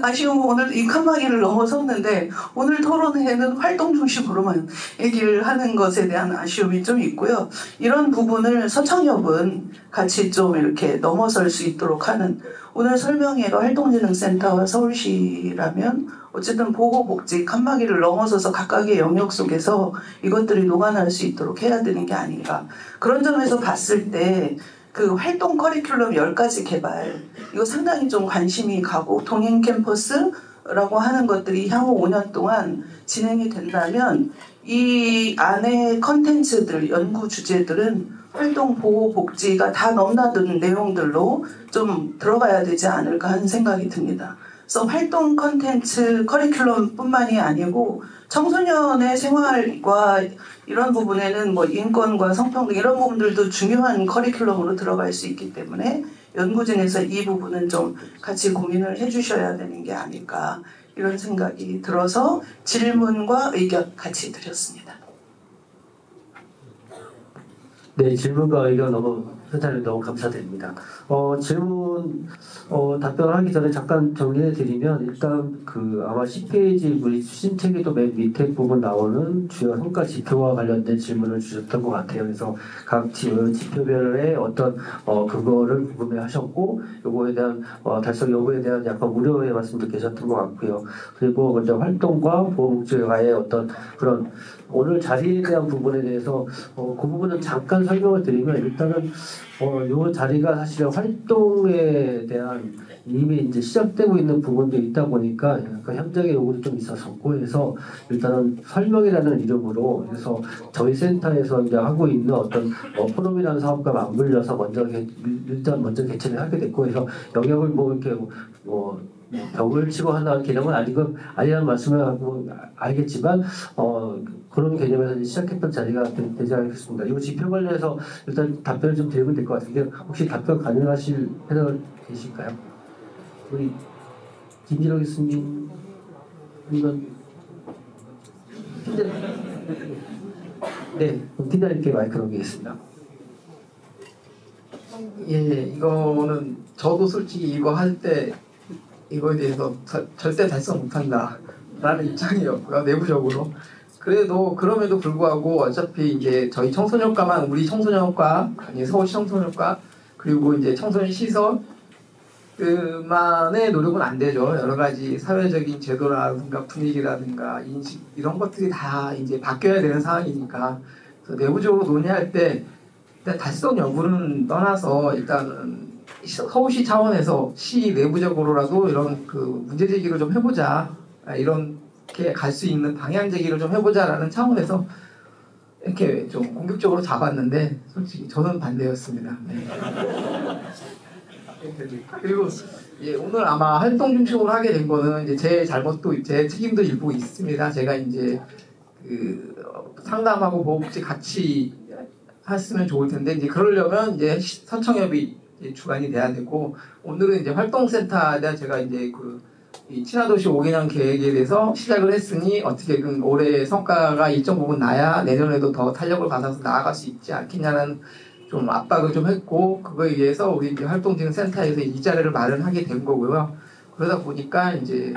아쉬운 건 오늘 이 칸막이를 넘어섰는데 오늘 토론회는 활동 중심으로만 얘기를 하는 것에 대한 아쉬움이 좀 있고요. 이런 부분을 서청엽은 같이 좀 이렇게 넘어설 수 있도록 하는, 오늘 설명회가 활동진흥센터와 서울시라면 어쨌든 보호복지 칸막이를 넘어서서 각각의 영역 속에서 이것들이 녹아날 수 있도록 해야 되는 게 아닌가. 그런 점에서 봤을 때 그 활동 커리큘럼 10가지 개발, 이거 상당히 좀 관심이 가고 동행 캠퍼스라고 하는 것들이 향후 5년 동안 진행이 된다면 이 안에 컨텐츠들, 연구 주제들은 활동 보호 복지가 다 넘나드는 내용들로 좀 들어가야 되지 않을까 하는 생각이 듭니다. 그래서 활동 컨텐츠 커리큘럼뿐만이 아니고 청소년의 생활과 이런 부분에는 뭐 인권과 성평등 이런 부분들도 중요한 커리큘럼으로 들어갈 수 있기 때문에 연구진에서 이 부분은 좀 같이 고민을 해주셔야 되는 게 아닐까, 이런 생각이 들어서 질문과 의견 같이 드렸습니다. 네, 질문과 의견 회장님 너무 감사드립니다. 질문 답변하기 전에 잠깐 정리해 드리면, 일단 그 아마 10페이지 우리 추진책에도 맨 밑에 부분 나오는 주요 성과 지표와 관련된 질문을 주셨던 것 같아요. 그래서 각 지표별의 어떤 그거를 궁금해하셨고, 요거에 대한 달성 여부에 대한 약간 우려의 말씀도 계셨던 것 같고요. 그리고 먼저 활동과 보호복지와의 어떤 그런 오늘 자리에 대한 부분에 대해서 그 부분은 잠깐 설명을 드리면, 일단은 요 자리가 사실은 활동에 대한 이미 이제 시작되고 있는 부분도 있다 보니까 약간 현장의 요구도 좀 있었었고 해서 일단은 설명이라는 이름으로 해서 저희 센터에서 이제 하고 있는 어떤 포럼이라는 사업과 맞물려서 먼저 개최를 하게 됐고 해서 영역을 뭐 이렇게 벽을 치고 하는 개념은 아니라는 말씀을 하고 알겠지만 그런 개념에서 이제 시작했던 자리가 되지 않겠습니다. 이 지표 관련해서 일단 답변을 좀 드리면 될 것 같은데, 혹시 답변 가능하실 패널 계실까요? 우리 김진호 교수님, 이건 네, 팀장님께 마이크 넘기겠습니다. 예, 이거는 저도 솔직히 이거 할 때 이거에 대해서 절대 달성 못한다라는 입장이었고요, 내부적으로. 그래도 그럼에도 불구하고 어차피 이제 저희 청소년과만, 우리 청소년과 아니 서울시 청소년과 그리고 이제 청소년 시설 그만의 노력은 안 되죠. 여러 가지 사회적인 제도라든가 분위기라든가 인식 이런 것들이 다 이제 바뀌어야 되는 상황이니까, 그래서 내부적으로 논의할 때 일단 달성 여부는 떠나서 일단은 서울시 차원에서 시 내부적으로라도 이런 그 문제 제기를 좀 해보자, 이렇게 갈 수 있는 방향 제기를 좀 해보자라는 차원에서 이렇게 좀 공격적으로 잡았는데 솔직히 저는 반대였습니다. 네. 그리고 오늘 아마 활동 중심으로 하게 된 거는 이제 제 잘못도, 제 책임도 일부 있습니다. 제가 이제 그 상담하고 보호복지 같이 했으면 좋을 텐데, 이제 그러려면 이제 서청엽이 주관이 돼야 되고, 오늘은 이제 활동센터에 대한 제가 이제 이 친화도시 5개년 계획에 대해서 시작을 했으니 어떻게든 올해 성과가 일정 부분 나야 내년에도 더 탄력을 받아서 나아갈 수 있지 않겠냐는 좀 압박을 좀 했고, 그거에 의해서 우리 이제 활동진흥센터에서 이 자리를 마련하게 된 거고요. 그러다 보니까 이제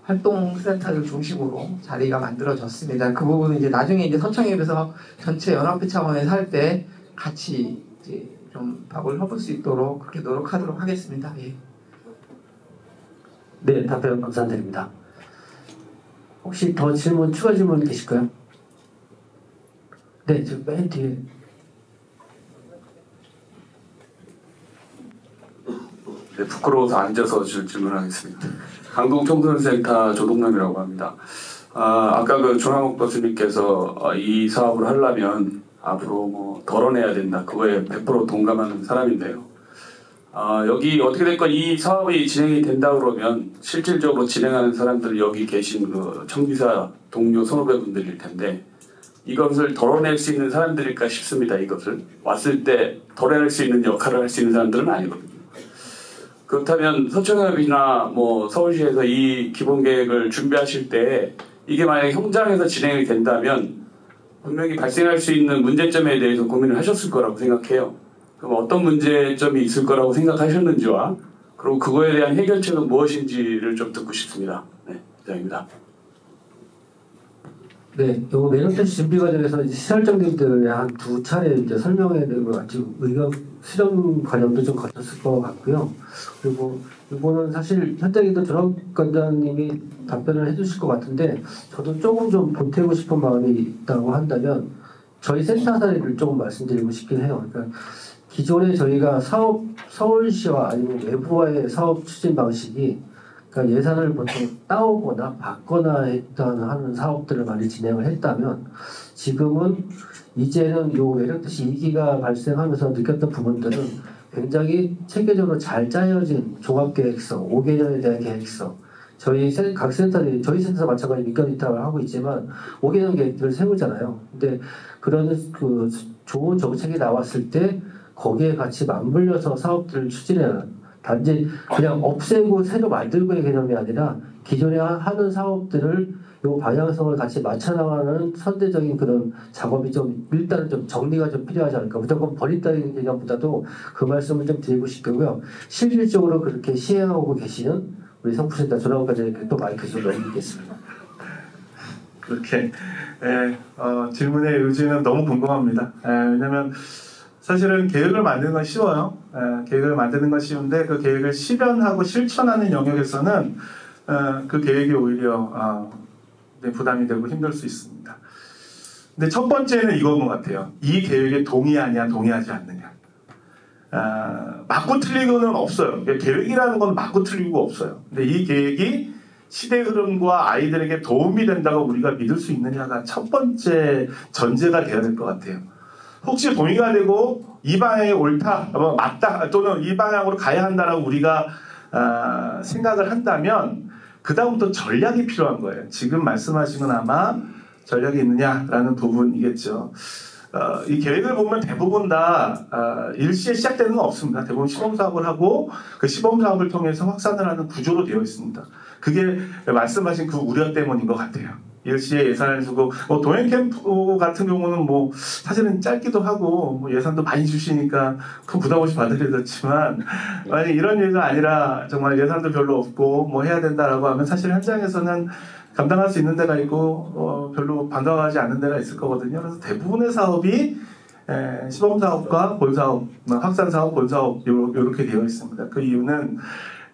활동센터를 중심으로 자리가 만들어졌습니다. 그 부분은 이제 나중에 이제 서청엽에서 전체 연합회 차원에서 할 때 같이 이제 좀 밥을 해볼 수 있도록 그렇게 노력하도록 하겠습니다. 예. 네, 답변 감사드립니다. 혹시 더 추가 질문 계실까요? 네, 저 맨 뒤에. 네, 부끄러워서 앉아서 질문하겠습니다. 강동청소년센터 조동남이라고 합니다. 아까 그 조남욱 교수님께서 이 사업을 하려면 앞으로 뭐 덜어내야 된다, 그거에 100% 동감하는 사람인데요. 여기 어떻게 됐건 이 사업이 진행이 된다 그러면 실질적으로 진행하는 사람들은 여기 계신 그 청지사 동료 선후배분들일 텐데, 이것을 덜어낼 수 있는 사람들일까 싶습니다. 이것을 왔을 때 덜어낼 수 있는 역할을 할 수 있는 사람들은 아니거든요. 그렇다면 서청엽이나 뭐 서울시에서 이 기본 계획을 준비하실 때 이게 만약에 현장에서 진행이 된다면 분명히 발생할 수 있는 문제점에 대해서 고민을 하셨을 거라고 생각해요. 그럼 어떤 문제점이 있을 거라고 생각하셨는지와 그리고 그거에 대한 해결책은 무엇인지를 좀 듣고 싶습니다. 네, 이상입니다. 네, 요 매너테스트 준비 과정에서 이제 시설장님들에 한 2차례 이제 설명해 드리고 아직 의견 수렴 과정도 좀 거쳤을 것 같고요. 그리고 이거는 사실 현장에도 조합관장님이 답변을 해주실 것 같은데 저도 조금 좀 보태고 싶은 마음이 있다고 한다면 저희 센터 사례를 조금 말씀드리고 싶긴 해요. 그러니까 기존에 저희가 사업 서울시와 아니면 외부와의 사업 추진 방식이 그러니까 예산을 보통 따오거나 받거나 하는 사업들을 많이 진행을 했다면 지금은 이제는 요 매력도시 2기가 발생하면서 느꼈던 부분들은 굉장히 체계적으로 잘 짜여진 종합계획서, 5개년에 대한 계획서 저희 각 센터들이 저희 센터 마찬가지 민간 위탁을 하고 있지만 5개년 계획들을 세우잖아요. 근데 그런 그 좋은 정책이 나왔을 때 거기에 같이 맞물려서 사업들을 추진해야 단지 그냥 없애고 새로 만들고의 개념이 아니라 기존에 하는 사업들을 요 방향성을 같이 맞춰 나가는 선제적인 그런 작업이 좀 일단은 좀 정리가 좀 필요하지 않을까. 무조건 버린다는 개념보다도 그 말씀을 좀 드리고 싶고요. 실질적으로 그렇게 시행하고 계시는 우리 성부센터 조합관장님께 또 마이크 좀 넘기겠습니다. 그렇게 질문의 의지는 너무 궁금합니다. 왜냐하면 사실은 계획을 만드는 건 쉬워요. 계획을 만드는 건 쉬운데 그 계획을 실현하고 실천하는 영역에서는 그 계획이 오히려 부담이 되고 힘들 수 있습니다. 근데 첫 번째는 이건 것 같아요. 이 계획에 동의하냐 동의하지 않느냐. 맞고 틀리고는 없어요. 계획이라는 건 맞고 틀리고 없어요. 근데 이 계획이 시대 흐름과 아이들에게 도움이 된다고 우리가 믿을 수 있느냐가 첫 번째 전제가 되어야 될 것 같아요. 혹시 동의가 되고 이 방향이 옳다, 맞다 또는 이 방향으로 가야 한다라고 우리가 생각을 한다면 그 다음부터 전략이 필요한 거예요. 지금 말씀하신 건 아마 전략이 있느냐라는 부분이겠죠. 이 계획을 보면 대부분 다 일시에 시작되는 건 없습니다. 대부분 시범사업을 하고 그 시범사업을 통해서 확산을 하는 구조로 되어 있습니다. 그게 말씀하신 그 우려 때문인 것 같아요. 일시에 예산을 주고 동행 캠프 같은 경우는 뭐 사실은 짧기도 하고 뭐 예산도 많이 주시니까 큰 부담 없이 받으려졌지만 만약 이런 일이 아니라 정말 예산도 별로 없고 뭐 해야 된다라고 하면 사실 현장에서는 감당할 수 있는 데가 있고 별로 반가워하지 않는 데가 있을 거거든요. 그래서 대부분의 사업이 시범사업과 본사업, 확산사업, 본사업 이렇게 되어 있습니다. 그 이유는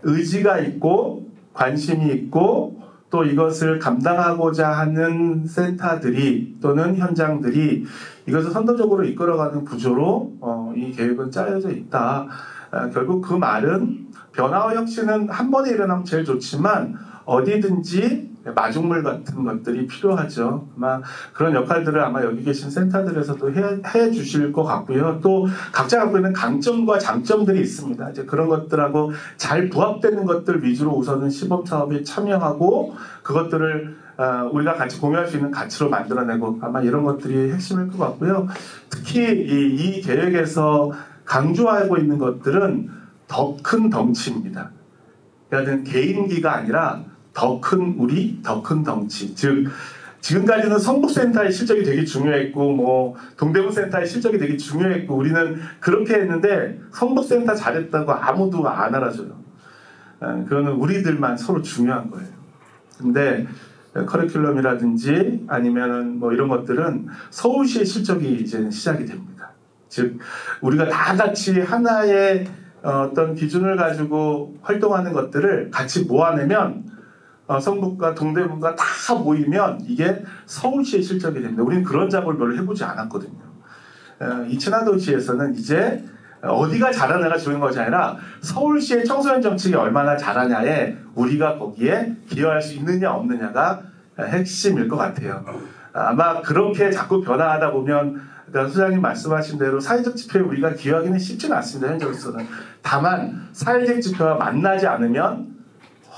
의지가 있고 관심이 있고 또 이것을 감당하고자 하는 센터들이 또는 현장들이 이것을 선도적으로 이끌어가는 구조로 이 계획은 짜여져 있다. 결국 그 말은 변화와 혁신은 한 번에 일어나면 제일 좋지만 어디든지 마중물 같은 것들이 필요하죠. 아마 그런 역할들을 아마 여기 계신 센터들에서도 해 주실 것 같고요. 또 각자 갖고 있는 강점과 장점들이 있습니다. 이제 그런 것들하고 잘 부합되는 것들 위주로 우선은 시범 사업에 참여하고 그것들을 우리가 같이 공유할 수 있는 가치로 만들어내고 아마 이런 것들이 핵심일 것 같고요. 특히 이 계획에서 강조하고 있는 것들은 더 큰 덩치입니다. 그러니까 개인기가 아니라 더 큰 우리, 더 큰 덩치. 즉 지금까지는 성북센터의 실적이 되게 중요했고 뭐 동대문센터의 실적이 되게 중요했고 우리는 그렇게 했는데 성북센터 잘했다고 아무도 안 알아줘요. 그거는 우리들만 서로 중요한 거예요. 근데 커리큘럼이라든지 아니면은 뭐 이런 것들은 서울시의 실적이 이제 시작이 됩니다. 즉 우리가 다 같이 하나의 어떤 기준을 가지고 활동하는 것들을 같이 모아내면 성북과 동대문과 다 모이면 이게 서울시의 실적이 됩니다. 우리는 그런 작업을 별로 해보지 않았거든요. 이 친화도시에서는 이제 어디가 잘하냐가 중요한 것이 아니라 서울시의 청소년 정책이 얼마나 잘하냐에 우리가 거기에 기여할 수 있느냐 없느냐가 핵심일 것 같아요. 아마 그렇게 자꾸 변화하다 보면 소장님 말씀하신 대로 사회적 지표에 우리가 기여하기는 쉽지는 않습니다. 현장에서는. 다만 사회적 지표와 만나지 않으면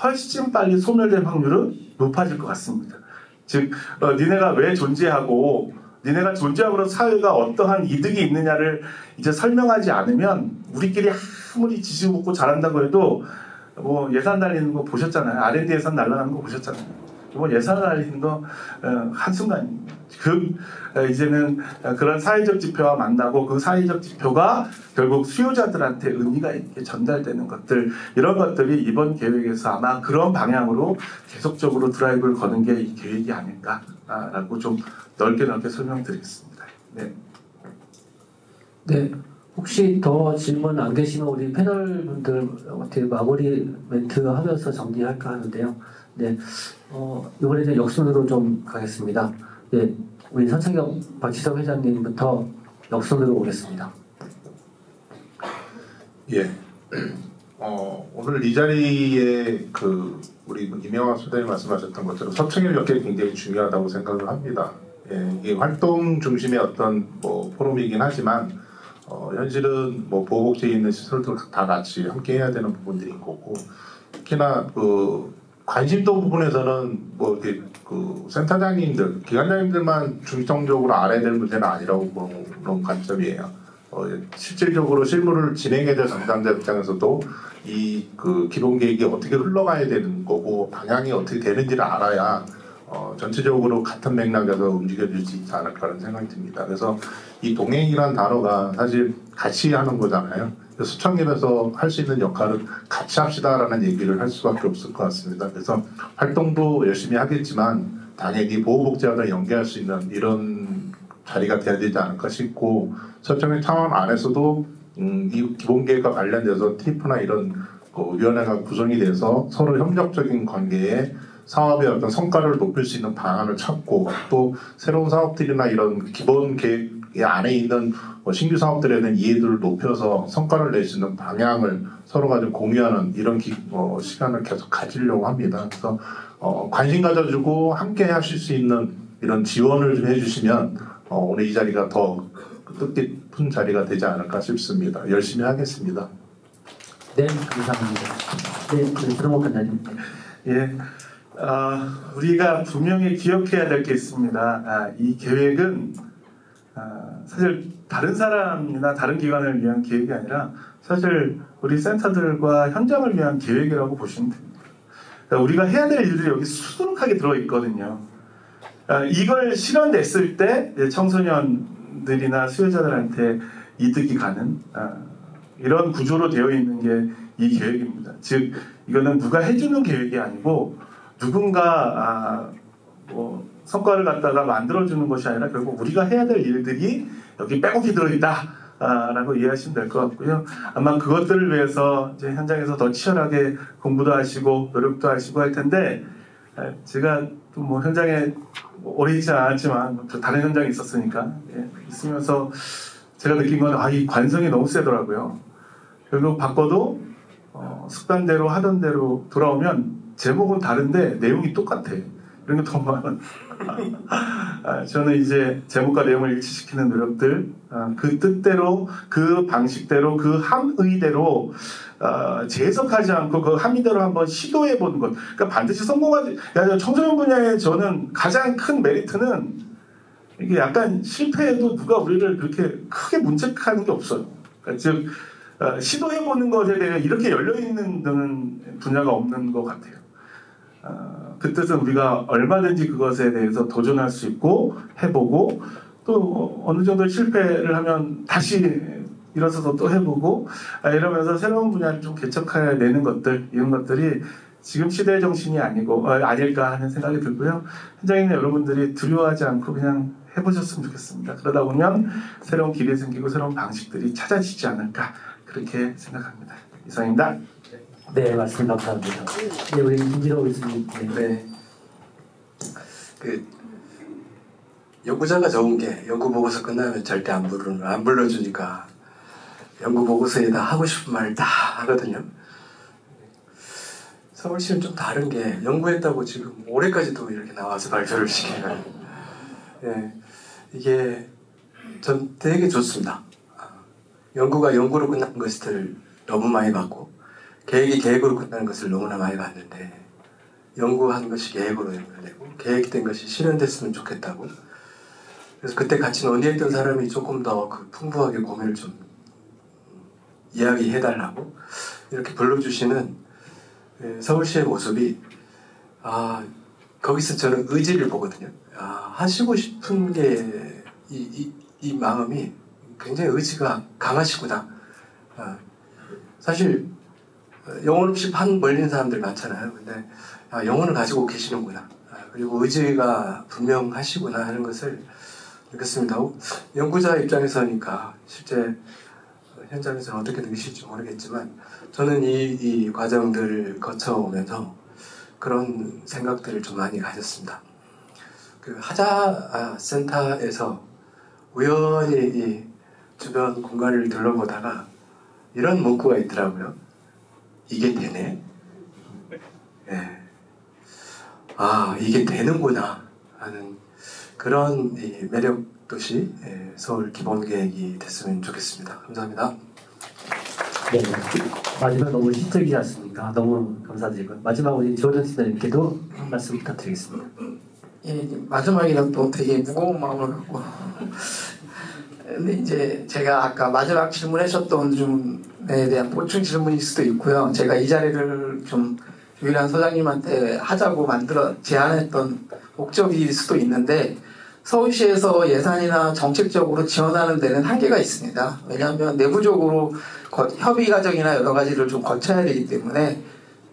훨씬 빨리 소멸될 확률은 높아질 것 같습니다. 즉 니네가 왜 존재하고 니네가 존재함으로 사회가 어떠한 이득이 있느냐를 이제 설명하지 않으면 우리끼리 아무리 지식 묻고 잘한다고 해도 뭐 예산 달리는 거 보셨잖아요. R&D 예산 날라가는 거 보셨잖아요. 뭐 예산을 힘도 한순간입니다. 이제는 그런 사회적 지표와 만나고 그 사회적 지표가 결국 수요자들한테 의미가 있게 전달되는 것들, 이런 것들이 이번 계획에서 아마 그런 방향으로 계속적으로 드라이브를 거는 게 이 계획이 아닐까라고 좀 넓게 설명드리겠습니다. 네. 네. 혹시 더 질문 안 계시면 우리 패널 분들 어떻게 마무리 멘트 하면서 정리할까 하는데요. 네. 이번에는 역순으로 좀 가겠습니다. 네. 우리 선창경 박지성 회장님부터 역순으로 오겠습니다. 예. 오늘 이 자리에 우리 이명학 소장님 말씀하셨던 것처럼 서청일 역할이 굉장히 중요하다고 생각을 합니다. 예, 이게 활동 중심의 어떤 포럼이긴 하지만 현실은 보호복지에 있는 시설들 다 같이 함께 해야 되는 부분들이 있고, 특히나 관심도 부분에서는 이렇게 센터장님들, 기관장님들만 중점적으로 알아야 될 문제는 아니라고 보는 관점이에요. 실질적으로 실무를 진행해야 될 담당자 입장에서도 이 기본 계획이 어떻게 흘러가야 되는 거고 방향이 어떻게 되는지를 알아야 전체적으로 같은 맥락에서 움직여질 수 있지 않을까라는 생각이 듭니다. 그래서 이 동행이라는 단어가 사실 같이 하는 거잖아요. 수청립에서 할 수 있는 역할은 같이 합시다라는 얘기를 할 수밖에 없을 것 같습니다. 그래서 활동도 열심히 하겠지만 당연히 보호복지와도 연계할 수 있는 이런 자리가 돼야 되지 않을까 싶고, 서청립 차원 안에서도 이 기본계획과 관련돼서 TIF나 이런 위원회가 구성이 돼서 서로 협력적인 관계에 사업의 어떤 성과를 높일 수 있는 방안을 찾고, 또 새로운 사업들이나 이런 기본 계획 안에 있는 신규 사업들에 대한 이해도를 높여서 성과를 낼 수 있는 방향을 서로가 좀 공유하는 이런 시간을 계속 가지려고 합니다. 그래서 관심 가져주고 함께 하실 수 있는 이런 지원을 좀 해주시면 오늘 이 자리가 더 뜻깊은 자리가 되지 않을까 싶습니다. 열심히 하겠습니다. 네, 감사합니다. 네, 들어보 간장님. 예, 우리가 분명히 기억해야 될 게 있습니다. 이 계획은 사실 다른 사람이나 다른 기관을 위한 계획이 아니라 사실 우리 센터들과 현장을 위한 계획이라고 보시면 됩니다. 그러니까 우리가 해야 될 일들이 여기 수두룩하게 들어있거든요. 이걸 실현됐을 때 청소년들이나 수요자들한테 이득이 가는 이런 구조로 되어 있는 게 이 계획입니다. 즉 이거는 누가 해주는 계획이 아니고 누군가 성과를 갖다가 만들어주는 것이 아니라 결국 우리가 해야 될 일들이 여기 빼곡히 들어있다라고 이해하시면 될 것 같고요. 아마 그것들을 위해서 이제 현장에서 더 치열하게 공부도 하시고 노력도 하시고 할 텐데, 제가 또 현장에 오래 있지 않았지만 다른 현장에 있었으니까 있으면서 제가 느낀 건 이 관성이 너무 세더라고요. 결국 바꿔도 습관대로 하던 대로 돌아오면 제목은 다른데 내용이 똑같아. 이런 게 너무 많아. 저는 이제 제목과 내용을 일치시키는 노력들, 그 뜻대로, 그 방식대로, 그 함의대로 재해석하지 않고 그 함의대로 한번 시도해보는 것. 그러니까 반드시 성공하지. 청소년 분야에 저는 가장 큰 메리트는 이게 약간 실패해도 누가 우리를 그렇게 크게 문책하는 게 없어요. 그러니까 즉 시도해보는 것에 대해 이렇게 열려있는 분야가 없는 것 같아요. 그 뜻은 우리가 얼마든지 그것에 대해서 도전할 수 있고 해보고, 또 어느 정도 실패를 하면 다시 일어서서 또 해보고 이러면서 새로운 분야를 좀 개척해내는 것들, 이런 것들이 지금 시대의 정신이 아닐까 하는 생각이 들고요. 현장에 있는 여러분들이 두려워하지 않고 그냥 해보셨으면 좋겠습니다. 그러다 보면 새로운 길이 생기고 새로운 방식들이 찾아지지 않을까, 그렇게 생각합니다. 이상입니다. 네, 말씀 감사합니다. 네, 우리 김진호 교수님. 네. 연구자가 좋은 게 연구 보고서 끝나면 절대 안 불러주니까 연구 보고서에다 하고 싶은 말 다 하거든요. 서울시는 좀 다른 게 연구했다고 지금 올해까지도 이렇게 나와서 발표를 시켜요. 네. 이게 전 되게 좋습니다. 연구가 연구로 끝나는 것을 너무 많이 봤고, 계획이 계획으로 끝나는 것을 너무나 많이 봤는데, 연구한 것이 계획으로 연결되고 계획된 것이 실현됐으면 좋겠다고. 그래서 그때 같이 논의했던 사람이 조금 더 풍부하게 고민을 좀 이야기해달라고 이렇게 불러주시는 서울시의 모습이 거기서 저는 의지를 보거든요. 하시고 싶은 게 이 마음이 굉장히 의지가 강하시구나. 사실 영혼 없이 판 벌리는 사람들 많잖아요. 근데 영혼을 가지고 계시는구나. 그리고 의지가 분명하시구나 하는 것을 느꼈습니다. 연구자 입장에서니까 실제 현장에서는 어떻게 느끼실지 모르겠지만 저는 이 과정들을 거쳐오면서 그런 생각들을 좀 많이 가졌습니다. 그 하자 센터에서 우연히 이 주변 공간을 둘러보다가 이런 문구가 있더라고요. 이게 되네. 예. 이게 되는구나 하는 그런 이 매력 도시 서울 기본계획이 됐으면 좋겠습니다. 감사합니다. 네, 마지막 너무 시적이지 않습니까? 너무 감사드리고 마지막 우리 조던 팀장님께도 한 말씀 부탁드리겠습니다. 예, 마지막이라 또 되게 무거운 마음을 갖고 근데 이제 제가 아까 마지막 질문하셨던 점에 대한 보충 질문일 수도 있고요. 제가 이 자리를 좀 유일한 소장님한테 하자고 제안했던 목적일 수도 있는데 서울시에서 예산이나 정책적으로 지원하는 데는 한계가 있습니다. 왜냐하면 내부적으로 협의 과정이나 여러 가지를 좀 거쳐야 되기 때문에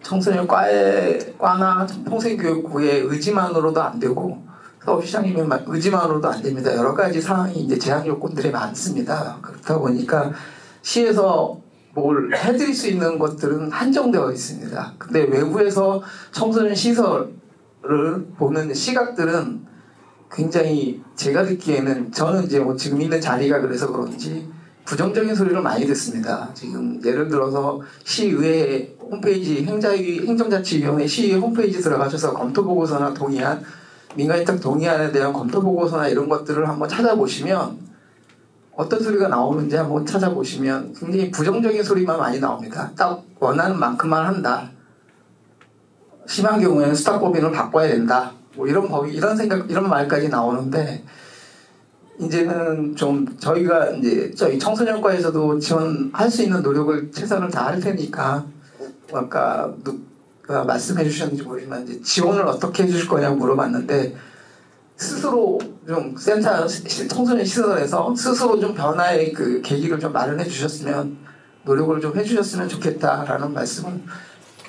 청소년 과나 평생교육부의 의지만으로도 안 되고 서울시장님의 의지만으로도 안 됩니다. 여러 가지 상황이 이제 제한 요건들이 많습니다. 그렇다 보니까 시에서 뭘 해드릴 수 있는 것들은 한정되어 있습니다. 근데 외부에서 청소년 시설을 보는 시각들은 굉장히 제가 듣기에는 저는 이제 뭐 지금 있는 자리가 그래서 그런지 부정적인 소리를 많이 듣습니다. 지금 예를 들어서 시의회 홈페이지 행정자치위원회 시의회 홈페이지 들어가셔서 검토보고서나 동의안 민간위탁 동의안에 대한 검토보고서나 이런 것들을 한번 찾아보시면 어떤 소리가 나오는지 한번 찾아보시면 굉장히 부정적인 소리만 많이 나옵니다. 딱 원하는 만큼만 한다. 심한 경우에는 수탁법인을 바꿔야 된다. 뭐 이런 말까지 나오는데 이제는 좀 저희가 이제 저희 청소년과에서도 지원할 수 있는 노력을 최선을 다할 테니까 아까 누가 말씀해 주셨는지 모르지만 이제 지원을 어떻게 해주실 거냐고 물어봤는데 스스로 좀 센터 청소년 시설에서 스스로 좀 변화의 그 계기를 좀 마련해 주셨으면 노력을 좀 해주셨으면 좋겠다라는 말씀을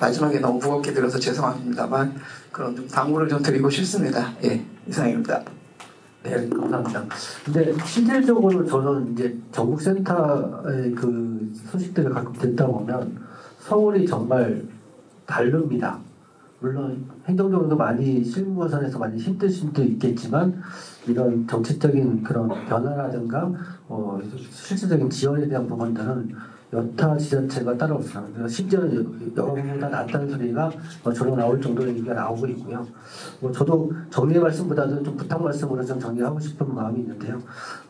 마지막에 너무 무겁게 드려서 죄송합니다만 그런 좀 당부를 좀 드리고 싶습니다. 예, 이상입니다. 네, 감사합니다. 근데 실질적으로 저는 이제 전국센터의 그 소식들을 가끔 듣다 보면 서울이 정말 다릅니다. 물론 행정적으로도 많이 실무선에서 많이 힘드신 도 있겠지만 이런 정책적인 그런 변화라든가 실질적인 지원에 대한 부분들은 여타 지자체가 따라없습니다. 심지어는 여러분보다 낫다는 소리가 저로 나올 정도의 얘기가 나오고 있고요. 저도 정리의 말씀보다는 좀 부탁 말씀으로 좀 정리하고 싶은 마음이 있는데요.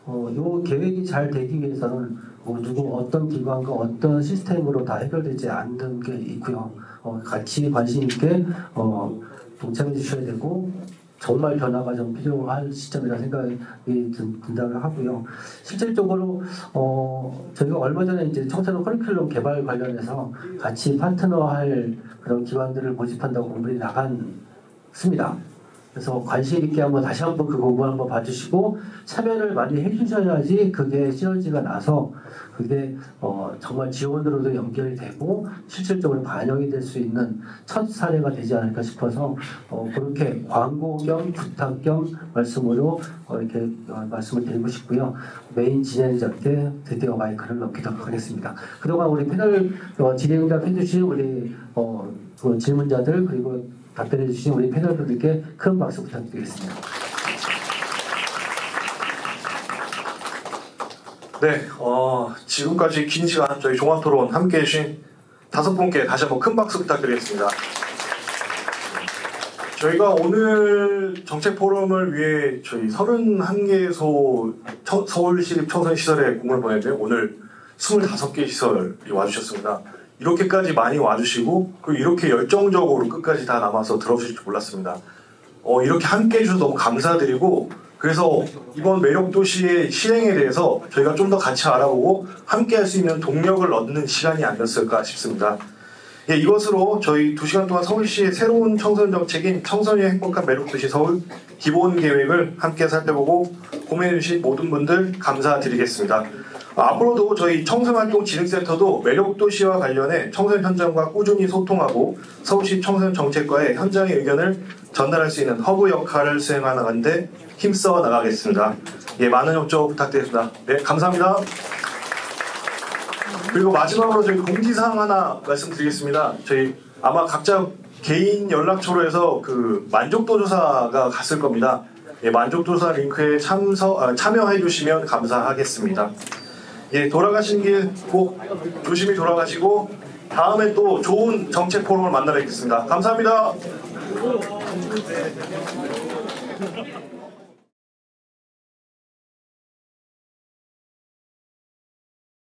이 계획이 잘 되기 위해서는 누구 어떤 기관과 어떤 시스템으로 다 해결되지 않는 게 있고요. 같이 관심 있게 동참해 주셔야 되고 정말 변화가 좀 필요할 시점이라 생각이 든다고 하고요. 실질적으로 저희가 얼마 전에 이제 청소년 커리큘럼 개발 관련해서 같이 파트너할 그런 기관들을 모집한다고 공문이 나갔습니다. 그래서 관심 있게 한번 다시 한번 그 공부 한번 봐주시고 참여를 많이 해주셔야지 그게 시너지가 나서 그게 정말 지원으로도 연결이 되고 실질적으로 반영이 될 수 있는 첫 사례가 되지 않을까 싶어서 그렇게 광고 겸 부탁 겸 말씀으로 이렇게 말씀을 드리고 싶고요. 메인 진행자께 드디어 마이크를 넘기도록 하겠습니다. 그동안 우리 패널 질의응답 해주신 우리 그 질문자들 그리고 답변해 주신 우리 패널분들께 큰 박수 부탁드리겠습니다. 네, 지금까지 긴 시간 저희 종합토론 함께해 주신 5분께 다시 한번 큰 박수 부탁드리겠습니다. 저희가 오늘 정책 포럼을 위해 저희 31개소 서울시립 청소년시설에 공을 보냈는데 오늘 25개 시설이 와주셨습니다. 이렇게까지 많이 와주시고 그리고 이렇게 열정적으로 끝까지 다 남아서 들어주실 줄 몰랐습니다. 이렇게 함께 해주셔서 너무 감사드리고 그래서 이번 매력도시의 실행에 대해서 저희가 좀 더 같이 알아보고 함께 할 수 있는 동력을 얻는 시간이 아니었을까 싶습니다. 예, 이것으로 저희 2시간 동안 서울시의 새로운 청소년 정책인 청소년의 행복한 매력도시 서울 기본 계획을 함께 살펴보고 고민해주신 모든 분들 감사드리겠습니다. 앞으로도 저희 청소년활동진흥센터도 매력도시와 관련해 청소년 현장과 꾸준히 소통하고 서울시 청소년 정책과의 현장의 의견을 전달할 수 있는 허브 역할을 수행해 나가는데 힘써 나가겠습니다. 예, 많은 협조 부탁드리겠습니다. 네, 감사합니다. 그리고 마지막으로 저희 공지사항 하나 말씀드리겠습니다. 저희 아마 각자 개인 연락처로 해서 그 만족도 조사가 갔을 겁니다. 예, 만족도 조사 링크에 참여해 주시면 감사하겠습니다. 예, 돌아가시는 길 꼭 조심히 돌아가시고 다음에 또 좋은 정책 포럼을 만나 뵙겠습니다. 감사합니다.